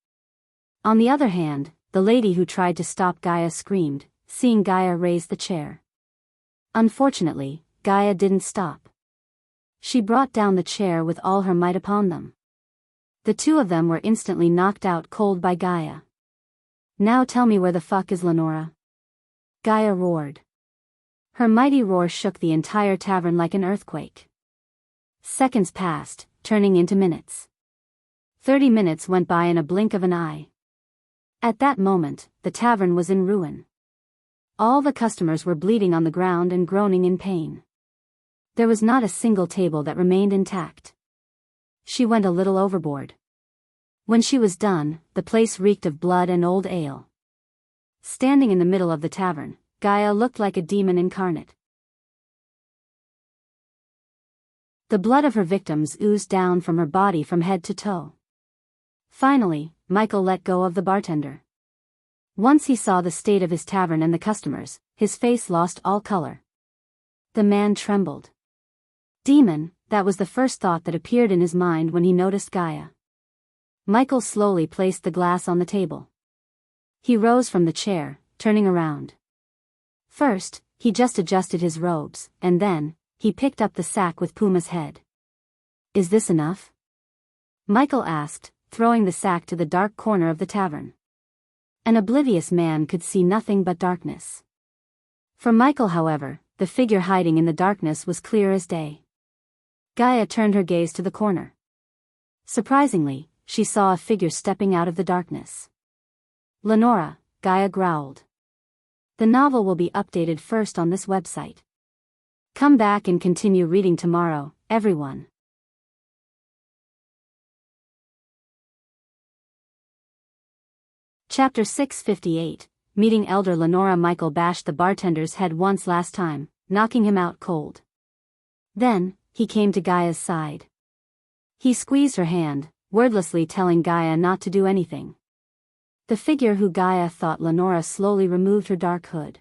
On the other hand, the lady who tried to stop Gaia screamed, seeing Gaia raise the chair. Unfortunately, Gaia didn't stop. She brought down the chair with all her might upon them. The 2 of them were instantly knocked out cold by Gaia. "Now tell me where the fuck is Lenora?" Gaia roared. Her mighty roar shook the entire tavern like an earthquake. Seconds passed, turning into minutes. 30 minutes went by in a blink of an eye. At that moment, the tavern was in ruin. All the customers were bleeding on the ground and groaning in pain. There was not a single table that remained intact. She went a little overboard. When she was done, the place reeked of blood and old ale. Standing in the middle of the tavern, Gaia looked like a demon incarnate. The blood of her victims oozed down from her body from head to toe. Finally, Michael let go of the bartender. Once he saw the state of his tavern and the customers, his face lost all color. The man trembled. Demon, that was the first thought that appeared in his mind when he noticed Gaia. Michael slowly placed the glass on the table. He rose from the chair, turning around. First, he just adjusted his robes, and then, he picked up the sack with Puma's head. "Is this enough?" Michael asked, throwing the sack to the dark corner of the tavern. An oblivious man could see nothing but darkness. For Michael, however, the figure hiding in the darkness was clear as day. Gaia turned her gaze to the corner. Surprisingly, she saw a figure stepping out of the darkness. "Lenora," Gaia growled. "The novel will be updated first on this website. Come back and continue reading tomorrow, everyone." Chapter 658, Meeting Elder Lenora. Michael bashed the bartender's head once last time, knocking him out cold. Then, he came to Gaia's side. He squeezed her hand, wordlessly telling Gaia not to do anything. The figure who Gaia thought Lenora slowly removed her dark hood.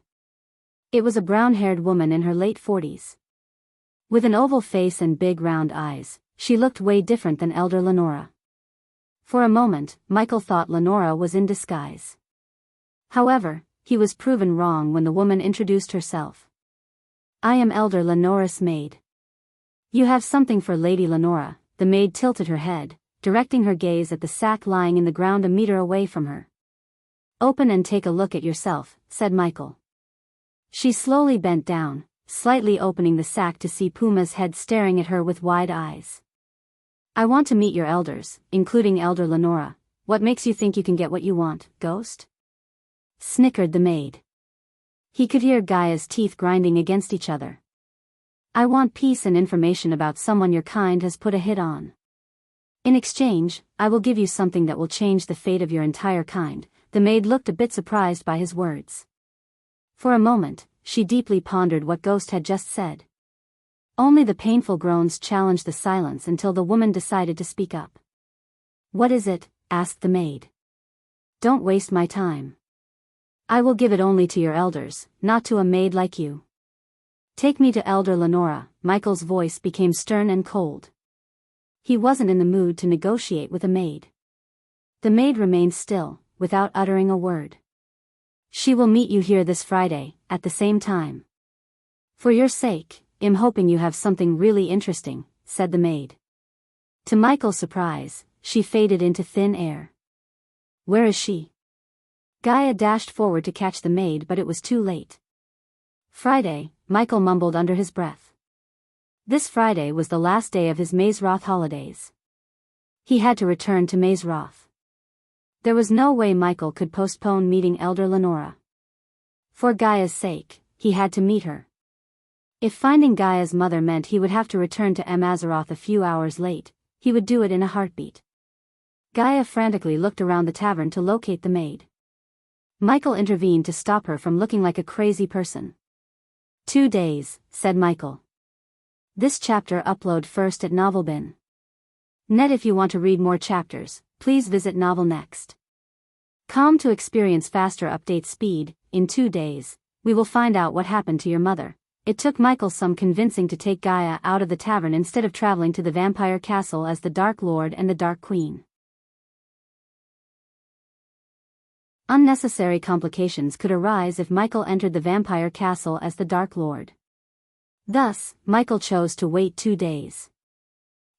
It was a brown-haired woman in her late 40s. With an oval face and big round eyes, she looked way different than Elder Lenora. For a moment, Michael thought Lenora was in disguise. However, he was proven wrong when the woman introduced herself. "I am Elder Lenora's maid." "You have something for Lady Lenora." The maid tilted her head, directing her gaze at the sack lying in the ground a meter away from her. "Open and take a look at yourself," said Michael. She slowly bent down, slightly opening the sack to see Puma's head staring at her with wide eyes. "I want to meet your elders, including Elder Lenora. What makes you think you can get what you want, ghost?" snickered the maid. He could hear Gaia's teeth grinding against each other. "I want peace and information about someone your kind has put a hit on. In exchange, I will give you something that will change the fate of your entire kind." The maid looked a bit surprised by his words. For a moment, she deeply pondered what Ghost had just said. Only the painful groans challenged the silence until the woman decided to speak up. "What is it?" asked the maid. "Don't waste my time. I will give it only to your elders, not to a maid like you." "Take me to Elder Lenora." Michael's voice became stern and cold. He wasn't in the mood to negotiate with a maid. The maid remained still, without uttering a word. "She will meet you here this Friday, at the same time. For your sake, I'm hoping you have something really interesting," said the maid. To Michael's surprise, she faded into thin air. "Where is she?" Gaia dashed forward to catch the maid, but it was too late. "Friday," Michael mumbled under his breath. This Friday was the last day of his Mazeroth holidays. He had to return to Mazeroth. There was no way Michael could postpone meeting Elder Lenora. For Gaia's sake, he had to meet her. If finding Gaia's mother meant he would have to return to Mazeroth a few hours late, he would do it in a heartbeat. Gaia frantically looked around the tavern to locate the maid. Michael intervened to stop her from looking like a crazy person. 2 days, said Michael. This chapter upload first at Novelbin. Net. If you want to read more chapters, please visit Novel Next. Com to experience faster update speed. In 2 days, we will find out what happened to your mother. It took Michael some convincing to take Gaia out of the tavern instead of traveling to the vampire castle as the Dark Lord and the Dark Queen. Unnecessary complications could arise if Michael entered the vampire castle as the Dark Lord. Thus, Michael chose to wait 2 days.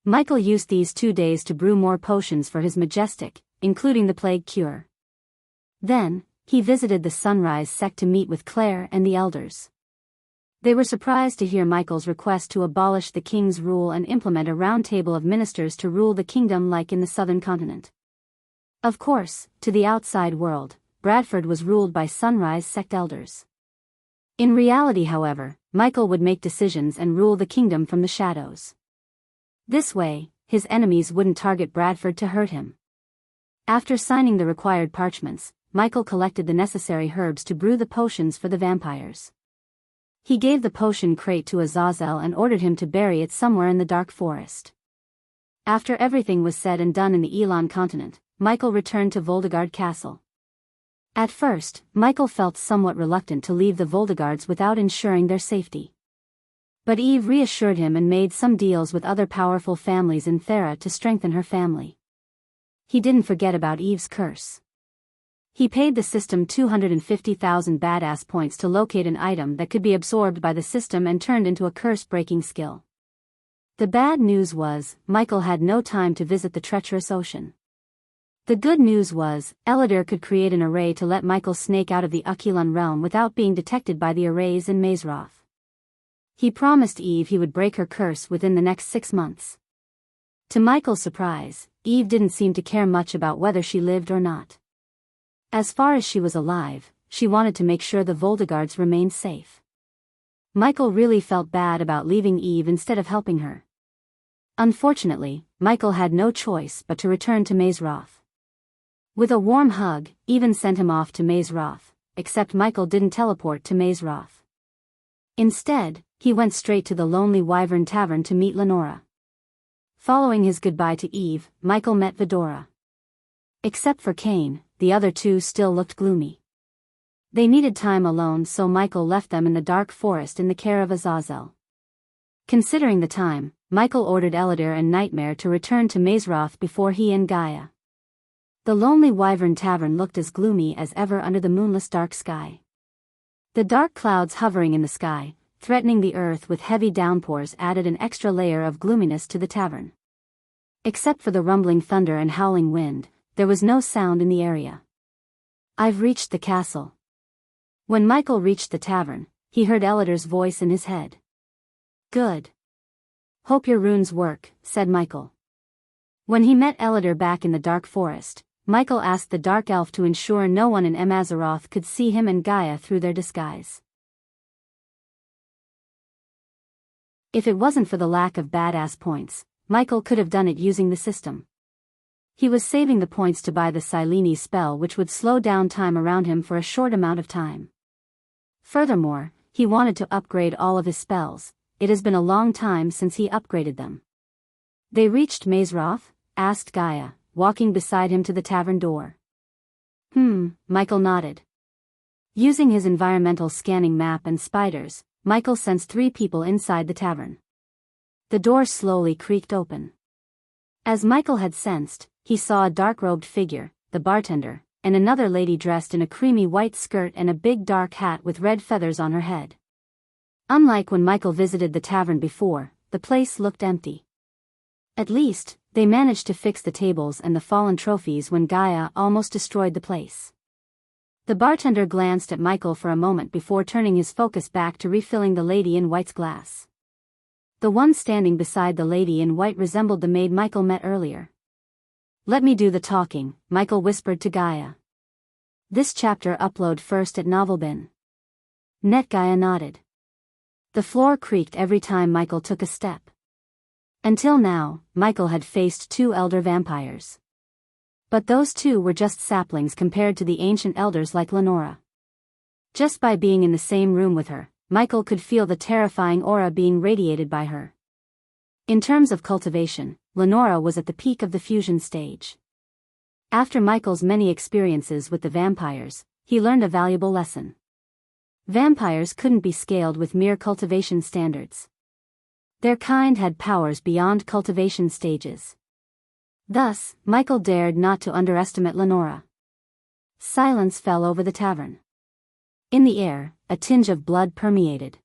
Michael used these 2 days to brew more potions for his majestic, including the plague cure. Then, he visited the Sunrise sect to meet with Claire and the elders. They were surprised to hear Michael's request to abolish the king's rule and implement a round table of ministers to rule the kingdom like in the southern continent. Of course, to the outside world, Bradford was ruled by Sunrise sect elders. In reality, however, Michael would make decisions and rule the kingdom from the shadows. This way, his enemies wouldn't target Bradford to hurt him. After signing the required parchments, Michael collected the necessary herbs to brew the potions for the vampires. He gave the potion crate to Azazel and ordered him to bury it somewhere in the dark forest. After everything was said and done in the Elon continent, Michael returned to Voldegard Castle. At first, Michael felt somewhat reluctant to leave the Voldegards without ensuring their safety. But Eve reassured him and made some deals with other powerful families in Thera to strengthen her family. He didn't forget about Eve's curse. He paid the system 250,000 badass points to locate an item that could be absorbed by the system and turned into a curse-breaking skill. The bad news was, Michael had no time to visit the treacherous ocean. The good news was, Eladir could create an array to let Michael snake out of the Ukulun realm without being detected by the arrays in Mazeroth. He promised Eve he would break her curse within the next 6 months. To Michael's surprise, Eve didn't seem to care much about whether she lived or not. As far as she was alive, she wanted to make sure the Voldegards remained safe. Michael really felt bad about leaving Eve instead of helping her. Unfortunately, Michael had no choice but to return to Mazeroth. With a warm hug, even sent him off to Maze Roth, except Michael didn't teleport to Maze Roth. Instead, he went straight to the Lonely Wyvern Tavern to meet Lenora. Following his goodbye to Eve, Michael met Vidora. Except for Kane, the other two still looked gloomy. They needed time alone, so Michael left them in the dark forest in the care of Azazel. Considering the time, Michael ordered Eladir and Nightmare to return to Maze Roth before he and Gaia. The Lonely Wyvern Tavern looked as gloomy as ever under the moonless dark sky. The dark clouds hovering in the sky, threatening the earth with heavy downpours, added an extra layer of gloominess to the tavern. Except for the rumbling thunder and howling wind, there was no sound in the area. "I've reached the castle." When Michael reached the tavern, he heard Eladir's voice in his head. "Good. Hope your runes work," said Michael. When he met Eladir back in the dark forest, Michael asked the dark elf to ensure no one in Amazaroth could see him and Gaia through their disguise. If it wasn't for the lack of badass points, Michael could have done it using the system. He was saving the points to buy the Silene spell, which would slow down time around him for a short amount of time. Furthermore, he wanted to upgrade all of his spells. It has been a long time since he upgraded them. "They reached Maze Roth?" asked Gaia, walking beside him to the tavern door. Michael nodded. Using his environmental scanning map and spiders, Michael sensed 3 people inside the tavern. The door slowly creaked open. As Michael had sensed, he saw a dark-robed figure, the bartender, and another lady dressed in a creamy white skirt and a big dark hat with red feathers on her head. Unlike when Michael visited the tavern before, the place looked empty. At least, they managed to fix the tables and the fallen trophies when Gaia almost destroyed the place. The bartender glanced at Michael for a moment before turning his focus back to refilling the lady in white's glass. The one standing beside the lady in white resembled the maid Michael met earlier. "Let me do the talking," Michael whispered to Gaia. "This chapter upload first at Novelbin." Net Gaia nodded. The floor creaked every time Michael took a step. Until now, Michael had faced 2 elder vampires. But those 2 were just saplings compared to the ancient elders like Lenora. Just by being in the same room with her, Michael could feel the terrifying aura being radiated by her. In terms of cultivation, Lenora was at the peak of the fusion stage. After Michael's many experiences with the vampires, he learned a valuable lesson. Vampires couldn't be scaled with mere cultivation standards. Their kind had powers beyond cultivation stages. Thus, Michael dared not to underestimate Lenora. Silence fell over the tavern. In the air, a tinge of blood permeated.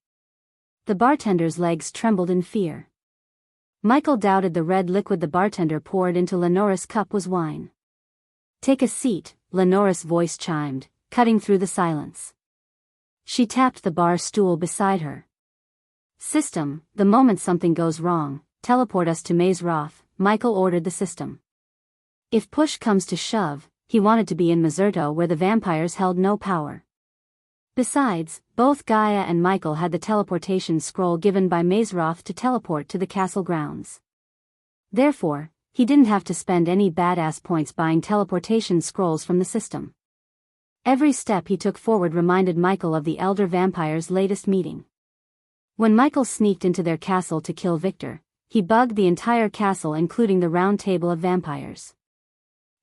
The bartender's legs trembled in fear. Michael doubted the red liquid the bartender poured into Lenora's cup was wine. "Take a seat," Lenora's voice chimed, cutting through the silence. She tapped the bar stool beside her. "System, the moment something goes wrong, teleport us to Maze Roth," Michael ordered the system. If push comes to shove, he wanted to be in Mazerto where the vampires held no power. Besides, both Gaia and Michael had the teleportation scroll given by Maze Roth to teleport to the castle grounds. Therefore, he didn't have to spend any badass points buying teleportation scrolls from the system. Every step he took forward reminded Michael of the elder vampires' latest meeting. When Michael sneaked into their castle to kill Victor, he bugged the entire castle including the round table of vampires.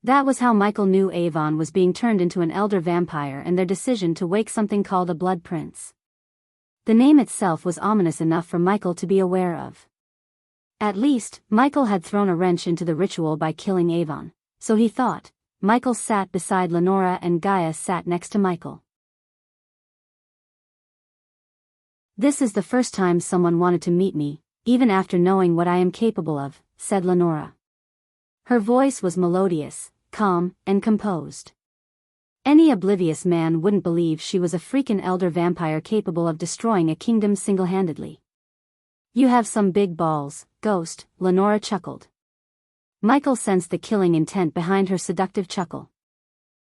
That was how Michael knew Avon was being turned into an elder vampire and their decision to wake something called a Blood Prince. The name itself was ominous enough for Michael to be aware of. At least, Michael had thrown a wrench into the ritual by killing Avon, so he thought. Michael sat beside Lenora and Gaia sat next to Michael. "This is the first time someone wanted to meet me, even after knowing what I am capable of," said Lenora. Her voice was melodious, calm, and composed. Any oblivious man wouldn't believe she was a freaking elder vampire capable of destroying a kingdom single-handedly. "You have some big balls, Ghost," Lenora chuckled. Michael sensed the killing intent behind her seductive chuckle.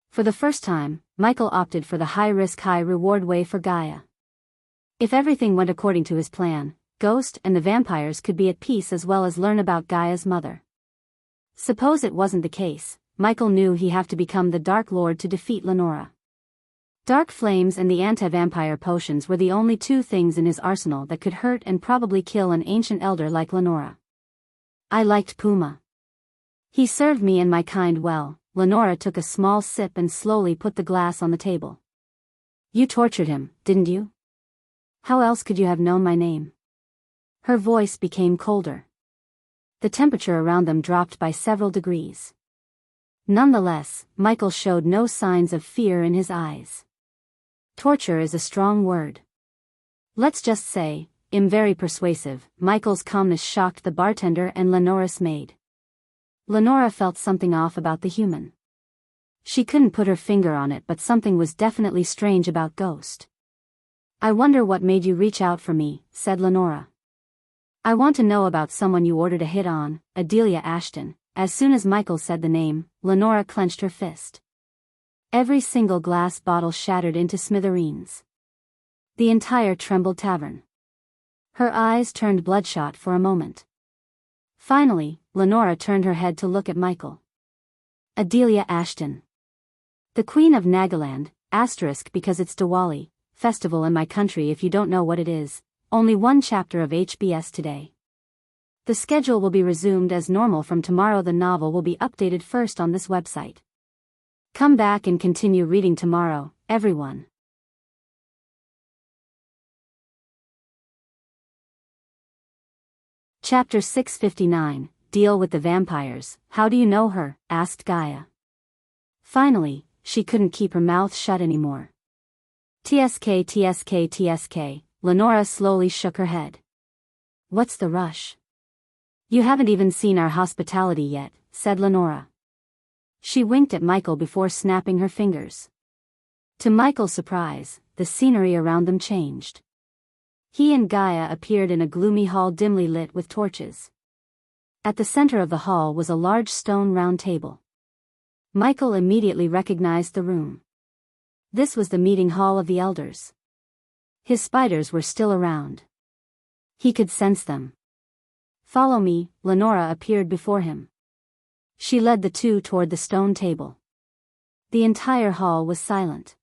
For the first time, Michael opted for the high-risk high-reward way for Gaia. If everything went according to his plan, Ghost and the vampires could be at peace as well as learn about Gaia's mother. Suppose it wasn't the case, Michael knew he had to become the Dark Lord to defeat Lenora. Dark flames and the anti-vampire potions were the only two things in his arsenal that could hurt and probably kill an ancient elder like Lenora. I liked Puma. He served me and my kind well. Lenora took a small sip and slowly put the glass on the table. You tortured him, didn't you? How else could you have known my name? Her voice became colder. The temperature around them dropped by several degrees. Nonetheless, Michael showed no signs of fear in his eyes. Torture is a strong word. Let's just say, I'm very persuasive. Michael's calmness shocked the bartender and Lenora's maid. Lenora felt something off about the human. She couldn't put her finger on it, but something was definitely strange about Ghost. I wonder what made you reach out for me, said Lenora. I want to know about someone you ordered a hit on, Adelia Ashton. As soon as Michael said the name, Lenora clenched her fist. Every single glass bottle shattered into smithereens. The entire trembled tavern. Her eyes turned bloodshot for a moment. Finally, Lenora turned her head to look at Michael. Adelia Ashton. The Queen of Nagaland, * because it's Diwali, festival in my country if you don't know what it is, only one chapter of HBS today. The schedule will be resumed as normal from tomorrow. The novel will be updated first on this website. Come back and continue reading tomorrow, everyone. Chapter 659, Deal with the Vampires. How do you know her? Asked Gaia. Finally, she couldn't keep her mouth shut anymore. TSK. Lenora slowly shook her head. What's the rush? You haven't even seen our hospitality yet, said Lenora. She winked at Michael before snapping her fingers. To Michael's surprise, the scenery around them changed. He and Gaia appeared in a gloomy hall dimly lit with torches. At the center of the hall was a large stone round table. Michael immediately recognized the room. This was the meeting hall of the elders. His spiders were still around. He could sense them. Follow me, Lenora appeared before him. She led the two toward the stone table. The entire hall was silent.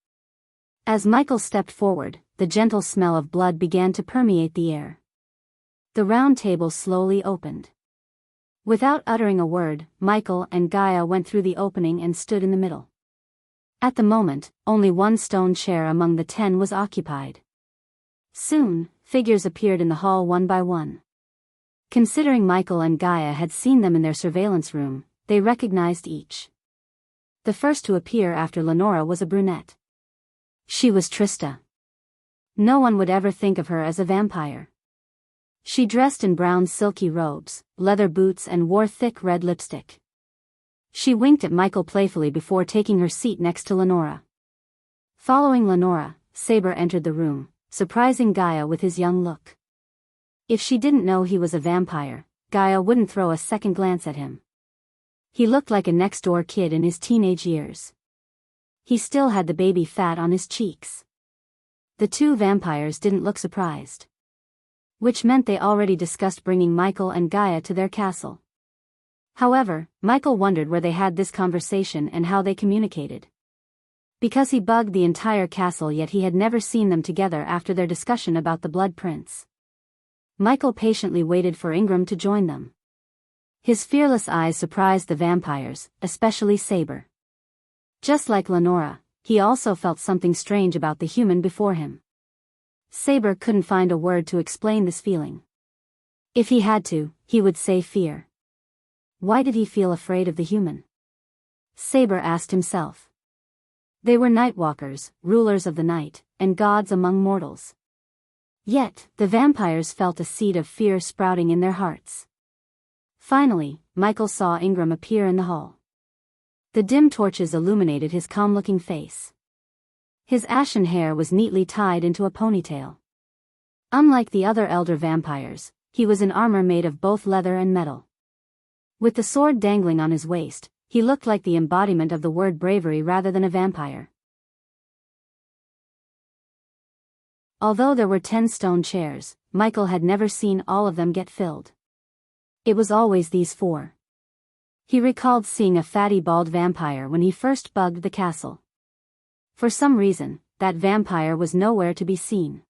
As Michael stepped forward, the gentle smell of blood began to permeate the air. The round table slowly opened. Without uttering a word, Michael and Gaia went through the opening and stood in the middle. At the moment, only one stone chair among the 10 was occupied. Soon, figures appeared in the hall one by one. Considering Michael and Gaia had seen them in their surveillance room, they recognized each. The first to appear after Lenora was a brunette. She was Trista. No one would ever think of her as a vampire. She dressed in brown silky robes, leather boots and wore thick red lipstick. She winked at Michael playfully before taking her seat next to Lenora. Following Lenora, Saber entered the room, surprising Gaia with his young look. If she didn't know he was a vampire, Gaia wouldn't throw a second glance at him. He looked like a next-door kid in his teenage years. He still had the baby fat on his cheeks. The two vampires didn't look surprised. Which meant they already discussed bringing Michael and Gaia to their castle. However, Michael wondered where they had this conversation and how they communicated. Because he bugged the entire castle, yet he had never seen them together after their discussion about the Blood Prince. Michael patiently waited for Ingram to join them. His fearless eyes surprised the vampires, especially Saber. Just like Lenora, he also felt something strange about the human before him. Saber couldn't find a word to explain this feeling. If he had to, he would say fear. Why did he feel afraid of the human? Saber asked himself. They were nightwalkers, rulers of the night, and gods among mortals. Yet, the vampires felt a seed of fear sprouting in their hearts. Finally, Michael saw Ingram appear in the hall. The dim torches illuminated his calm-looking face. His ashen hair was neatly tied into a ponytail. Unlike the other elder vampires, he was in armor made of both leather and metal. With the sword dangling on his waist, he looked like the embodiment of the word bravery rather than a vampire. Although there were 10 stone chairs, Michael had never seen all of them get filled. It was always these 4. He recalled seeing a fatty bald vampire when he first bugged the castle. For some reason, that vampire was nowhere to be seen.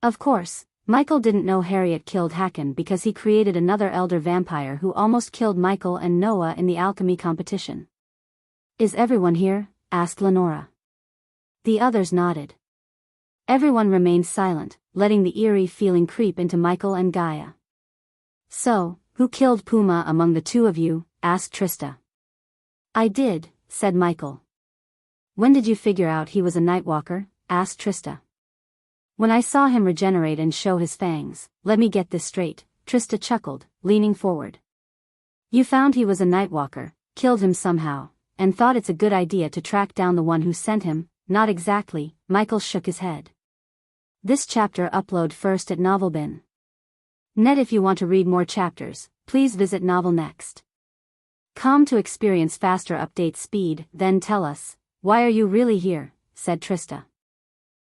Of course, Michael didn't know Harriet killed Hakon because he created another elder vampire who almost killed Michael and Noah in the alchemy competition. "Is everyone here?" asked Lenora. The others nodded. Everyone remained silent, letting the eerie feeling creep into Michael and Gaia. "So, who killed Puma among the two of you?" asked Trista. "I did," said Michael. "When did you figure out he was a Nightwalker?" asked Trista. "When I saw him regenerate and show his fangs." "Let me get this straight," Trista chuckled, leaning forward. "You found he was a Nightwalker, killed him somehow, and thought it's a good idea to track down the one who sent him?" "Not exactly," Michael shook his head. This chapter upload first at Novelbin. Net. If you want to read more chapters, please visit Novel Next. Com to experience faster update speed. "Then tell us, why are you really here?" said Trista.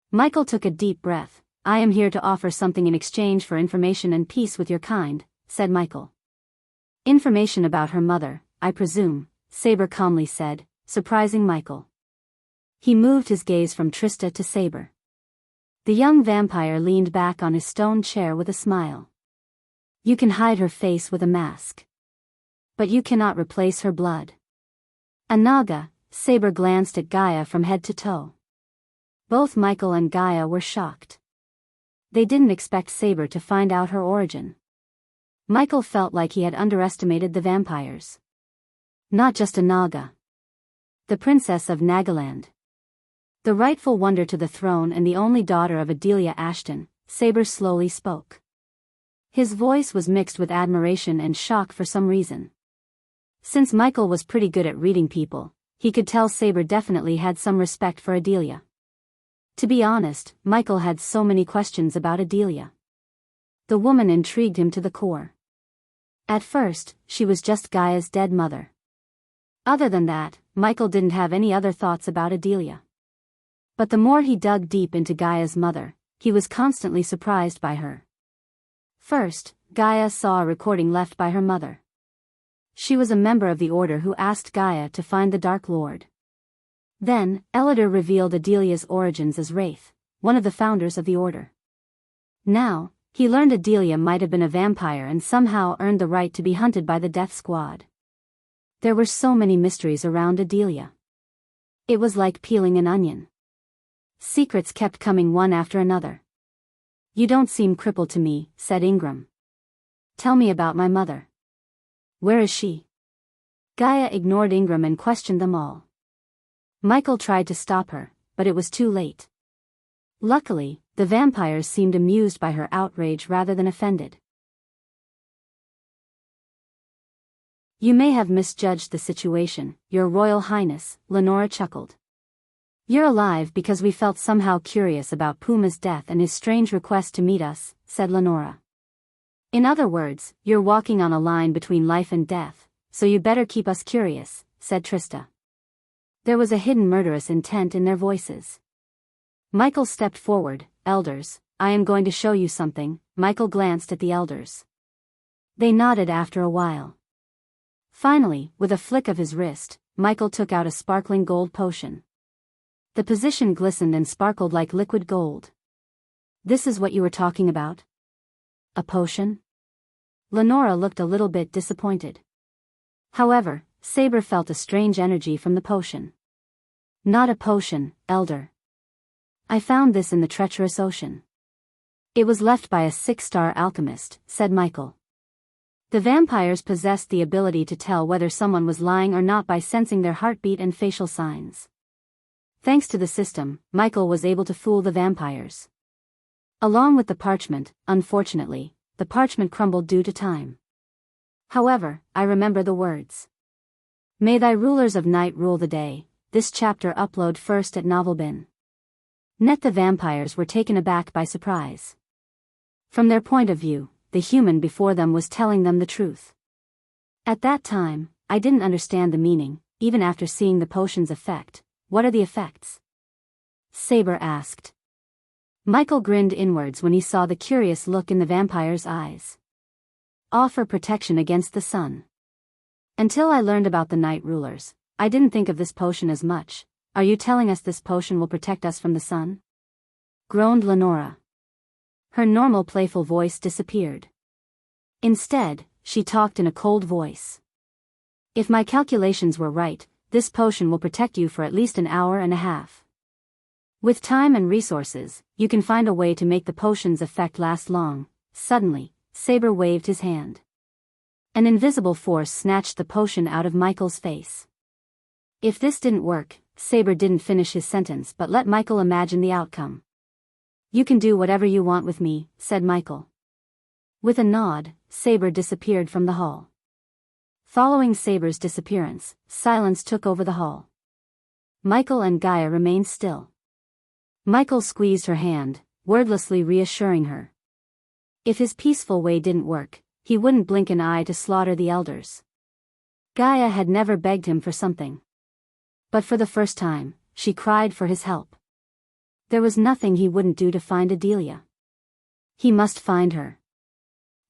Michael took a deep breath. "I am here to offer something in exchange for information and peace with your kind," said Michael. "Information about her mother, I presume," Saber calmly said, surprising Michael. He moved his gaze from Trista to Saber. The young vampire leaned back on his stone chair with a smile. "You can hide her face with a mask. But you cannot replace her blood." "A Naga," Saber glanced at Gaia from head to toe. Both Michael and Gaia were shocked. They didn't expect Saber to find out her origin. Michael felt like he had underestimated the vampires. Not just a Naga. The princess of Nagaland. The rightful wonder to the throne and the only daughter of Adelia Ashton, Saber slowly spoke. His voice was mixed with admiration and shock for some reason. Since Michael was pretty good at reading people, he could tell Saber definitely had some respect for Adelia. To be honest, Michael had so many questions about Adelia. The woman intrigued him to the core. At first, she was just Gaia's dead mother. Other than that, Michael didn't have any other thoughts about Adelia. But the more he dug deep into Gaia's mother, he was constantly surprised by her. First, Gaia saw a recording left by her mother. She was a member of the Order who asked Gaia to find the Dark Lord. Then, Elidor revealed Adelia's origins as Wraith, one of the founders of the Order. Now, he learned Adelia might have been a vampire and somehow earned the right to be hunted by the Death Squad. There were so many mysteries around Adelia. It was like peeling an onion. Secrets kept coming one after another. "You don't seem crippled to me," said Ingram. "Tell me about my mother. Where is she?" Gaia ignored Ingram and questioned them all. Michael tried to stop her, but it was too late. Luckily, the vampires seemed amused by her outrage rather than offended. "You may have misjudged the situation, Your Royal Highness," Lenora chuckled. "You're alive because we felt somehow curious about Puma's death and his strange request to meet us," said Lenora. "In other words, you're walking on a line between life and death, so you better keep us curious," said Trista. There was a hidden murderous intent in their voices. Michael stepped forward. "Elders, I am going to show you something." Michael glanced at the elders. They nodded after a while. Finally, with a flick of his wrist, Michael took out a sparkling gold potion. The position glistened and sparkled like liquid gold. "This is what you were talking about? A potion?" Lenora looked a little bit disappointed. However, Saber felt a strange energy from the potion. "Not a potion, Elder. I found this in the treacherous ocean. It was left by a 6-star alchemist," said Michael. The vampires possessed the ability to tell whether someone was lying or not by sensing their heartbeat and facial signs. Thanks to the system, Michael was able to fool the vampires. Along with the parchment, unfortunately, the parchment crumbled due to time. However, I remember the words. "May thy rulers of night rule the day." This chapter upload first at Novelbin. Net. The vampires were taken aback by surprise. From their point of view, the human before them was telling them the truth. At that time, I didn't understand the meaning, even after seeing the potion's effect. "What are the effects?" Saber asked. Michael grinned inwards when he saw the curious look in the vampire's eyes. "Offer protection against the sun. Until I learned about the night rulers, I didn't think of this potion as much. Are you telling us this potion will protect us from the sun? Groaned Lenora. Her normal playful voice disappeared. Instead, she talked in a cold voice. If my calculations were right, this potion will protect you for at least an hour and a half. With time and resources, you can find a way to make the potion's effect last long. Suddenly, Saber waved his hand. An invisible force snatched the potion out of Michael's face. If this didn't work, Saber didn't finish his sentence but let Michael imagine the outcome. You can do whatever you want with me, said Michael. With a nod, Saber disappeared from the hall. Following Saber's disappearance, silence took over the hall. Michael and Gaia remained still. Michael squeezed her hand, wordlessly reassuring her. If his peaceful way didn't work, he wouldn't blink an eye to slaughter the elders. Gaia had never begged him for something. But for the first time, she cried for his help. There was nothing he wouldn't do to find Adelia. He must find her.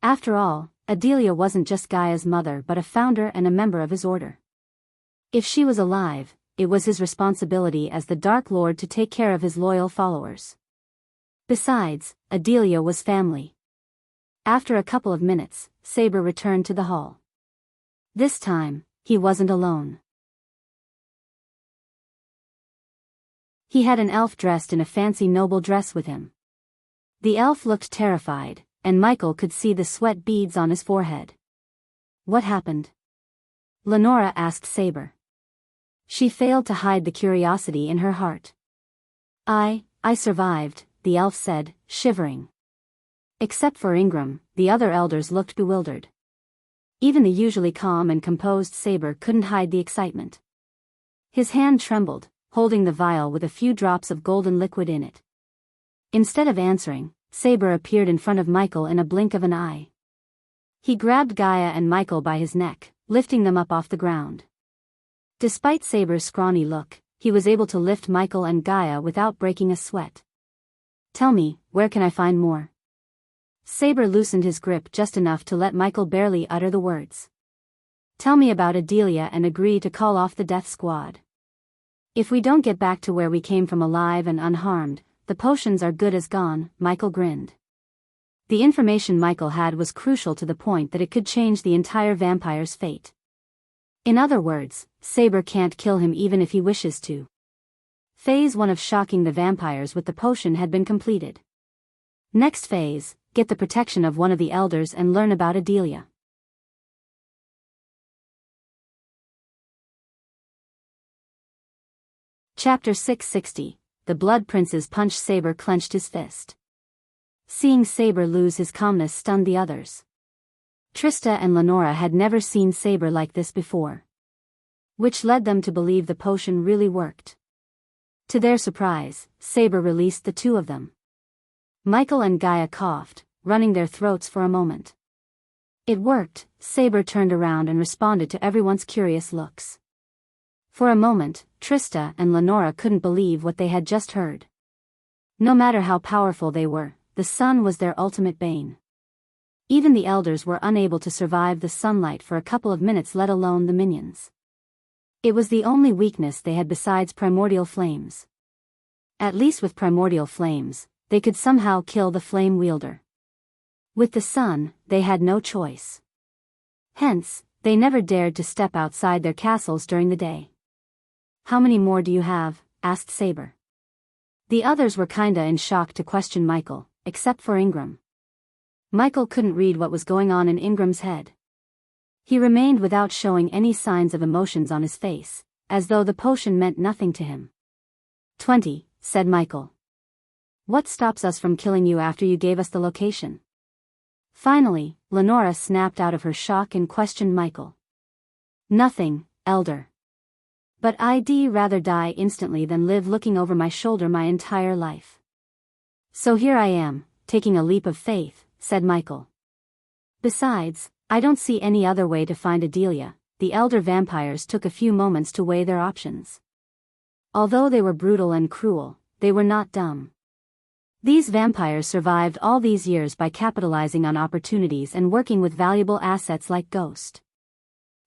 After all, Adelia wasn't just Gaia's mother but a founder and a member of his order. If she was alive, it was his responsibility as the Dark Lord to take care of his loyal followers. Besides, Adelia was family. After a couple of minutes, Saber returned to the hall. This time, he wasn't alone. He had an elf dressed in a fancy noble dress with him. The elf looked terrified, and Michael could see the sweat beads on his forehead. What happened? Lenora asked Saber. She failed to hide the curiosity in her heart. I survived, the elf said, shivering. Except for Ingram, the other elders looked bewildered. Even the usually calm and composed Saber couldn't hide the excitement. His hand trembled, holding the vial with a few drops of golden liquid in it. Instead of answering, Saber appeared in front of Michael in a blink of an eye. He grabbed Gaia and Michael by his neck, lifting them up off the ground. Despite Saber's scrawny look, he was able to lift Michael and Gaia without breaking a sweat. Tell me, where can I find more? Saber loosened his grip just enough to let Michael barely utter the words. Tell me about Adelia and agree to call off the death squad. If we don't get back to where we came from alive and unharmed, the potions are good as gone, Michael grinned. The information Michael had was crucial to the point that it could change the entire vampire's fate. In other words, Saber can't kill him even if he wishes to. Phase 1 of shocking the vampires with the potion had been completed. Next phase, get the protection of one of the elders and learn about Adelia. Chapter 660, The Blood Prince's Punch. Saber clenched his fist. Seeing Saber lose his calmness stunned the others. Trista and Lenora had never seen Saber like this before. Which led them to believe the potion really worked. To their surprise, Saber released the two of them. Michael and Gaia coughed, running their throats for a moment. It worked. Saber turned around and responded to everyone's curious looks. For a moment, Trista and Lenora couldn't believe what they had just heard. No matter how powerful they were, the sun was their ultimate bane. Even the elders were unable to survive the sunlight for a couple of minutes, let alone the minions. It was the only weakness they had besides primordial flames. At least with primordial flames, they could somehow kill the flame wielder. With the sun, they had no choice. Hence, they never dared to step outside their castles during the day. How many more do you have? Asked Saber. The others were kinda in shock to question Michael, except for Ingram. Michael couldn't read what was going on in Ingram's head. He remained without showing any signs of emotions on his face, as though the potion meant nothing to him. 20, said Michael. What stops us from killing you after you gave us the location? Finally, Lenora snapped out of her shock and questioned Michael. Nothing, Elder. But I'd rather die instantly than live looking over my shoulder my entire life. So here I am, taking a leap of faith, said Michael. Besides, I don't see any other way to find Adelia. The elder vampires took a few moments to weigh their options. Although they were brutal and cruel, they were not dumb. These vampires survived all these years by capitalizing on opportunities and working with valuable assets like Ghost.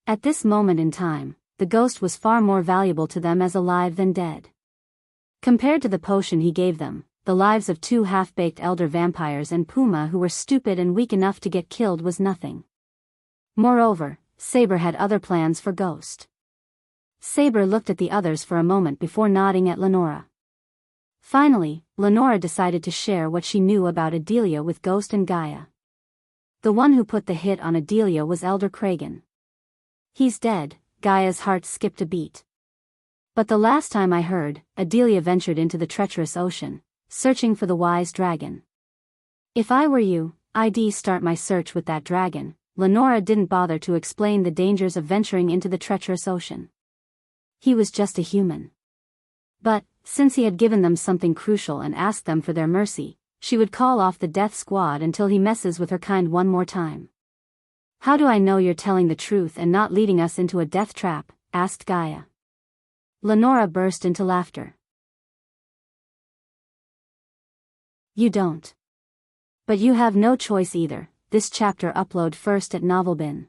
At this moment in time, the ghost was far more valuable to them as alive than dead. Compared to the potion he gave them, the lives of two half-baked elder vampires and Puma who were stupid and weak enough to get killed was nothing. Moreover, Saber had other plans for Ghost. Saber looked at the others for a moment before nodding at Lenora. Finally, Lenora decided to share what she knew about Adelia with Ghost and Gaia. The one who put the hit on Adelia was Elder Kragan. He's dead. Gaia's heart skipped a beat. But the last time I heard, Adelia ventured into the treacherous ocean, searching for the wise dragon. If I were you, I'd start my search with that dragon. Lenora didn't bother to explain the dangers of venturing into the treacherous ocean. He was just a human. But, since he had given them something crucial and asked them for their mercy, she would call off the death squad until he messes with her kind one more time. How do I know you're telling the truth and not leading us into a death trap? Asked Gaia. Lenora burst into laughter. You don't. But you have no choice either. This chapter upload first at Novelbin.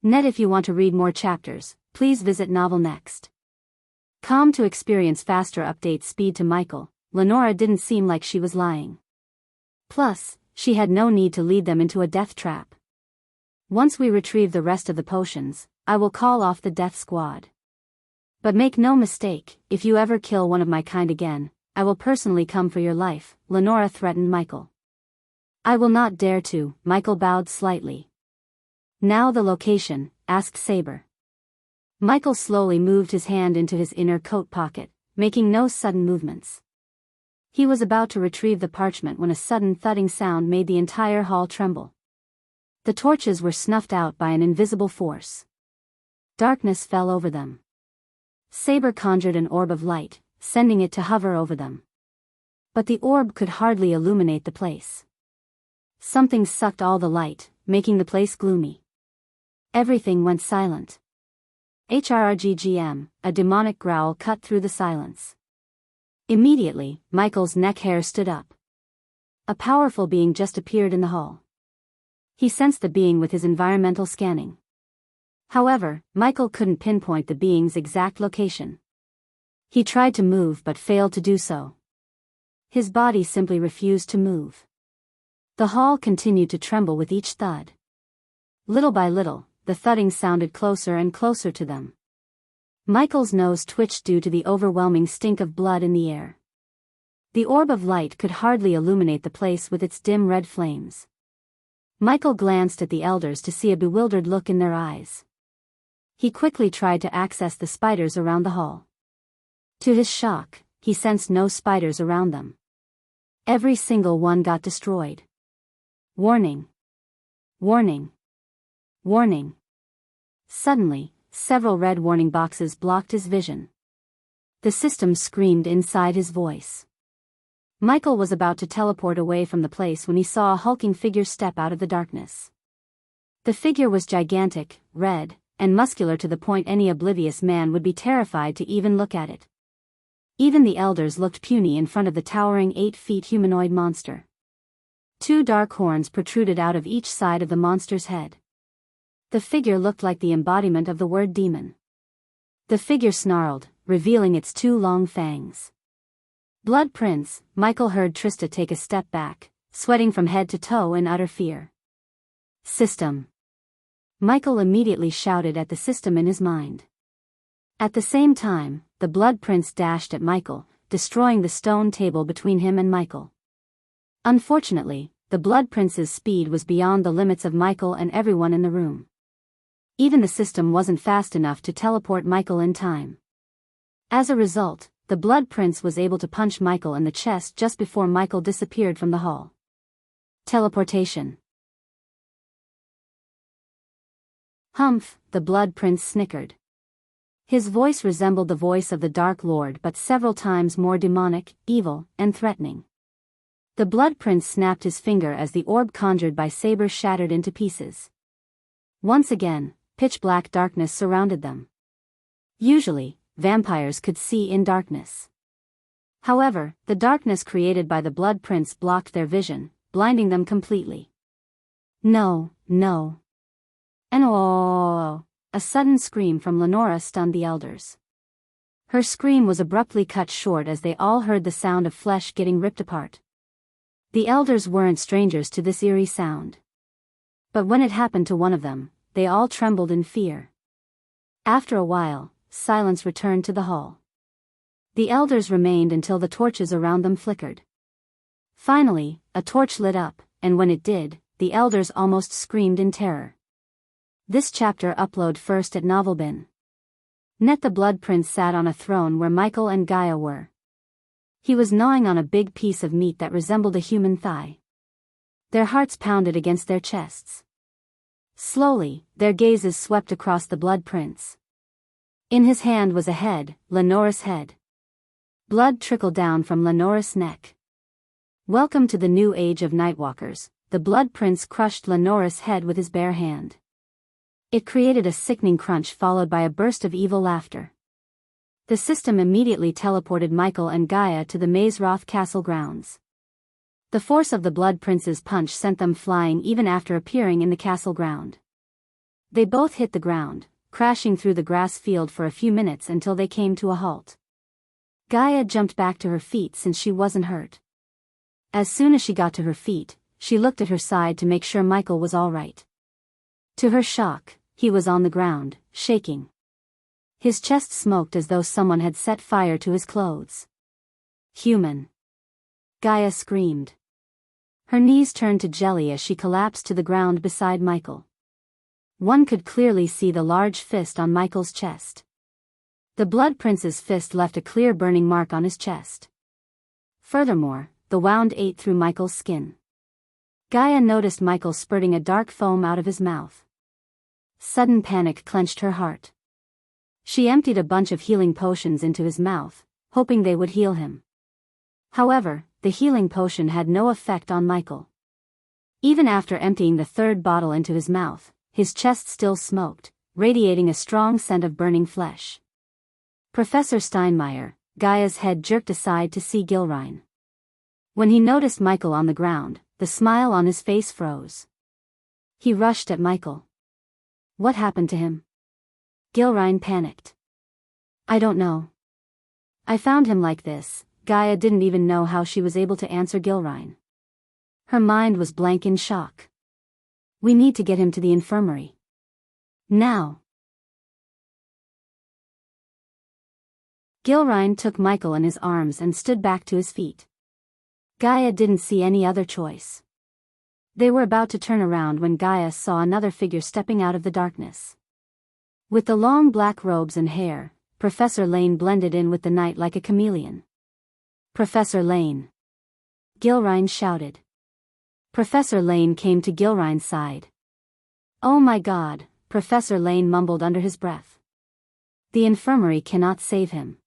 Net. If you want to read more chapters, please visit Novel Next. To experience faster update speed to Michael, Lenora didn't seem like she was lying. Plus, she had no need to lead them into a death trap. Once we retrieve the rest of the potions, I will call off the death squad. But make no mistake, if you ever kill one of my kind again, I will personally come for your life, Lenora threatened Michael. I will not dare to, Michael bowed slightly. Now the location, asked Saber. Michael slowly moved his hand into his inner coat pocket, making no sudden movements. He was about to retrieve the parchment when a sudden thudding sound made the entire hall tremble. The torches were snuffed out by an invisible force. Darkness fell over them. Saber conjured an orb of light, sending it to hover over them. But the orb could hardly illuminate the place. Something sucked all the light, making the place gloomy. Everything went silent. HRRGGM, a demonic growl cut through the silence. Immediately, Michael's neck hair stood up. A powerful being just appeared in the hall. He sensed the being with his environmental scanning. However, Michael couldn't pinpoint the being's exact location. He tried to move but failed to do so. His body simply refused to move. The hall continued to tremble with each thud. Little by little, the thudding sounded closer and closer to them. Michael's nose twitched due to the overwhelming stink of blood in the air. The orb of light could hardly illuminate the place with its dim red flames. Michael glanced at the elders to see a bewildered look in their eyes. He quickly tried to access the spiders around the hall. To his shock, he sensed no spiders around them. Every single one got destroyed. Warning. Warning. Warning. Suddenly, several red warning boxes blocked his vision. The system screamed inside his voice. Michael was about to teleport away from the place when he saw a hulking figure step out of the darkness. The figure was gigantic, red, and muscular to the point any oblivious man would be terrified to even look at it. Even the elders looked puny in front of the towering 8-feet humanoid monster. Two dark horns protruded out of each side of the monster's head. The figure looked like the embodiment of the word demon. The figure snarled, revealing its two long fangs. Blood Prince, Michael heard Trista take a step back, sweating from head to toe in utter fear. System. Michael immediately shouted at the system in his mind. At the same time, the Blood Prince dashed at Michael, destroying the stone table between him and Michael. Unfortunately, the Blood Prince's speed was beyond the limits of Michael and everyone in the room. Even the system wasn't fast enough to teleport Michael in time. As a result, the Blood Prince was able to punch Michael in the chest just before Michael disappeared from the hall. Teleportation. Humph, the Blood Prince snickered. His voice resembled the voice of the Dark Lord but several times more demonic, evil, and threatening. The Blood Prince snapped his finger as the orb conjured by Saber shattered into pieces. Once again, pitch-black darkness surrounded them. Usually, vampires could see in darkness. However, the darkness created by the Blood Prince blocked their vision, blinding them completely. No. And oh, a sudden scream from Lenora stunned the elders. Her scream was abruptly cut short as they all heard the sound of flesh getting ripped apart. The elders weren't strangers to this eerie sound. But when it happened to one of them, they all trembled in fear. After a while, silence returned to the hall. The elders remained until the torches around them flickered. Finally, a torch lit up, and when it did, the elders almost screamed in terror. This chapter upload first at Novelbin. Net. The Blood Prince sat on a throne where Michael and Gaia were. He was gnawing on a big piece of meat that resembled a human thigh. Their hearts pounded against their chests. Slowly, their gazes swept across the Blood Prince. In his hand was a head, Lenora's head. Blood trickled down from Lenora's neck. Welcome to the new age of Nightwalkers. The Blood Prince crushed Lenora's head with his bare hand. It created a sickening crunch followed by a burst of evil laughter. The system immediately teleported Michael and Gaia to the Mazeroth castle grounds. The force of the Blood Prince's punch sent them flying even after appearing in the castle ground. They both hit the ground, crashing through the grass field for a few minutes until they came to a halt. Gaia jumped back to her feet since she wasn't hurt. As soon as she got to her feet, she looked at her side to make sure Michael was all right. To her shock, he was on the ground, shaking. His chest smoked as though someone had set fire to his clothes. Human! Gaia screamed. Her knees turned to jelly as she collapsed to the ground beside Michael. One could clearly see the large fist on Michael's chest. The Blood Prince's fist left a clear burning mark on his chest. Furthermore, the wound ate through Michael's skin. Gaia noticed Michael spurting a dark foam out of his mouth. Sudden panic clenched her heart. She emptied a bunch of healing potions into his mouth, hoping they would heal him. However, the healing potion had no effect on Michael. Even after emptying the third bottle into his mouth, his chest still smoked, radiating a strong scent of burning flesh. Professor Steinmeier, Gaia's head jerked aside to see Gilrine. When he noticed Michael on the ground, the smile on his face froze. He rushed at Michael. What happened to him? Gilrine panicked. I don't know. I found him like this. Gaia didn't even know how she was able to answer Gilrine. Her mind was blank in shock. We need to get him to the infirmary. Now. Gilrine took Michael in his arms and stood back to his feet. Gaia didn't see any other choice. They were about to turn around when Gaia saw another figure stepping out of the darkness. With the long black robes and hair, Professor Lane blended in with the night like a chameleon. Professor Lane! Gilrine shouted. Professor Lane came to Gilrine's side. Oh my God, Professor Lane mumbled under his breath. The infirmary cannot save him.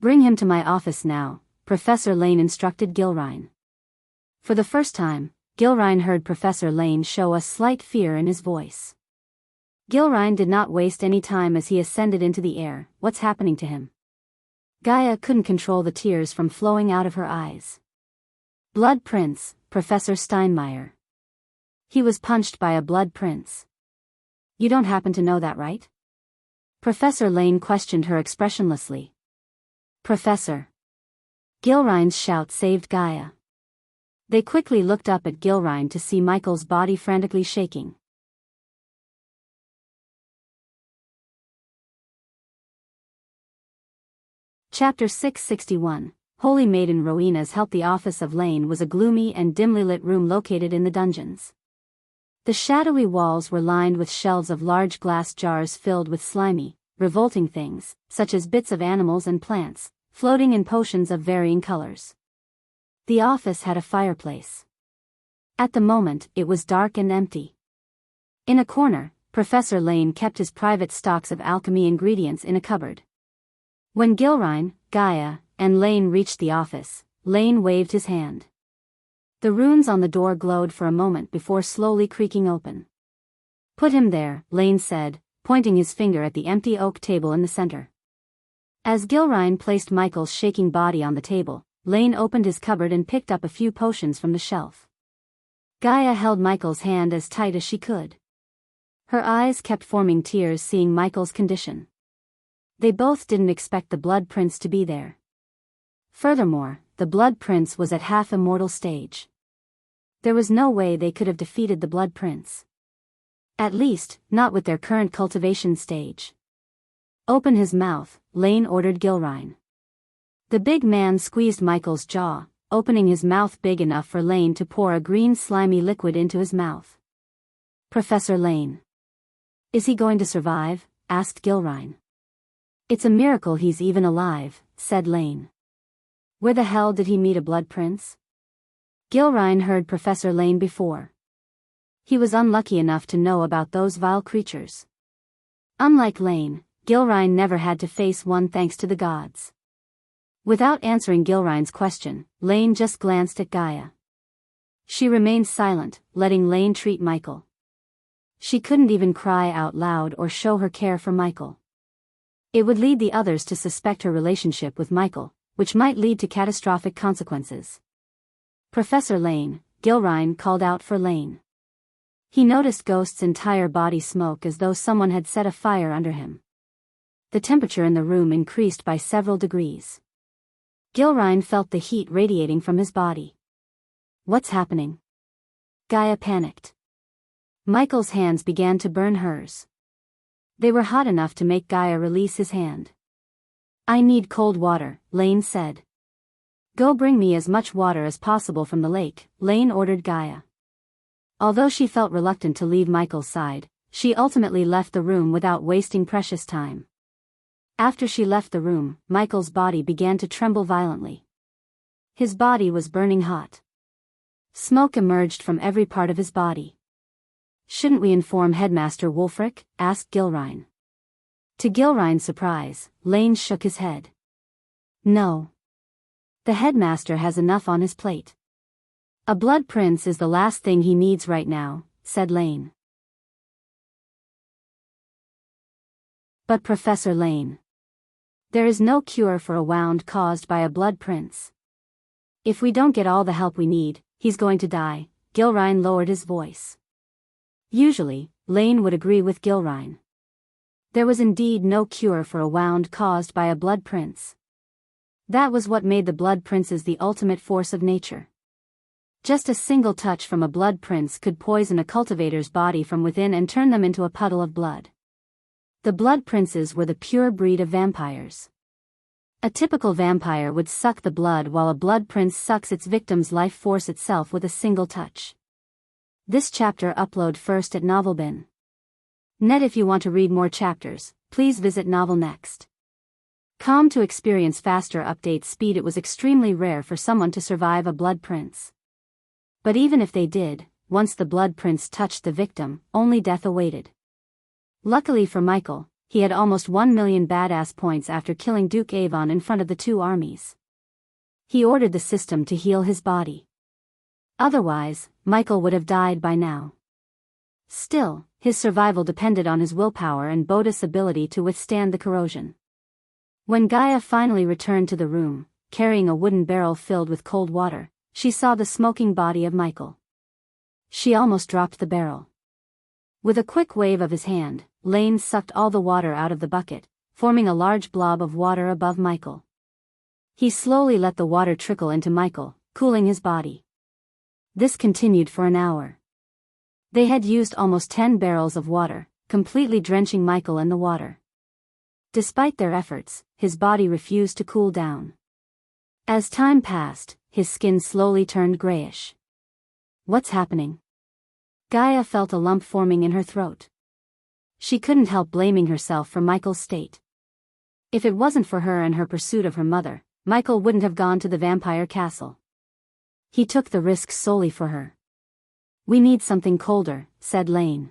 Bring him to my office now, Professor Lane instructed Gilrine. For the first time, Gilrine heard Professor Lane show a slight fear in his voice. Gilrine did not waste any time as he ascended into the air. What's happening to him? Gaia couldn't control the tears from flowing out of her eyes. Blood Prince, Professor Steinmeier. He was punched by a Blood Prince. You don't happen to know that, right? Professor Lane questioned her expressionlessly. Professor. Gilrine's shout saved Gaia. They quickly looked up at Gilrine to see Michael's body frantically shaking. Chapter 661, Holy Maiden Rowena's help. The office of Lane was a gloomy and dimly lit room located in the dungeons. The shadowy walls were lined with shelves of large glass jars filled with slimy, revolting things, such as bits of animals and plants, floating in potions of varying colors. The office had a fireplace. At the moment, it was dark and empty. In a corner, Professor Lane kept his private stocks of alchemy ingredients in a cupboard. When Gilrine, Gaia, and Lane reached the office, Lane waved his hand. The runes on the door glowed for a moment before slowly creaking open. Put him there, Lane said, pointing his finger at the empty oak table in the center. As Gilrine placed Michael's shaking body on the table, Lane opened his cupboard and picked up a few potions from the shelf. Gaia held Michael's hand as tight as she could. Her eyes kept forming tears seeing Michael's condition. They both didn't expect the Blood Prince to be there. Furthermore, the Blood Prince was at half-immortal stage. There was no way they could have defeated the Blood Prince. At least, not with their current cultivation stage. Open his mouth, Lane ordered Gilrine. The big man squeezed Michael's jaw, opening his mouth big enough for Lane to pour a green slimy liquid into his mouth. Professor Lane. Is he going to survive? Asked Gilrine. It's a miracle he's even alive, said Lane. Where the hell did he meet a Blood Prince? Gilrine heard Professor Lane before. He was unlucky enough to know about those vile creatures. Unlike Lane, Gilrine never had to face one thanks to the gods. Without answering Gilrine's question, Lane just glanced at Gaia. She remained silent, letting Lane treat Michael. She couldn't even cry out loud or show her care for Michael. It would lead the others to suspect her relationship with Michael, which might lead to catastrophic consequences. Professor Lane, Gilrine called out for Lane. He noticed Ghost's entire body smoke as though someone had set a fire under him. The temperature in the room increased by several degrees. Gilrine felt the heat radiating from his body. What's happening? Gaia panicked. Michael's hands began to burn hers. They were hot enough to make Gaia release his hand. I need cold water, Lane said. Go bring me as much water as possible from the lake, Lane ordered Gaia. Although she felt reluctant to leave Michael's side, she ultimately left the room without wasting precious time. After she left the room, Michael's body began to tremble violently. His body was burning hot. Smoke emerged from every part of his body. Shouldn't we inform Headmaster Wulfric? Asked Gilrine. To Gilrine's surprise, Lane shook his head. No. The headmaster has enough on his plate. A Blood Prince is the last thing he needs right now, said Lane. But Professor Lane. There is no cure for a wound caused by a Blood Prince. If we don't get all the help we need, he's going to die, Gilrine lowered his voice. Usually, Lane would agree with Gilrine. There was indeed no cure for a wound caused by a Blood Prince. That was what made the Blood Princes the ultimate force of nature. Just a single touch from a Blood Prince could poison a cultivator's body from within and turn them into a puddle of blood. The Blood Princes were the pure breed of vampires. A typical vampire would suck the blood while a Blood Prince sucks its victim's life force itself with a single touch. This chapter upload first at Novelbin. Net. If you want to read more chapters, please visit Novel Next. To experience faster update speed. It was extremely rare for someone to survive a Blood Prince. But even if they did, once the Blood Prince touched the victim, only death awaited. Luckily for Michael, he had almost 1 million badass points after killing Duke Avon in front of the two armies. He ordered the system to heal his body. Otherwise, Michael would have died by now. Still, his survival depended on his willpower and Bodhi's ability to withstand the corrosion. When Gaia finally returned to the room, carrying a wooden barrel filled with cold water, she saw the smoking body of Michael. She almost dropped the barrel. With a quick wave of his hand, Lane sucked all the water out of the bucket, forming a large blob of water above Michael. He slowly let the water trickle into Michael, cooling his body. This continued for an hour. They had used almost 10 barrels of water, completely drenching Michael in the water. Despite their efforts, his body refused to cool down. As time passed, his skin slowly turned grayish. What's happening? Gaia felt a lump forming in her throat. She couldn't help blaming herself for Michael's state. If it wasn't for her and her pursuit of her mother, Michael wouldn't have gone to the vampire castle. He took the risk solely for her. We need something colder, said Lane.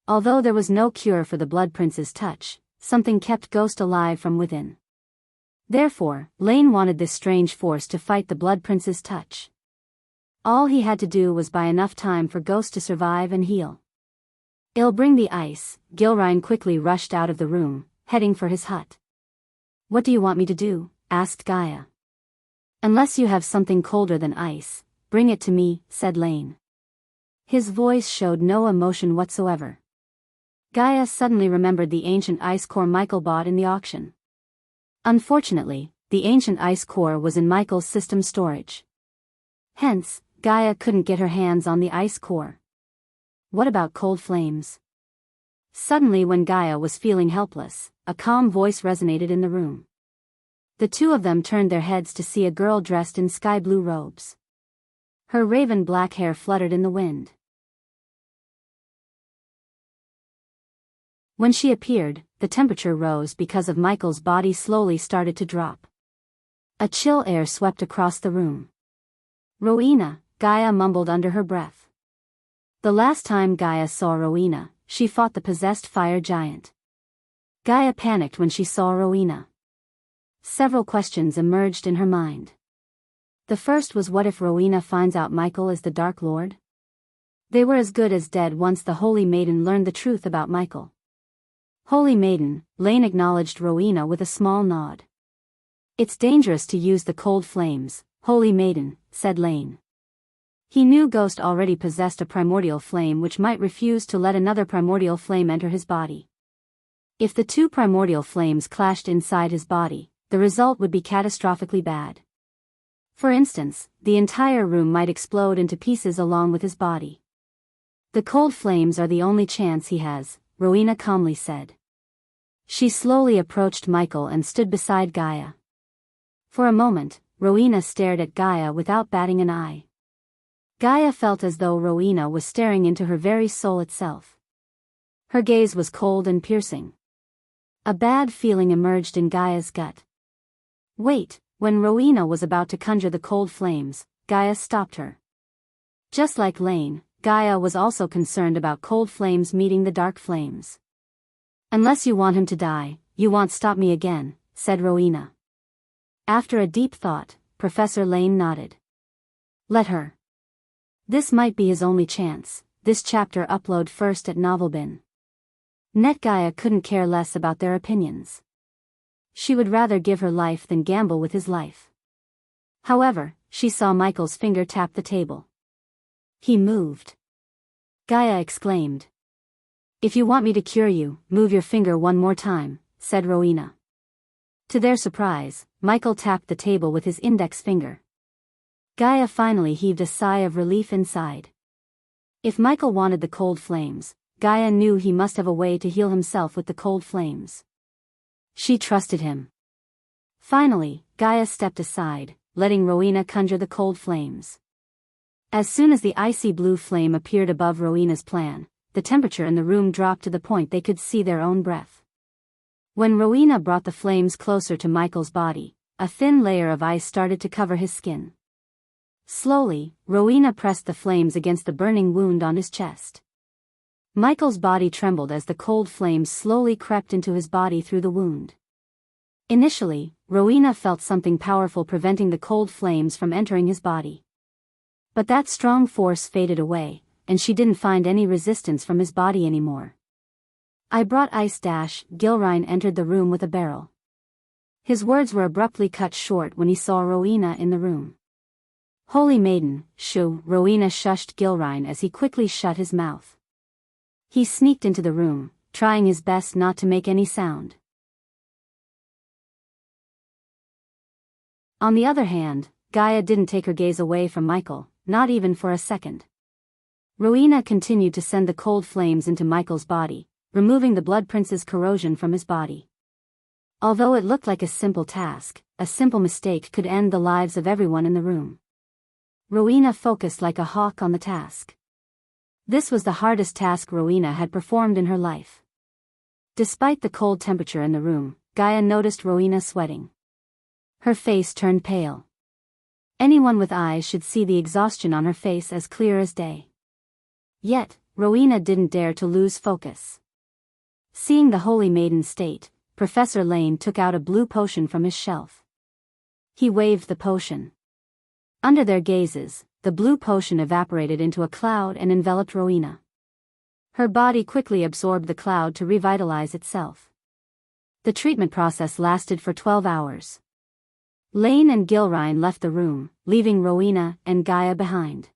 Although there was no cure for the Blood Prince's touch, something kept Ghost alive from within. Therefore, Lane wanted this strange force to fight the Blood Prince's touch. All he had to do was buy enough time for Ghost to survive and heal. I'll bring the ice. Gilrine quickly rushed out of the room, heading for his hut. What do you want me to do? Asked Gaia. Unless you have something colder than ice, bring it to me, said Lane. His voice showed no emotion whatsoever. Gaia suddenly remembered the ancient ice core Michael bought in the auction. Unfortunately, the ancient ice core was in Michael's system storage. Hence, Gaia couldn't get her hands on the ice core. What about cold flames? Suddenly, when Gaia was feeling helpless, a calm voice resonated in the room. The two of them turned their heads to see a girl dressed in sky-blue robes. Her raven black hair fluttered in the wind. When she appeared, the temperature rose because of Michael's body slowly started to drop. A chill air swept across the room. "Rowena," Gaia mumbled under her breath. The last time Gaia saw Rowena, she fought the possessed fire giant. Gaia panicked when she saw Rowena. Several questions emerged in her mind. The first was, what if Rowena finds out Michael is the Dark Lord? They were as good as dead once the Holy Maiden learned the truth about Michael. "Holy Maiden," Lane acknowledged Rowena with a small nod. "It's dangerous to use the cold flames, Holy Maiden," said Lane. He knew Ghost already possessed a primordial flame which might refuse to let another primordial flame enter his body. If the two primordial flames clashed inside his body, the result would be catastrophically bad. For instance, the entire room might explode into pieces along with his body. "The cold flames are the only chance he has," Rowena calmly said. She slowly approached Michael and stood beside Gaia. For a moment, Rowena stared at Gaia without batting an eye. Gaia felt as though Rowena was staring into her very soul itself. Her gaze was cold and piercing. A bad feeling emerged in Gaia's gut. "Wait," when Rowena was about to conjure the cold flames, Gaia stopped her. Just like Lane, Gaia was also concerned about cold flames meeting the dark flames. "Unless you want him to die, you won't stop me again," said Rowena. After a deep thought, Professor Lane nodded. "Let her. This might be his only chance." This chapter upload first at Novelbin. Net Gaia couldn't care less about their opinions. She would rather give her life than gamble with his life. However, she saw Michael's finger tap the table. He moved. Gaia exclaimed. "If you want me to cure you, move your finger one more time," said Rowena. To their surprise, Michael tapped the table with his index finger. Gaia finally heaved a sigh of relief inside. If Michael wanted the cold flames, Gaia knew he must have a way to heal himself with the cold flames. She trusted him. Finally, Gaia stepped aside, letting Rowena conjure the cold flames. As soon as the icy blue flame appeared above Rowena's plan, the temperature in the room dropped to the point they could see their own breath. When Rowena brought the flames closer to Michael's body, a thin layer of ice started to cover his skin. Slowly, Rowena pressed the flames against the burning wound on his chest. Michael's body trembled as the cold flames slowly crept into his body through the wound. Initially, Rowena felt something powerful preventing the cold flames from entering his body. But that strong force faded away, and she didn't find any resistance from his body anymore. "I brought ice." Gilrine entered the room with a barrel. His words were abruptly cut short when he saw Rowena in the room. "Holy Maiden, shoo!" Rowena shushed Gilrine as he quickly shut his mouth. He sneaked into the room, trying his best not to make any sound. On the other hand, Gaia didn't take her gaze away from Michael, not even for a second. Rowena continued to send the cold flames into Michael's body, removing the Blood Prince's corrosion from his body. Although it looked like a simple task, a simple mistake could end the lives of everyone in the room. Rowena focused like a hawk on the task. This was the hardest task Rowena had performed in her life. Despite the cold temperature in the room, Gaia noticed Rowena sweating. Her face turned pale. Anyone with eyes should see the exhaustion on her face as clear as day. Yet, Rowena didn't dare to lose focus. Seeing the Holy Maiden's state, Professor Lane took out a blue potion from his shelf. He waved the potion. Under their gazes, the blue potion evaporated into a cloud and enveloped Rowena. Her body quickly absorbed the cloud to revitalize itself. The treatment process lasted for 12 hours. Lane and Gilrine left the room, leaving Rowena and Gaia behind.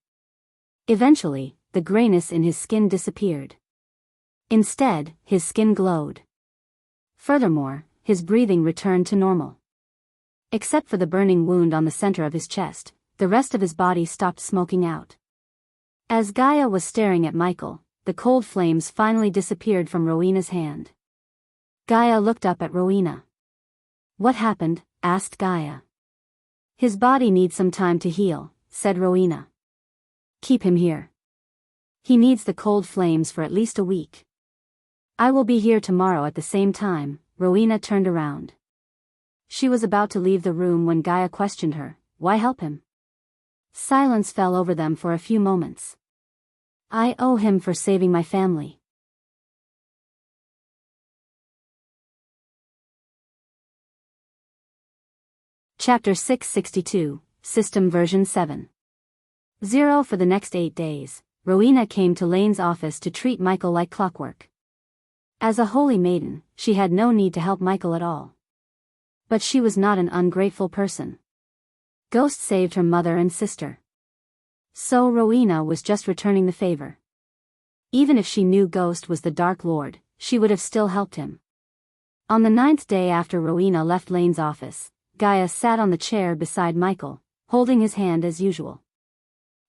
Eventually, the grayness in his skin disappeared. Instead, his skin glowed. Furthermore, his breathing returned to normal. Except for the burning wound on the center of his chest, the rest of his body stopped smoking out. As Gaia was staring at Michael, the cold flames finally disappeared from Rowena's hand. Gaia looked up at Rowena. "What happened?" asked Gaia. "His body needs some time to heal," said Rowena. "Keep him here. He needs the cold flames for at least a week." "I will be here tomorrow at the same time." Rowena turned around. She was about to leave the room when Gaia questioned her, "Why help him?" Silence fell over them for a few moments. "I owe him for saving my family." Chapter 662, System Version 7.0 For the next 8 days, Rowena came to Lane's office to treat Michael like clockwork. As a holy maiden, she had no need to help Michael at all. But she was not an ungrateful person. Ghost saved her mother and sister. So Rowena was just returning the favor. Even if she knew Ghost was the Dark Lord, she would have still helped him. On the 9th day after Rowena left Lane's office, Gaia sat on the chair beside Michael, holding his hand as usual.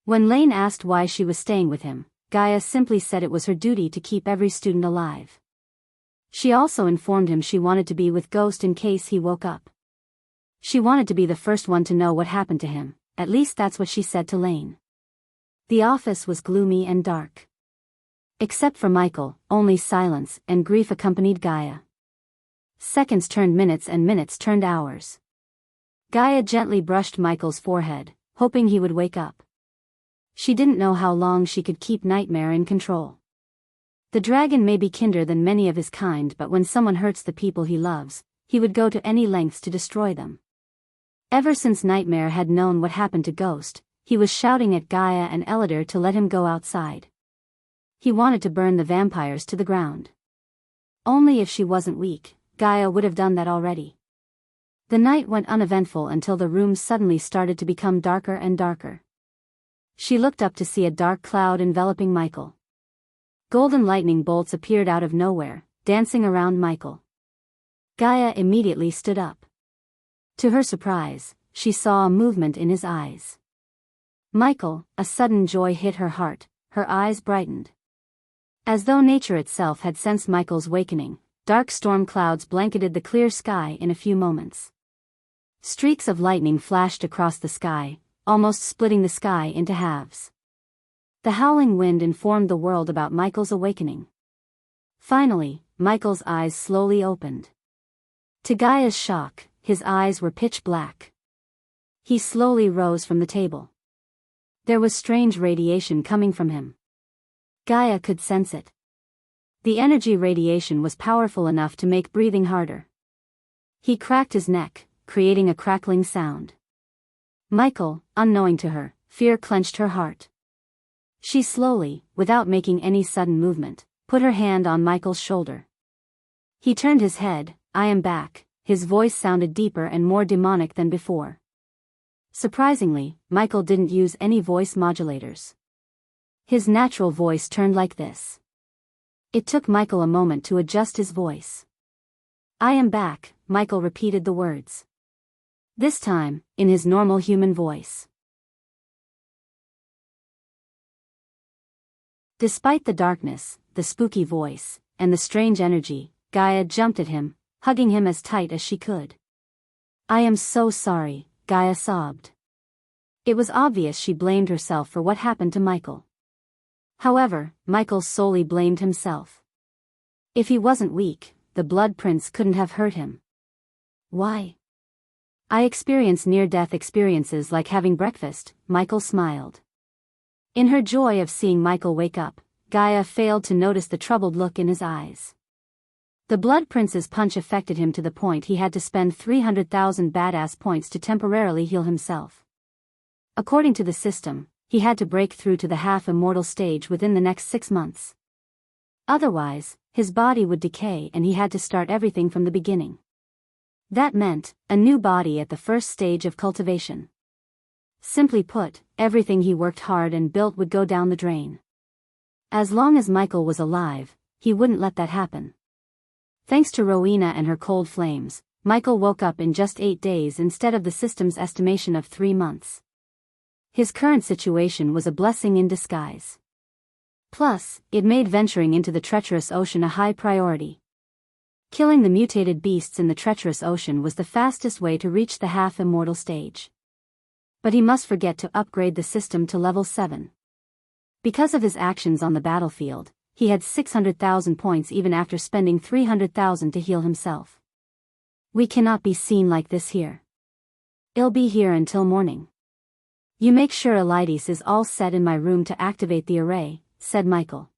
When Lane asked why she was staying with him, Gaia simply said it was her duty to keep every student alive. She also informed him she wanted to be with Ghost in case he woke up. She wanted to be the first one to know what happened to him, at least that's what she said to Lane. The office was gloomy and dark. Except for Michael, only silence and grief accompanied Gaia. Seconds turned minutes and minutes turned hours. Gaia gently brushed Michael's forehead, hoping he would wake up. She didn't know how long she could keep Nightmare in control. The dragon may be kinder than many of his kind, but when someone hurts the people he loves, he would go to any lengths to destroy them. Ever since Nightmare had known what happened to Ghost, he was shouting at Gaia and Elidor to let him go outside. He wanted to burn the vampires to the ground. Only if she wasn't weak, Gaia would have done that already. The night went uneventful until the room suddenly started to become darker and darker. She looked up to see a dark cloud enveloping Michael. Golden lightning bolts appeared out of nowhere, dancing around Michael. Gaia immediately stood up. To her surprise, she saw a movement in his eyes. Michael, a sudden joy hit her heart, her eyes brightened. As though nature itself had sensed Michael's wakening, dark storm clouds blanketed the clear sky in a few moments. Streaks of lightning flashed across the sky, almost splitting the sky into halves. The howling wind informed the world about Michael's awakening. Finally, Michael's eyes slowly opened. To Gaia's shock, his eyes were pitch black. He slowly rose from the table. There was strange radiation coming from him. Gaia could sense it. The energy radiation was powerful enough to make breathing harder. He cracked his neck, creating a crackling sound. Michael, unknowing to her, fear clenched her heart. She slowly, without making any sudden movement, put her hand on Michael's shoulder. He turned his head. "I am back." His voice sounded deeper and more demonic than before. Surprisingly, Michael didn't use any voice modulators. His natural voice turned like this. It took Michael a moment to adjust his voice. "I am back," Michael repeated the words. This time, in his normal human voice. Despite the darkness, the spooky voice, and the strange energy, Gaia jumped at him, hugging him as tight as she could. "I am so sorry," Gaia sobbed. It was obvious she blamed herself for what happened to Michael. However, Michael solely blamed himself. If he wasn't weak, the Blood Prince couldn't have hurt him. "Why? I experience near-death experiences like having breakfast," Michael smiled. In her joy of seeing Michael wake up, Gaia failed to notice the troubled look in his eyes. The Blood Prince's punch affected him to the point he had to spend 300,000 badass points to temporarily heal himself. According to the system, he had to break through to the half-immortal stage within the next 6 months. Otherwise, his body would decay and he had to start everything from the beginning. That meant, a new body at the first stage of cultivation. Simply put, everything he worked hard and built would go down the drain. As long as Michael was alive, he wouldn't let that happen. Thanks to Rowena and her cold flames, Michael woke up in just 8 days instead of the system's estimation of 3 months. His current situation was a blessing in disguise. Plus, it made venturing into the treacherous ocean a high priority. Killing the mutated beasts in the treacherous ocean was the fastest way to reach the half-immortal stage. But he must forget to upgrade the system to level 7. Because of his actions on the battlefield, he had 600,000 points even after spending 300,000 to heal himself. We cannot be seen like this here. I'll be here until morning. You make sure Elides is all set in my room to activate the array, said Michael.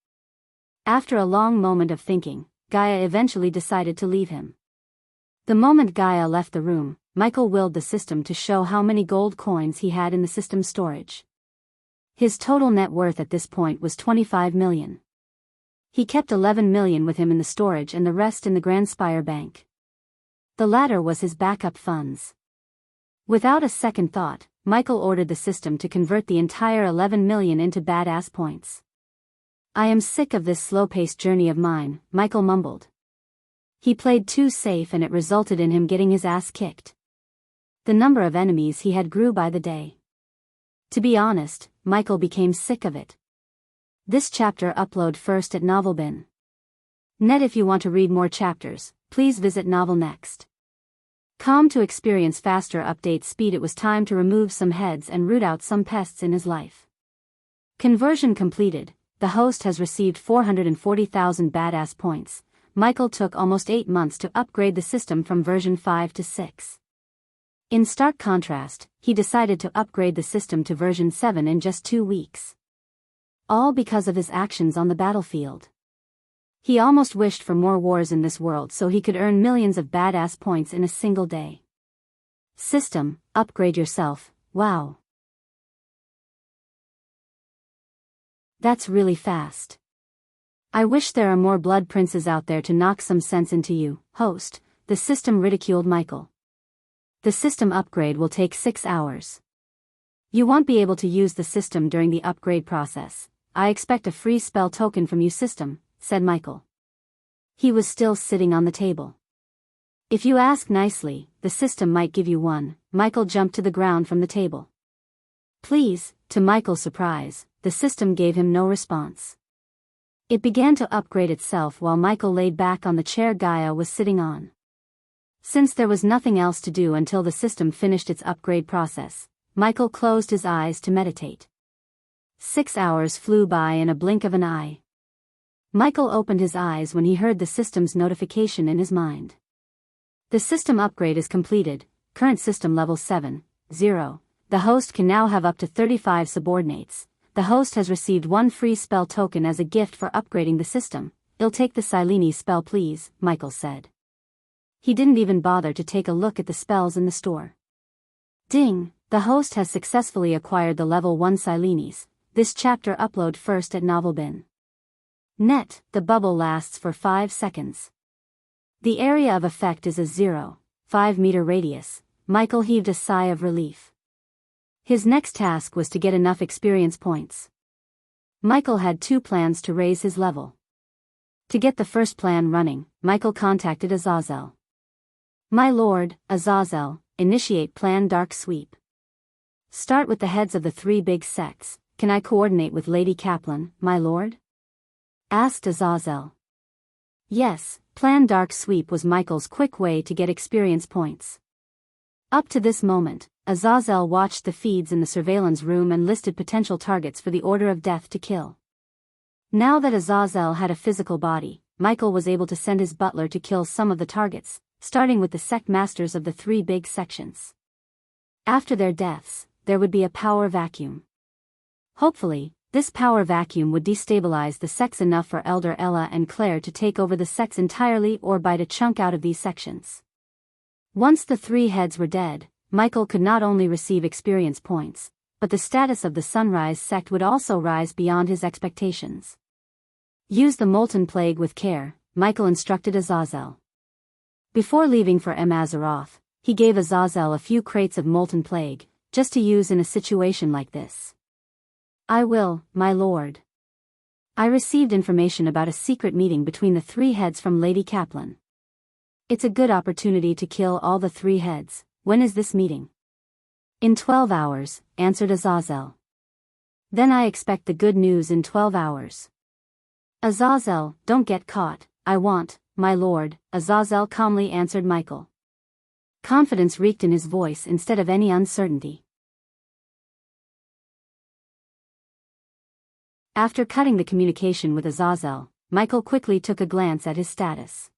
After a long moment of thinking, Gaia eventually decided to leave him. The moment Gaia left the room, Michael willed the system to show how many gold coins he had in the system's storage. His total net worth at this point was 25 million. He kept 11 million with him in the storage and the rest in the Grand Spire Bank. The latter was his backup funds. Without a second thought, Michael ordered the system to convert the entire 11 million into badass points. I am sick of this slow-paced journey of mine, Michael mumbled. He played too safe and it resulted in him getting his ass kicked. The number of enemies he had grew by the day. To be honest, Michael became sick of it. This chapter upload first at Novelbin. Net. If you want to read more chapters, please visit Novel Next. To experience faster update speed. It was time to remove some heads and root out some pests in his life. Conversion completed. The host has received 440,000 badass points. Michael took almost 8 months to upgrade the system from version 5 to 6. In stark contrast, he decided to upgrade the system to version 7 in just 2 weeks. All because of his actions on the battlefield. He almost wished for more wars in this world so he could earn millions of badass points in a single day. System, upgrade yourself, wow. That's really fast. I wish there are more blood princes out there to knock some sense into you, host, the system ridiculed Michael. The system upgrade will take 6 hours. You won't be able to use the system during the upgrade process. I expect a free spell token from you, system, said Michael. He was still sitting on the table. If you ask nicely, the system might give you one. Michael jumped to the ground from the table. Please, to Michael's surprise, the system gave him no response. It began to upgrade itself while Michael laid back on the chair Gaia was sitting on. Since there was nothing else to do until the system finished its upgrade process, Michael closed his eyes to meditate. 6 hours flew by in a blink of an eye. Michael opened his eyes when he heard the system's notification in his mind. The system upgrade is completed, current system level 7, 0. The host can now have up to 35 subordinates. The host has received 1 free spell token as a gift for upgrading the system. I'll take the Silene spell please, Michael said. He didn't even bother to take a look at the spells in the store. Ding, the host has successfully acquired the level 1 Silenes. This chapter upload first at Novelbin. Net, the bubble lasts for 5 seconds. The area of effect is a 0.5 meter radius. Michael heaved a sigh of relief. His next task was to get enough experience points. Michael had 2 plans to raise his level. To get the first plan running, Michael contacted Azazel. My lord, Azazel, initiate plan Dark Sweep. Start with the heads of the 3 big sects. Can I coordinate with Lady Kaplan, my lord? Asked Azazel. Yes, plan Dark Sweep was Michael's quick way to get experience points. Up to this moment, Azazel watched the feeds in the surveillance room and listed potential targets for the order of death to kill. Now that Azazel had a physical body, Michael was able to send his butler to kill some of the targets, starting with the sect masters of the 3 big sections. After their deaths, there would be a power vacuum. Hopefully, this power vacuum would destabilize the sects enough for Elder Ella and Claire to take over the sects entirely or bite a chunk out of these sections. Once the 3 heads were dead, Michael could not only receive experience points, but the status of the Sunrise sect would also rise beyond his expectations. Use the Molten Plague with care, Michael instructed Azazel. Before leaving for Azaroth, he gave Azazel a few crates of Molten Plague, just to use in a situation like this. I will, my lord. I received information about a secret meeting between the three heads from Lady Kaplan. It's a good opportunity to kill all the three heads. When is this meeting? In 12 hours, answered Azazel. Then I expect the good news in 12 hours. Azazel, don't get caught. I want, my lord, Azazel calmly answered Michael. Confidence reeked in his voice instead of any uncertainty. After cutting the communication with Azazel, Michael quickly took a glance at his status.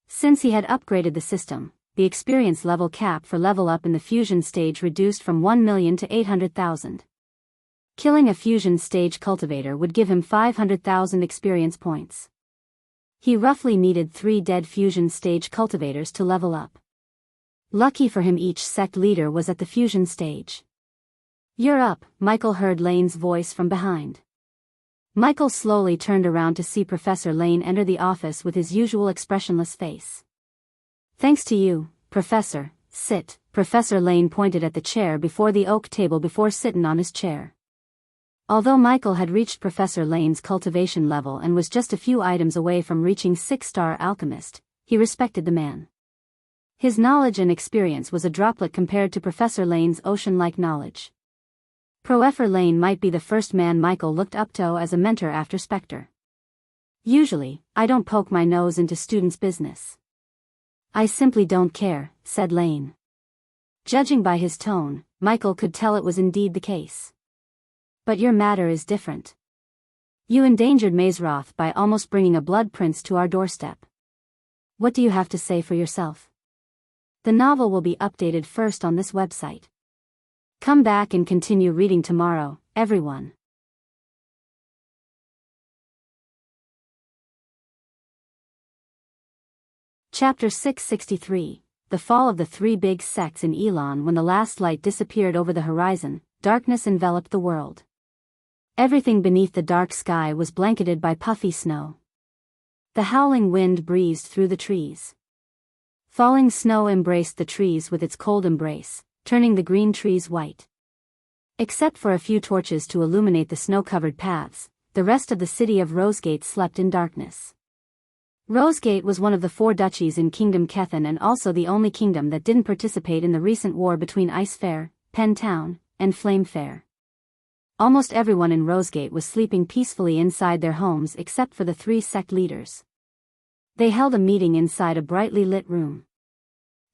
Since he had upgraded the system, the experience level cap for level up in the fusion stage reduced from 1 million to 800,000. Killing a fusion stage cultivator would give him 500,000 experience points. He roughly needed 3 dead fusion stage cultivators to level up. Lucky for him, each sect leader was at the fusion stage. You're up, Michael heard Lane's voice from behind. Michael slowly turned around to see Professor Lane enter the office with his usual expressionless face. Thanks to you, Professor. Sit. Professor Lane pointed at the chair before the oak table before sitting on his chair. Although Michael had reached Professor Lane's cultivation level and was just a few items away from reaching 6-star alchemist, he respected the man. His knowledge and experience was a droplet compared to Professor Lane's ocean-like knowledge. Professor Lane might be the first man Michael looked up to as a mentor after Spectre. Usually, I don't poke my nose into students' business. I simply don't care, said Lane. Judging by his tone, Michael could tell it was indeed the case. But your matter is different. You endangered Mazroth by almost bringing a blood prince to our doorstep. What do you have to say for yourself? The novel will be updated first on this website. Come back and continue reading tomorrow, everyone. Chapter 663, The Fall of the Three Big Sects in Elon. When the last light disappeared over the horizon, darkness enveloped the world. Everything beneath the dark sky was blanketed by puffy snow. The howling wind breezed through the trees. Falling snow embraced the trees with its cold embrace, turning the green trees white. Except for a few torches to illuminate the snow-covered paths, the rest of the city of Rosegate slept in darkness. Rosegate was one of the 4 duchies in Kingdom Kethan and also the only kingdom that didn't participate in the recent war between Ice Fair, Pen Town, and Flame Fair. Almost everyone in Rosegate was sleeping peacefully inside their homes except for the 3 sect leaders. They held a meeting inside a brightly lit room.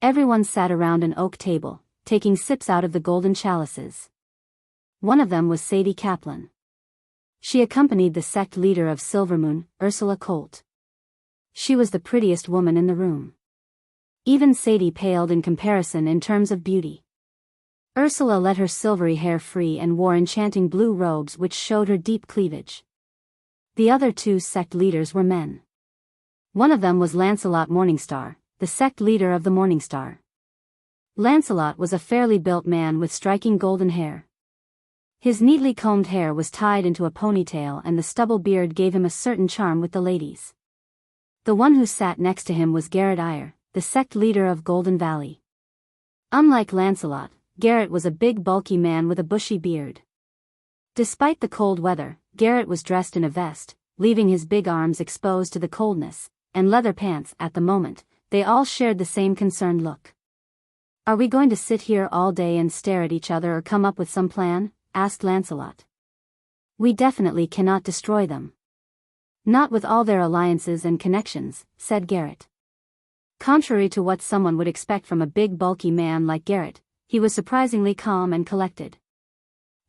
Everyone sat around an oak table, taking sips out of the golden chalices. One of them was Sadie Kaplan. She accompanied the sect leader of Silvermoon, Ursula Colt. She was the prettiest woman in the room. Even Sadie paled in comparison in terms of beauty. Ursula let her silvery hair free and wore enchanting blue robes which showed her deep cleavage. The other 2 sect leaders were men. One of them was Lancelot Morningstar, the sect leader of the Morningstar. Lancelot was a fairly built man with striking golden hair. His neatly combed hair was tied into a ponytail and the stubble beard gave him a certain charm with the ladies. The one who sat next to him was Garrett Eyre, the sect leader of Golden Valley. Unlike Lancelot, Garrett was a big bulky man with a bushy beard. Despite the cold weather, Garrett was dressed in a vest, leaving his big arms exposed to the coldness, and leather pants. At the moment, they all shared the same concerned look. Are we going to sit here all day and stare at each other or come up with some plan? Asked Lancelot. We definitely cannot destroy them. Not with all their alliances and connections, said Garrett. Contrary to what someone would expect from a big bulky man like Garrett, he was surprisingly calm and collected.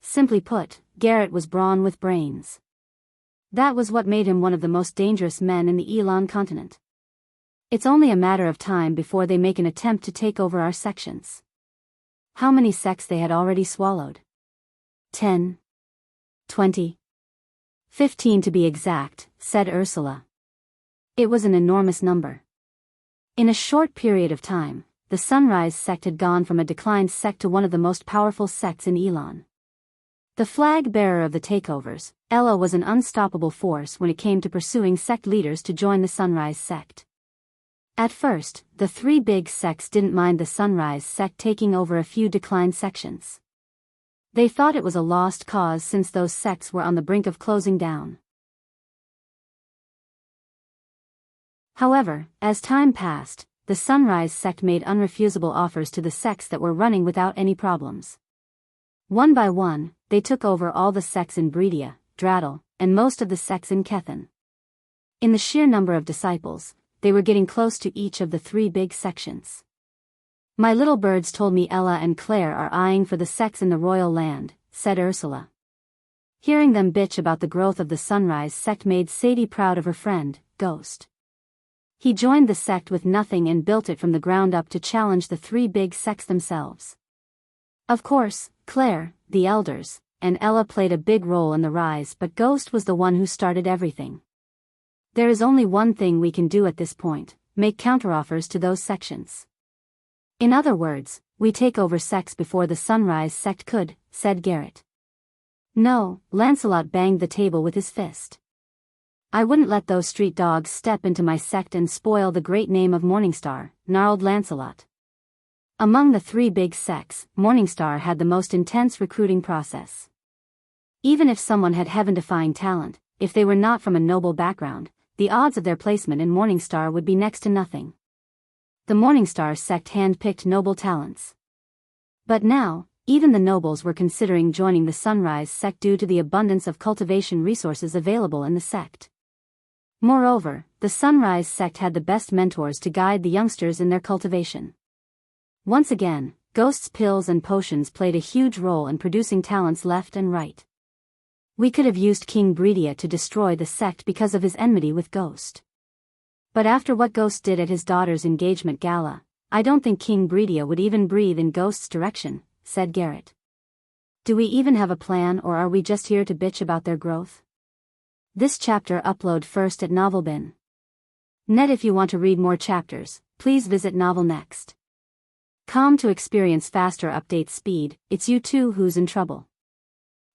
Simply put, Garrett was brawn with brains. That was what made him one of the most dangerous men in the Elon continent. It's only a matter of time before they make an attempt to take over our sections. How many sects they had already swallowed? 10. 20. 15 to be exact, said Ursula. It was an enormous number. In a short period of time, the Sunrise sect had gone from a declined sect to one of the most powerful sects in Elon. The flag-bearer of the takeovers, Ella was an unstoppable force when it came to pursuing sect leaders to join the Sunrise sect. At first, the 3 big sects didn't mind the Sunrise sect taking over a few declined sections. They thought it was a lost cause since those sects were on the brink of closing down. However, as time passed, the Sunrise sect made unrefusable offers to the sects that were running without any problems. One by one, they took over all the sects in Bredia, Drattle, and most of the sects in Kethan. In the sheer number of disciples, they were getting close to each of the three big sections. My little birds told me Ella and Claire are eyeing for the sects in the royal land, said Ursula. Hearing them bitch about the growth of the Sunrise sect made Sadie proud of her friend, Ghost. He joined the sect with nothing and built it from the ground up to challenge the three big sects themselves. Of course, Claire, the elders, and Ella played a big role in the rise, but Ghost was the one who started everything. There is only one thing we can do at this point: make counteroffers to those sections. In other words, we take over sects before the Sunrise sect could, said Garrett. No, Lancelot banged the table with his fist. I wouldn't let those street dogs step into my sect and spoil the great name of Morningstar, gnarled Lancelot. Among the three big sects, Morningstar had the most intense recruiting process. Even if someone had heaven-defying talent, if they were not from a noble background, the odds of their placement in Morningstar would be next to nothing. The Morningstar sect hand-picked noble talents. But now, even the nobles were considering joining the Sunrise sect due to the abundance of cultivation resources available in the sect. Moreover, the Sunrise sect had the best mentors to guide the youngsters in their cultivation. Once again, Ghost's pills and potions played a huge role in producing talents left and right. We could have used King Bredia to destroy the sect because of his enmity with Ghost. But after what Ghost did at his daughter's engagement gala, I don't think King Bredia would even breathe in Ghost's direction, said Garrett. Do we even have a plan, or are we just here to bitch about their growth? This chapter upload first at Novelbin. Net. If you want to read more chapters, please visit Novel Next. Com to experience faster update speed. It's you too who's in trouble.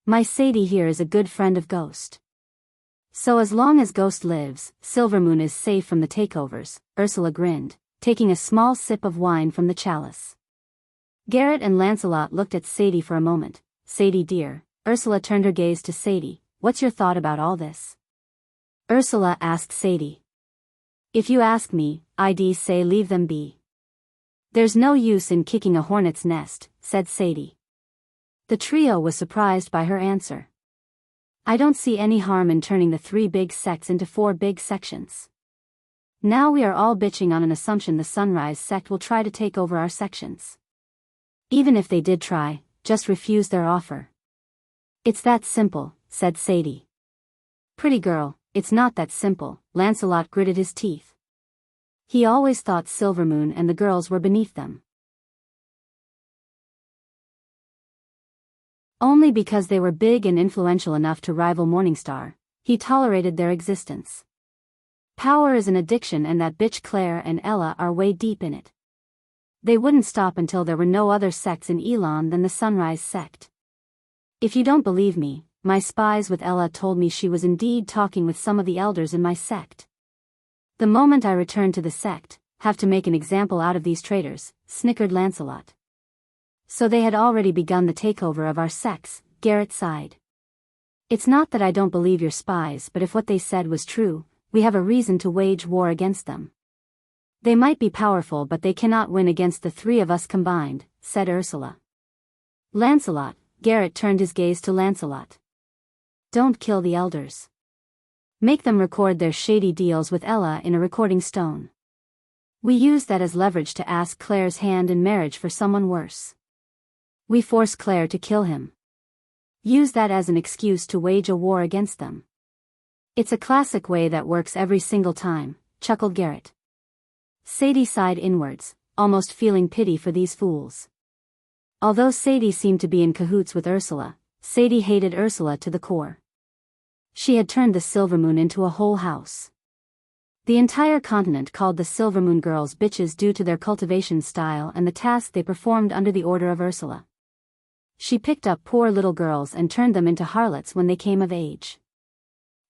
My Sadie here is a good friend of Ghost. So as long as Ghost lives, Silvermoon is safe from the takeovers, Ursula grinned, taking a small sip of wine from the chalice. Garrett and Lancelot looked at Sadie for a moment. Sadie dear, Ursula turned her gaze to Sadie. What's your thought about all this? Ursula asked Sadie. If you ask me, I'd say leave them be. There's no use in kicking a hornet's nest, said Sadie. The trio was surprised by her answer. I don't see any harm in turning the three big sects into four big sections. Now we are all bitching on an assumption the Sunrise sect will try to take over our sections. Even if they did try, just refuse their offer. It's that simple, said Sadie. Pretty girl, it's not that simple, Lancelot gritted his teeth. He always thought Silvermoon and the girls were beneath them. Only because they were big and influential enough to rival Morningstar, he tolerated their existence. Power is an addiction, and that bitch Claire and Ella are way deep in it. They wouldn't stop until there were no other sects in Elon than the Sunrise sect. If you don't believe me, my spies with Ella told me she was indeed talking with some of the elders in my sect. The moment I return to the sect, have to make an example out of these traitors, snickered Lancelot. So they had already begun the takeover of our sects, Garrett sighed. It's not that I don't believe your spies, but if what they said was true, we have a reason to wage war against them. They might be powerful, but they cannot win against the three of us combined, said Ursula. Lancelot, Garrett turned his gaze to Lancelot. Don't kill the elders. Make them record their shady deals with Ella in a recording stone. We use that as leverage to ask Claire's hand in marriage for someone worse. We force Claire to kill him. Use that as an excuse to wage a war against them. It's a classic way that works every single time, chuckled Garrett. Sadie sighed inwards, almost feeling pity for these fools. Although Sadie seemed to be in cahoots with Ursula, Sadie hated Ursula to the core. She had turned the Silvermoon into a whole house. The entire continent called the Silvermoon girls bitches due to their cultivation style and the task they performed under the order of Ursula. She picked up poor little girls and turned them into harlots when they came of age.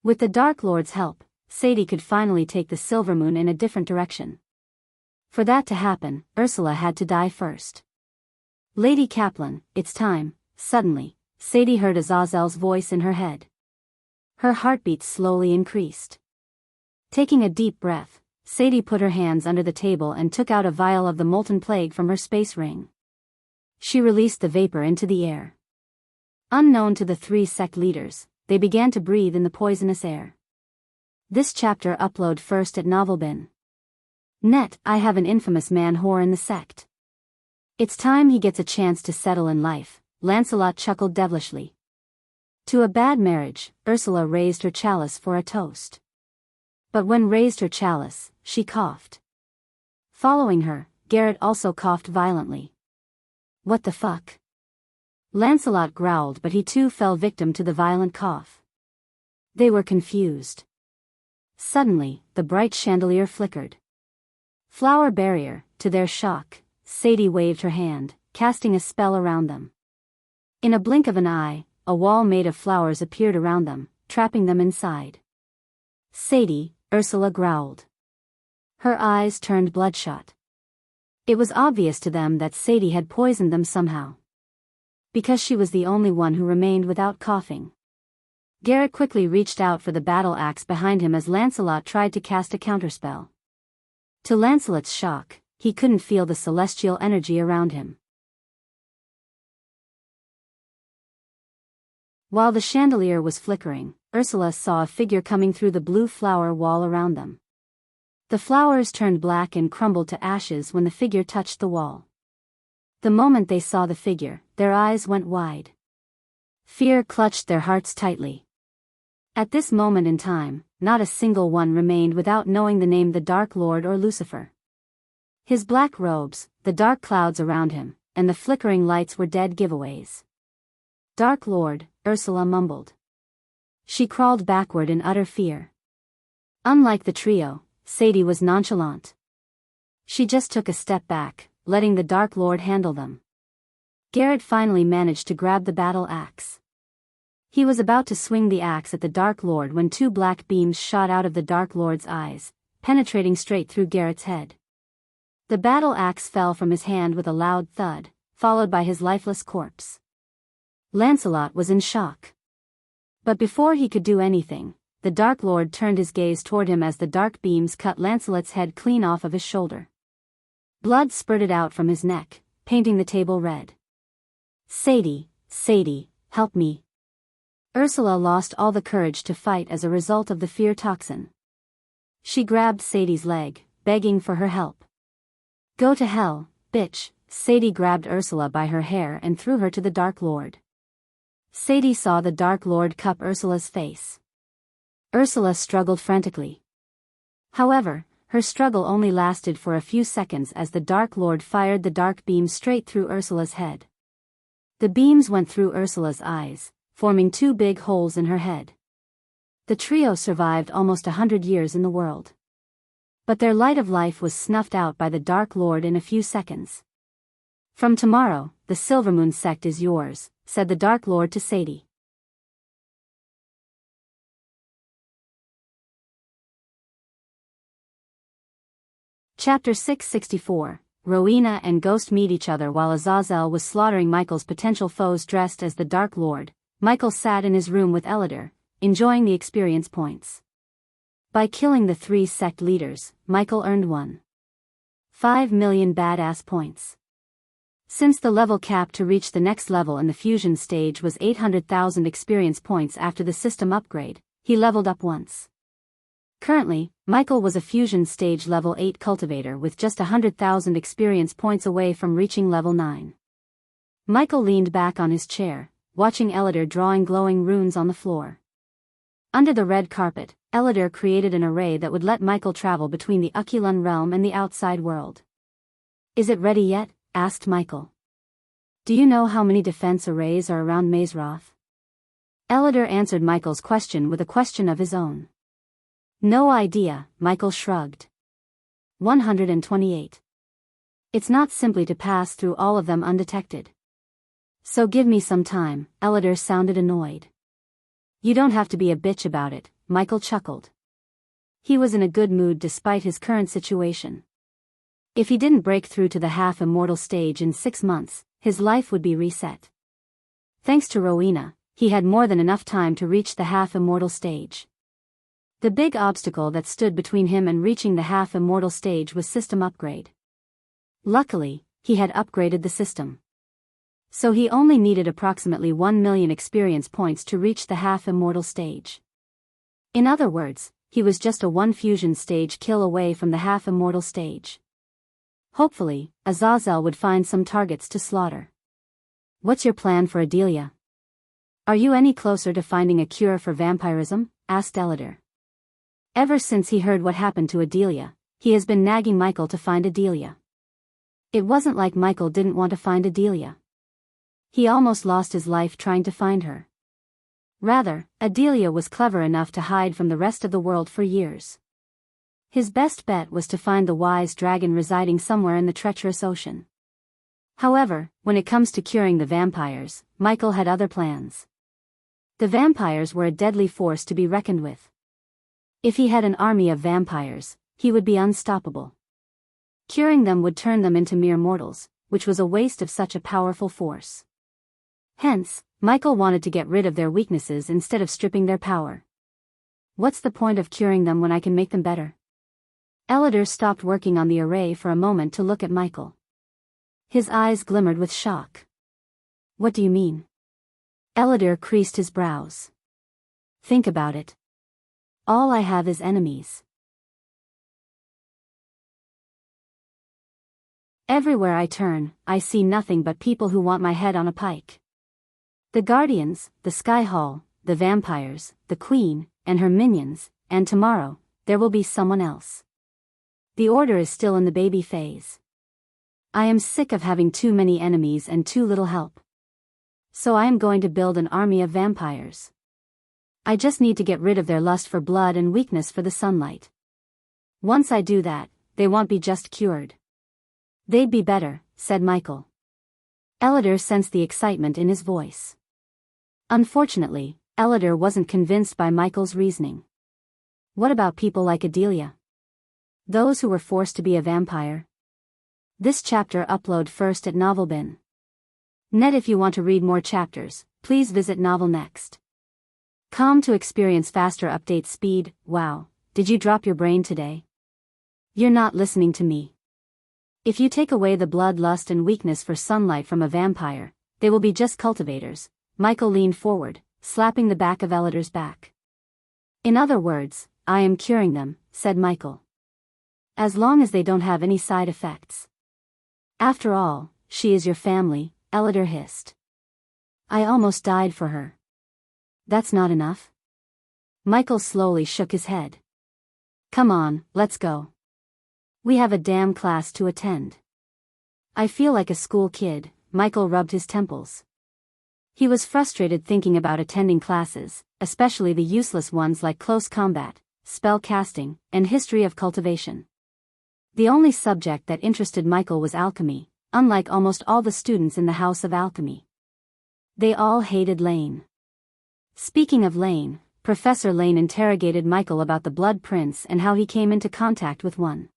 With the Dark Lord's help, Sadie could finally take the Silvermoon in a different direction. For that to happen, Ursula had to die first. Lady Kaplan, it's time. Suddenly, Sadie heard Azazel's voice in her head. Her heartbeat slowly increased. Taking a deep breath, Sadie put her hands under the table and took out a vial of the molten plague from her space ring. She released the vapor into the air. Unknown to the 3 sect leaders, they began to breathe in the poisonous air. This chapter upload first at Novelbin. Net, I have an infamous man whore in the sect. It's time he gets a chance to settle in life, Lancelot chuckled devilishly. To a bad marriage, Ursula raised her chalice for a toast. But when raised her chalice, she coughed. Following her, Garrett also coughed violently. What the fuck? Lancelot growled, but he too fell victim to the violent cough. They were confused. Suddenly, the bright chandelier flickered. Flower barrier, to their shock, Sadie waved her hand, casting a spell around them. In a blink of an eye, a wall made of flowers appeared around them, trapping them inside. Sadie, Ursula growled. Her eyes turned bloodshot. It was obvious to them that Sadie had poisoned them somehow. Because she was the only one who remained without coughing. Garrett quickly reached out for the battle axe behind him as Lancelot tried to cast a counterspell. To Lancelot's shock, he couldn't feel the celestial energy around him. While the chandelier was flickering, Ursula saw a figure coming through the blue flower wall around them. The flowers turned black and crumbled to ashes when the figure touched the wall. The moment they saw the figure, their eyes went wide. Fear clutched their hearts tightly. At this moment in time, not a single one remained without knowing the name the Dark Lord or Lucifer. His black robes, the dark clouds around him, and the flickering lights were dead giveaways. Dark Lord, Ursula mumbled. She crawled backward in utter fear. Unlike the trio, Sadie was nonchalant. She just took a step back, letting the Dark Lord handle them. Garrett finally managed to grab the battle axe. He was about to swing the axe at the Dark Lord when 2 black beams shot out of the Dark Lord's eyes, penetrating straight through Garrett's head. The battle axe fell from his hand with a loud thud, followed by his lifeless corpse. Lancelot was in shock. But before he could do anything, the Dark Lord turned his gaze toward him as the dark beams cut Lancelot's head clean off of his shoulder. Blood spurted out from his neck, painting the table red. Sadie, Sadie, help me. Ursula lost all the courage to fight as a result of the fear toxin. She grabbed Sadie's leg, begging for her help. Go to hell, bitch. Sadie grabbed Ursula by her hair and threw her to the Dark Lord. Sadie saw the Dark Lord cup Ursula's face. Ursula struggled frantically. However, her struggle only lasted for a few seconds as the Dark Lord fired the dark beam straight through Ursula's head. The beams went through Ursula's eyes, forming 2 big holes in her head. The trio survived almost 100 years in the world. But their light of life was snuffed out by the Dark Lord in a few seconds. From tomorrow, the Silvermoon sect is yours, said the Dark Lord to Sadie. Chapter 664, Rowena and Ghost meet each other. While Azazel was slaughtering Michael's potential foes dressed as the Dark Lord, Michael sat in his room with Elidor, enjoying the experience points. By killing the 3 sect leaders, Michael earned 1.5 million badass points. Since the level cap to reach the next level in the fusion stage was 800,000 experience points after the system upgrade, he leveled up once. Currently, Michael was a fusion stage level 8 cultivator with just 100,000 experience points away from reaching level 9. Michael leaned back on his chair, watching Elidor drawing glowing runes on the floor. Under the red carpet, Elidor created an array that would let Michael travel between the Ukulun realm and the outside world. Is it ready yet? Asked Michael. Do you know how many defense arrays are around Mazeroth? Elidor answered Michael's question with a question of his own. No idea, Michael shrugged. 128. It's not simply to pass through all of them undetected. So give me some time, Elidor sounded annoyed. You don't have to be a bitch about it, Michael chuckled. He was in a good mood despite his current situation. If he didn't break through to the half-immortal stage in 6 months, his life would be reset. Thanks to Rowena, he had more than enough time to reach the half-immortal stage. The big obstacle that stood between him and reaching the half-immortal stage was system upgrade. Luckily, he had upgraded the system. So he only needed approximately 1 million experience points to reach the half-immortal stage. In other words, he was just a one fusion stage kill away from the half-immortal stage. Hopefully, Azazel would find some targets to slaughter. What's your plan for Adelia? Are you any closer to finding a cure for vampirism? Asked Elidor. Ever since he heard what happened to Adelia, he has been nagging Michael to find Adelia. It wasn't like Michael didn't want to find Adelia. He almost lost his life trying to find her. Rather, Adelia was clever enough to hide from the rest of the world for years. His best bet was to find the wise dragon residing somewhere in the treacherous ocean. However, when it comes to curing the vampires, Michael had other plans. The vampires were a deadly force to be reckoned with. If he had an army of vampires, he would be unstoppable. Curing them would turn them into mere mortals, which was a waste of such a powerful force. Hence, Michael wanted to get rid of their weaknesses instead of stripping their power. What's the point of curing them when I can make them better? Elidor stopped working on the array for a moment to look at Michael. His eyes glimmered with shock. What do you mean? Elidor creased his brows. Think about it. All I have is enemies. Everywhere I turn, I see nothing but people who want my head on a pike. The Guardians, the Sky Hall, the vampires, the Queen, and her minions, and tomorrow, there will be someone else. The Order is still in the baby phase. I am sick of having too many enemies and too little help. So I am going to build an army of vampires. I just need to get rid of their lust for blood and weakness for the sunlight. Once I do that, they won't be just cured. They'd be better, said Michael. Elidor sensed the excitement in his voice. Unfortunately, Elidor wasn't convinced by Michael's reasoning. What about people like Adelia? Those who were forced to be a vampire? This chapter upload first at Novelbin. Net. If you want to read more chapters, please visit Novel Next. Com to experience faster update speed. Wow, did you drop your brain today? You're not listening to me. If you take away the blood, lust and weakness for sunlight from a vampire, they will be just cultivators. Michael leaned forward, slapping the back of Elidor's back. In other words, I am curing them, said Michael. As long as they don't have any side effects. After all, she is your family, Elidor hissed. I almost died for her. That's not enough? Michael slowly shook his head. Come on, let's go. We have a damn class to attend. I feel like a school kid. Michael rubbed his temples. He was frustrated thinking about attending classes, especially the useless ones like close combat, spell casting, and history of cultivation. The only subject that interested Michael was alchemy, unlike almost all the students in the House of Alchemy. They all hated Lane. Speaking of Lane, Professor Lane interrogated Michael about the Blood Prince and how he came into contact with one.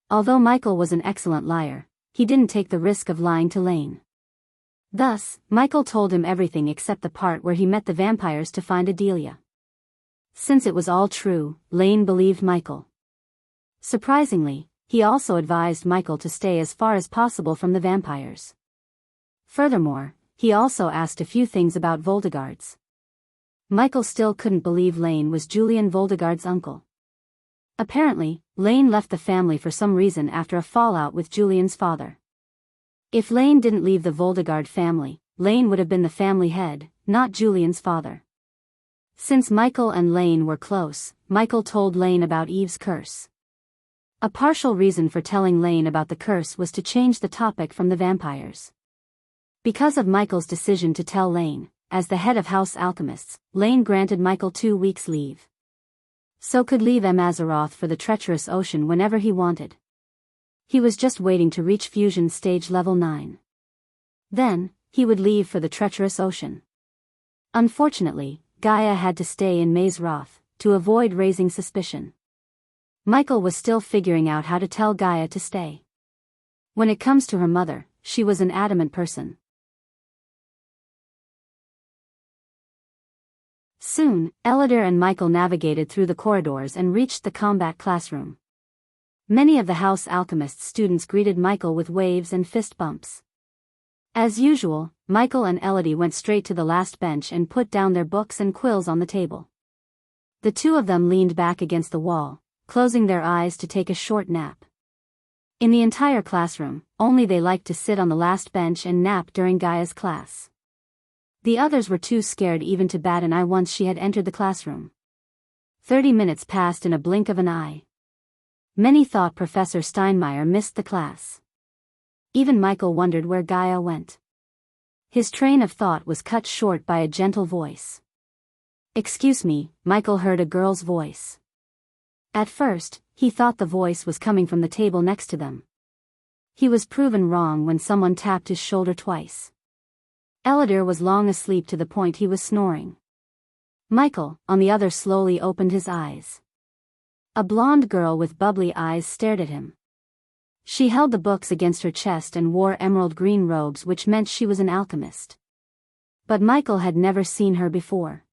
Although Michael was an excellent liar, he didn't take the risk of lying to Lane. Thus, Michael told him everything except the part where he met the vampires to find Adelia. Since it was all true, Lane believed Michael. Surprisingly, he also advised Michael to stay as far as possible from the vampires. Furthermore, he also asked a few things about Voldegards. Michael still couldn't believe Lane was Julian Voldegard's uncle. Apparently, Lane left the family for some reason after a fallout with Julian's father. If Lane didn't leave the Voldegard family, Lane would have been the family head, not Julian's father. Since Michael and Lane were close, Michael told Lane about Eve's curse. A partial reason for telling Lane about the curse was to change the topic from the vampires. Because of Michael's decision to tell Lane, as the head of House Alchemists, Lane granted Michael 2 weeks leave. So could leave Azaroth for the treacherous ocean whenever he wanted. He was just waiting to reach fusion stage level 9. Then, he would leave for the treacherous ocean. Unfortunately, Gaia had to stay in Azaroth, to avoid raising suspicion. Michael was still figuring out how to tell Gaia to stay. When it comes to her mother, she was an adamant person. Soon, Elodie and Michael navigated through the corridors and reached the combat classroom. Many of the House Alchemist's students greeted Michael with waves and fist bumps. As usual, Michael and Elodie went straight to the last bench and put down their books and quills on the table. The two of them leaned back against the wall, closing their eyes to take a short nap. In the entire classroom, only they liked to sit on the last bench and nap during Gaia's class. The others were too scared even to bat an eye once she had entered the classroom. 30 minutes passed in a blink of an eye. Many thought Professor Steinmeier missed the class. Even Michael wondered where Gaia went. His train of thought was cut short by a gentle voice. "Excuse me," Michael heard a girl's voice. At first, he thought the voice was coming from the table next to them. He was proven wrong when someone tapped his shoulder twice. Elodie was long asleep to the point he was snoring. Michael, on the other, slowly opened his eyes. A blonde girl with bubbly eyes stared at him. She held the books against her chest and wore emerald green robes, which meant she was an alchemist. But Michael had never seen her before.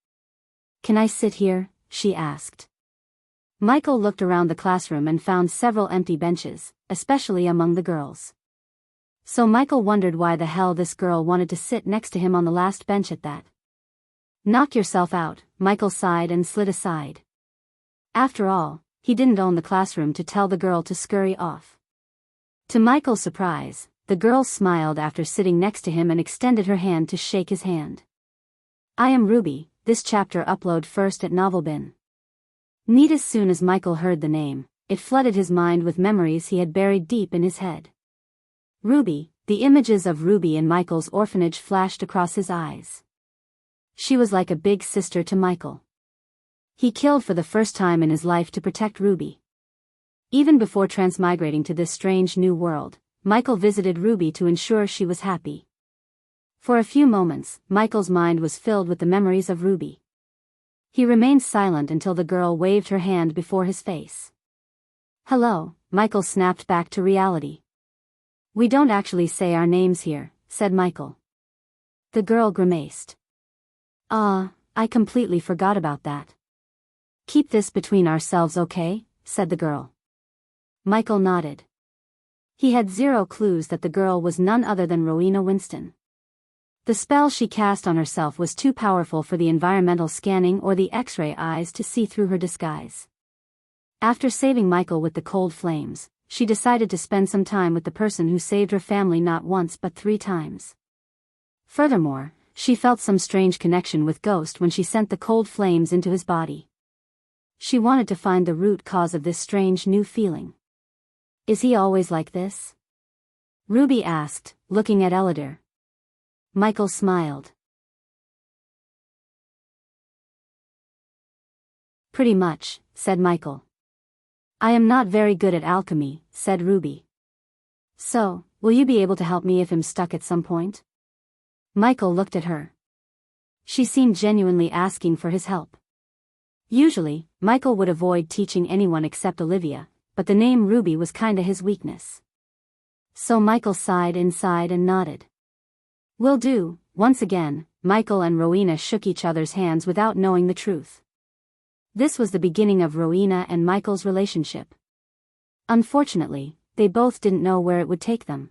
"Can I sit here?" she asked. Michael looked around the classroom and found several empty benches, especially among the girls. So Michael wondered why the hell this girl wanted to sit next to him on the last bench at that. "Knock yourself out," Michael sighed and slid aside. After all, he didn't own the classroom to tell the girl to scurry off. To Michael's surprise, the girl smiled after sitting next to him and extended her hand to shake his hand. "I am Ruby, this chapter upload first at Novelbin." Neat. As soon as Michael heard the name, it flooded his mind with memories he had buried deep in his head. Ruby, the images of Ruby in Michael's orphanage flashed across his eyes. She was like a big sister to Michael. He killed for the first time in his life to protect Ruby. Even before transmigrating to this strange new world, Michael visited Ruby to ensure she was happy. For a few moments, Michael's mind was filled with the memories of Ruby. He remained silent until the girl waved her hand before his face. "Hello," Michael snapped back to reality. "We don't actually say our names here," said Michael. The girl grimaced. I completely forgot about that." "Keep this between ourselves, okay?" said the girl. Michael nodded. He had zero clues that the girl was none other than Rowena Winston. The spell she cast on herself was too powerful for the environmental scanning or the X-ray eyes to see through her disguise. After saving Michael with the cold flames, she decided to spend some time with the person who saved her family not once but 3 times. Furthermore, she felt some strange connection with Ghost when she sent the cold flames into his body. She wanted to find the root cause of this strange new feeling. "Is he always like this?" Ruby asked, looking at Elodie. Michael smiled. "Pretty much," said Michael. "I am not very good at alchemy," said Ruby. "So, will you be able to help me if I'm stuck at some point?" Michael looked at her. She seemed genuinely asking for his help. Usually, Michael would avoid teaching anyone except Olivia, but the name Ruby was kinda his weakness. So Michael sighed inside and nodded. "Will do." Once again, Michael and Rowena shook each other's hands without knowing the truth. This was the beginning of Rowena and Michael's relationship. Unfortunately, they both didn't know where it would take them.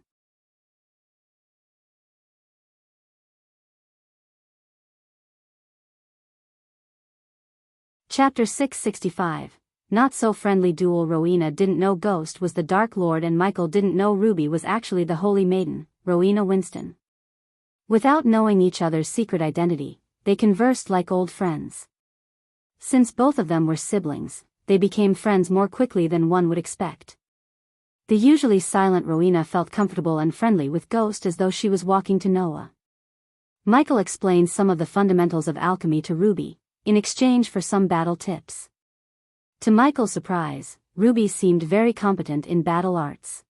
Chapter 665. Not so friendly duel. Rowena didn't know Ghost was the Dark Lord and Michael didn't know Ruby was actually the Holy Maiden, Rowena Winston. Without knowing each other's secret identity, they conversed like old friends. Since both of them were siblings, they became friends more quickly than one would expect. The usually silent Rowena felt comfortable and friendly with Ghost as though she was walking to Noah. Michael explained some of the fundamentals of alchemy to Ruby, in exchange for some battle tips. To Michael's surprise, Ruby seemed very competent in battle arts.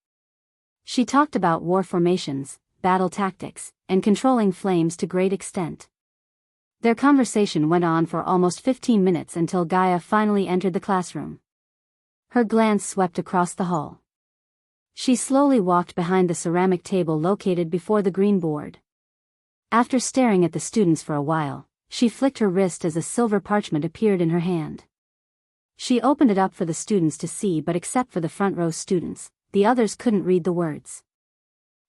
She talked about war formations, battle tactics, and controlling flames to great extent. Their conversation went on for almost 15 minutes until Gaia finally entered the classroom. Her glance swept across the hall. She slowly walked behind the ceramic table located before the green board. After staring at the students for a while, She flicked her wrist as a silver parchment appeared in her hand. She opened it up for the students to see, but except for the front row students, the others couldn't read the words.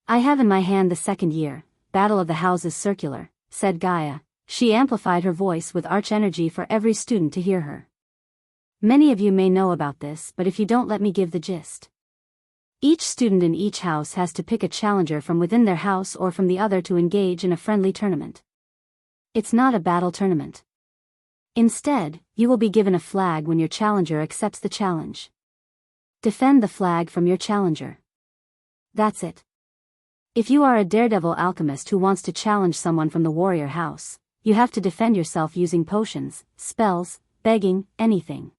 I have in my hand the second year, Battle of the Houses Circular, said Gaia. She amplified her voice with arch energy for every student to hear her. Many of you may know about this, but if you don't, let me give the gist. Each student in each house has to pick a challenger from within their house or from the other to engage in a friendly tournament. It's not a battle tournament. Instead, you will be given a flag when your challenger accepts the challenge. Defend the flag from your challenger. That's it. If you are a daredevil alchemist who wants to challenge someone from the warrior house, you have to defend yourself using potions, spells, begging, anything.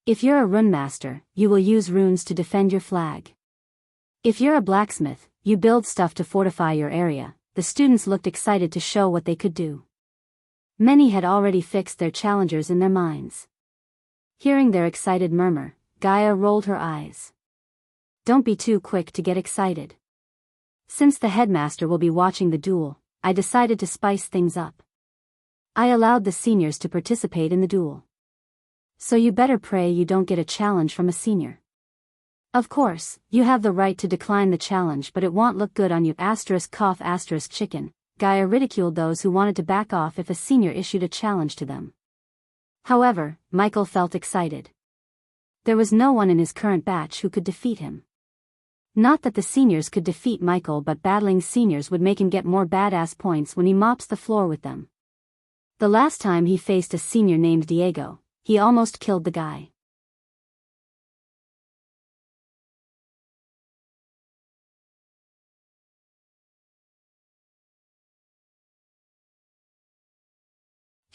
If you're a rune master, you will use runes to defend your flag. If you're a blacksmith, you build stuff to fortify your area. The students looked excited to show what they could do. Many had already fixed their challengers in their minds. Hearing their excited murmur, Gaia rolled her eyes. Don't be too quick to get excited. Since the headmaster will be watching the duel, I decided to spice things up. I allowed the seniors to participate in the duel. So you better pray you don't get a challenge from a senior. Of course, you have the right to decline the challenge, but it won't look good on you. Chicken. Gaia ridiculed those who wanted to back off if a senior issued a challenge to them. However, Michael felt excited. There was no one in his current batch who could defeat him. Not that the seniors could defeat Michael, but battling seniors would make him get more badass points when he mops the floor with them. The last time he faced a senior named Diego, he almost killed the guy.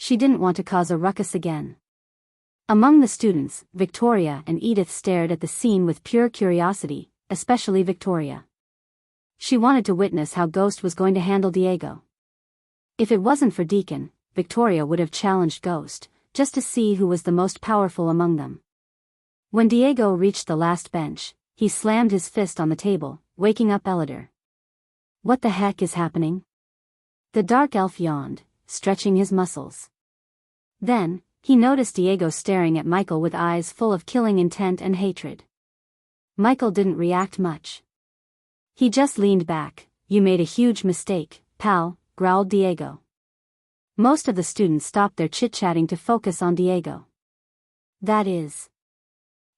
She didn't want to cause a ruckus again. Among the students, Victoria and Edith stared at the scene with pure curiosity, especially Victoria. She wanted to witness how Ghost was going to handle Diego. If it wasn't for Deacon, Victoria would have challenged Ghost, just to see who was the most powerful among them. When Diego reached the last bench, he slammed his fist on the table, waking up Elidor. What the heck is happening? The dark elf yawned, stretching his muscles. Then, he noticed Diego staring at Michael with eyes full of killing intent and hatred. Michael didn't react much. He just leaned back. You made a huge mistake, pal, growled Diego. Most of the students stopped their chit-chatting to focus on Diego. That is.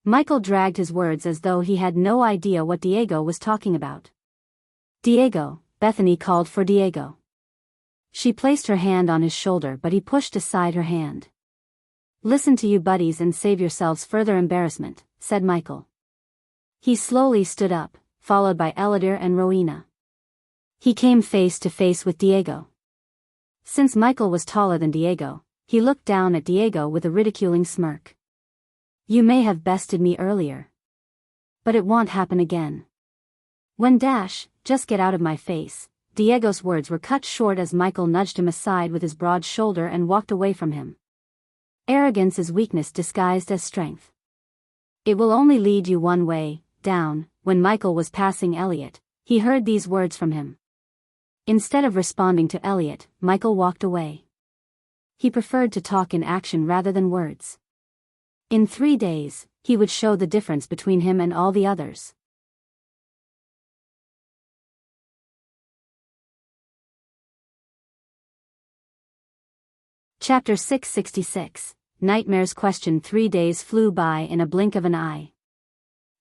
Michael dragged his words as though he had no idea what Diego was talking about. Diego, Bethany called for Diego. She placed her hand on his shoulder, but he pushed aside her hand. Listen to you buddies and save yourselves further embarrassment, said Michael. He slowly stood up, followed by Elidor and Rowena. He came face to face with Diego. Since Michael was taller than Diego, he looked down at Diego with a ridiculing smirk. You may have bested me earlier. But it won't happen again. Just get out of my face. Diego's words were cut short as Michael nudged him aside with his broad shoulder and walked away from him. Arrogance is weakness disguised as strength. It will only lead you one way, down. When Michael was passing Elliot, he heard these words from him. Instead of responding to Elliot, Michael walked away. He preferred to talk in action rather than words. In 3 days, he would show the difference between him and all the others. Chapter 666, Nightmares. 3 days flew by in a blink of an eye.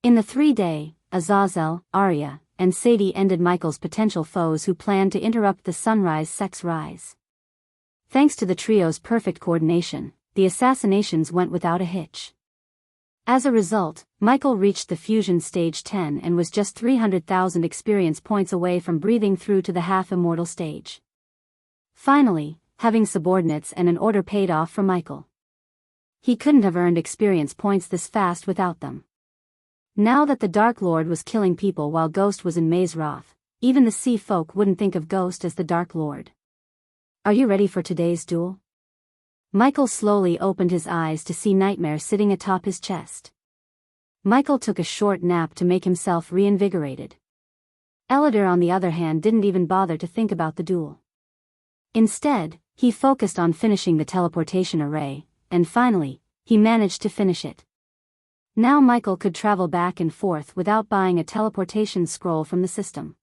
In the 3-day, Azazel, Arya, and Sadie ended Michael's potential foes who planned to interrupt the Sunrise Sex rise. Thanks to the trio's perfect coordination, the assassinations went without a hitch. As a result, Michael reached the fusion stage 10 and was just 300,000 experience points away from breathing through to the half-immortal stage. Finally, having subordinates and an order paid off for Michael. He couldn't have earned experience points this fast without them. Now that the Dark Lord was killing people while Ghost was in Maze Roth, even the sea folk wouldn't think of Ghost as the Dark Lord. Are you ready for today's duel? Michael slowly opened his eyes to see Nightmare sitting atop his chest. Michael took a short nap to make himself reinvigorated. Elidor on the other hand didn't even bother to think about the duel. Instead, He focused on finishing the teleportation array, and finally, he managed to finish it. Now Michael could travel back and forth without buying a teleportation scroll from the system.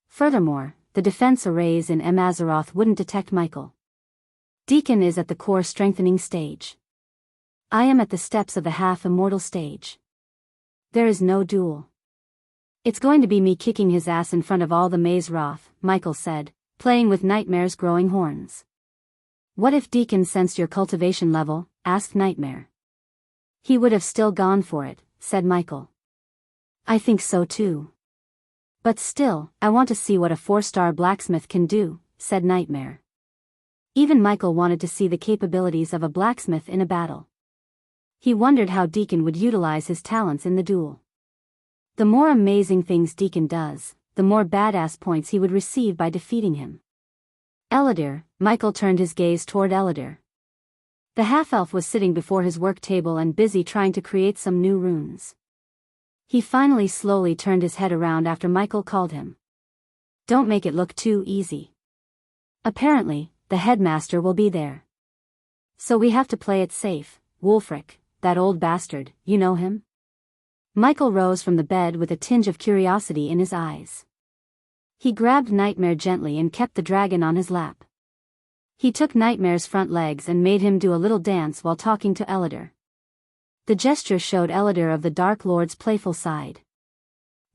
Furthermore, the defense arrays in Azeroth wouldn't detect Michael. Deacon is at the core strengthening stage. I am at the steps of the half-immortal stage. There is no duel. It's going to be me kicking his ass in front of all the Maze-Roth, Michael said, playing with Nightmare's growing horns. What if Deacon sensed your cultivation level? Asked Nightmare. He would have still gone for it, said Michael. I think so too. But still, I want to see what a 4-star blacksmith can do, said Nightmare. Even Michael wanted to see the capabilities of a blacksmith in a battle. He wondered how Deacon would utilize his talents in the duel. The more amazing things Deacon does, the more badass points he would receive by defeating him. Eladir, Michael turned his gaze toward Eladir. The half-elf was sitting before his work table and busy trying to create some new runes. He finally slowly turned his head around after Michael called him. Don't make it look too easy. Apparently, the headmaster will be there. So we have to play it safe. Wulfric, that old bastard, you know him? Michael rose from the bed with a tinge of curiosity in his eyes. He grabbed Nightmare gently and kept the dragon on his lap. He took Nightmare's front legs and made him do a little dance while talking to Eladir. The gesture showed Eladir of the Dark Lord's playful side.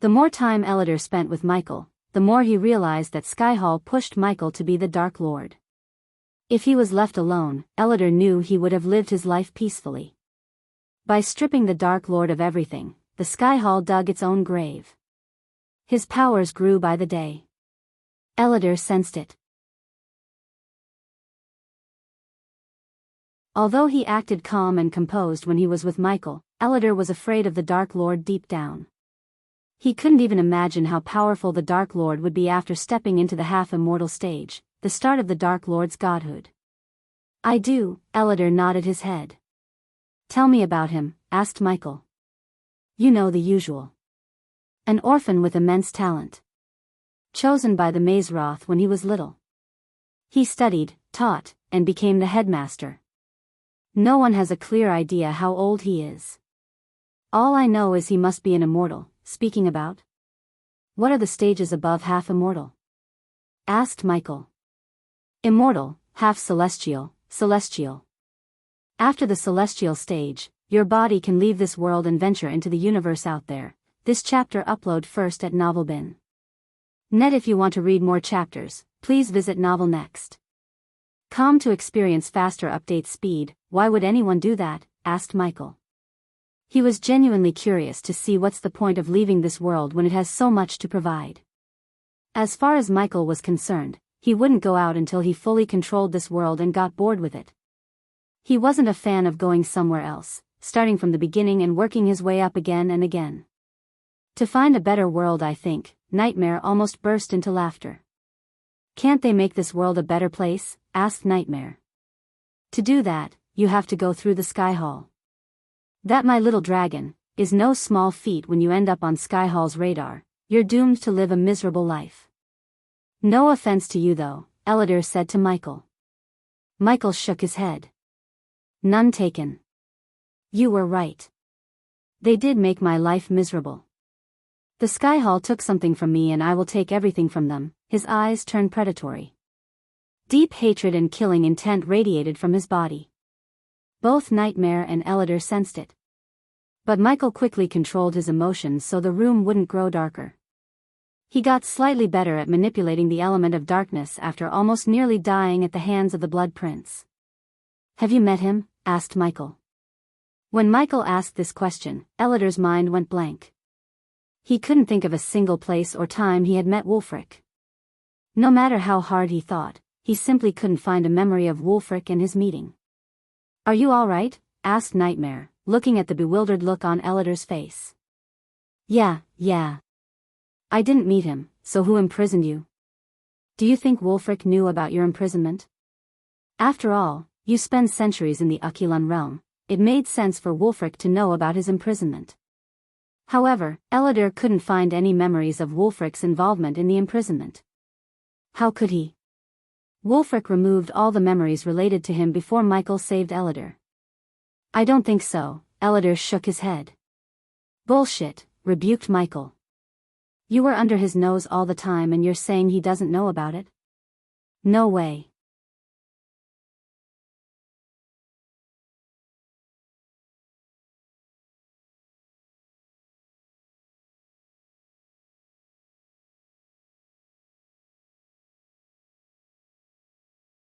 The more time Eladir spent with Michael, the more he realized that Skyhall pushed Michael to be the Dark Lord. If he was left alone, Eladir knew he would have lived his life peacefully. By stripping the Dark Lord of everything, the Skyhall dug its own grave. His powers grew by the day. Eladir sensed it. Although he acted calm and composed when he was with Michael, Eladir was afraid of the Dark Lord deep down. He couldn't even imagine how powerful the Dark Lord would be after stepping into the half-immortal stage, the start of the Dark Lord's godhood. I do, Eladir nodded his head. Tell me about him, asked Michael. You know the usual. An orphan with immense talent. Chosen by the Maze-Roth when he was little. He studied, taught, and became the headmaster. No one has a clear idea how old he is. All I know is he must be an immortal. Speaking about? What are the stages above half-immortal? Asked Michael. Immortal, half-celestial, celestial. After the celestial stage, your body can leave this world and venture into the universe out there. This chapter upload first at Novelbin. Net. If you want to read more chapters, please visit Novel Next. Com to experience faster update speed. Why would anyone do that? Asked Michael. He was genuinely curious to see what's the point of leaving this world when it has so much to provide. As far as Michael was concerned, he wouldn't go out until he fully controlled this world and got bored with it. He wasn't a fan of going somewhere else, starting from the beginning and working his way up again and again. To find a better world, I think. Nightmare almost burst into laughter. Can't they make this world a better place? Asked Nightmare. To do that, you have to go through the Skyhall. That, my little dragon, is no small feat. When you end up on Skyhall's radar, you're doomed to live a miserable life. No offense to you though, Eladir said to Michael. Michael shook his head. None taken. You were right. They did make my life miserable. The Skyhall took something from me and I will take everything from them. His eyes turned predatory. Deep hatred and killing intent radiated from his body. Both Nightmare and Eladir sensed it. But Michael quickly controlled his emotions so the room wouldn't grow darker. He got slightly better at manipulating the element of darkness after almost nearly dying at the hands of the Blood Prince. Have you met him? Asked Michael. When Michael asked this question, Eladir's mind went blank. He couldn't think of a single place or time he had met Wulfric. No matter how hard he thought, he simply couldn't find a memory of Wulfric and his meeting. Are you all right? Asked Nightmare, looking at the bewildered look on Eladir's face. Yeah. I didn't meet him, so who imprisoned you? Do you think Wulfric knew about your imprisonment? After all, you spend centuries in the Aquilan realm. It made sense for Wulfric to know about his imprisonment. However, Eladir couldn't find any memories of Wulfric's involvement in the imprisonment. How could he? Wulfric removed all the memories related to him before Michael saved Ellider. I don't think so, Ellider shook his head. Bullshit, rebuked Michael. You were under his nose all the time and you're saying he doesn't know about it? No way.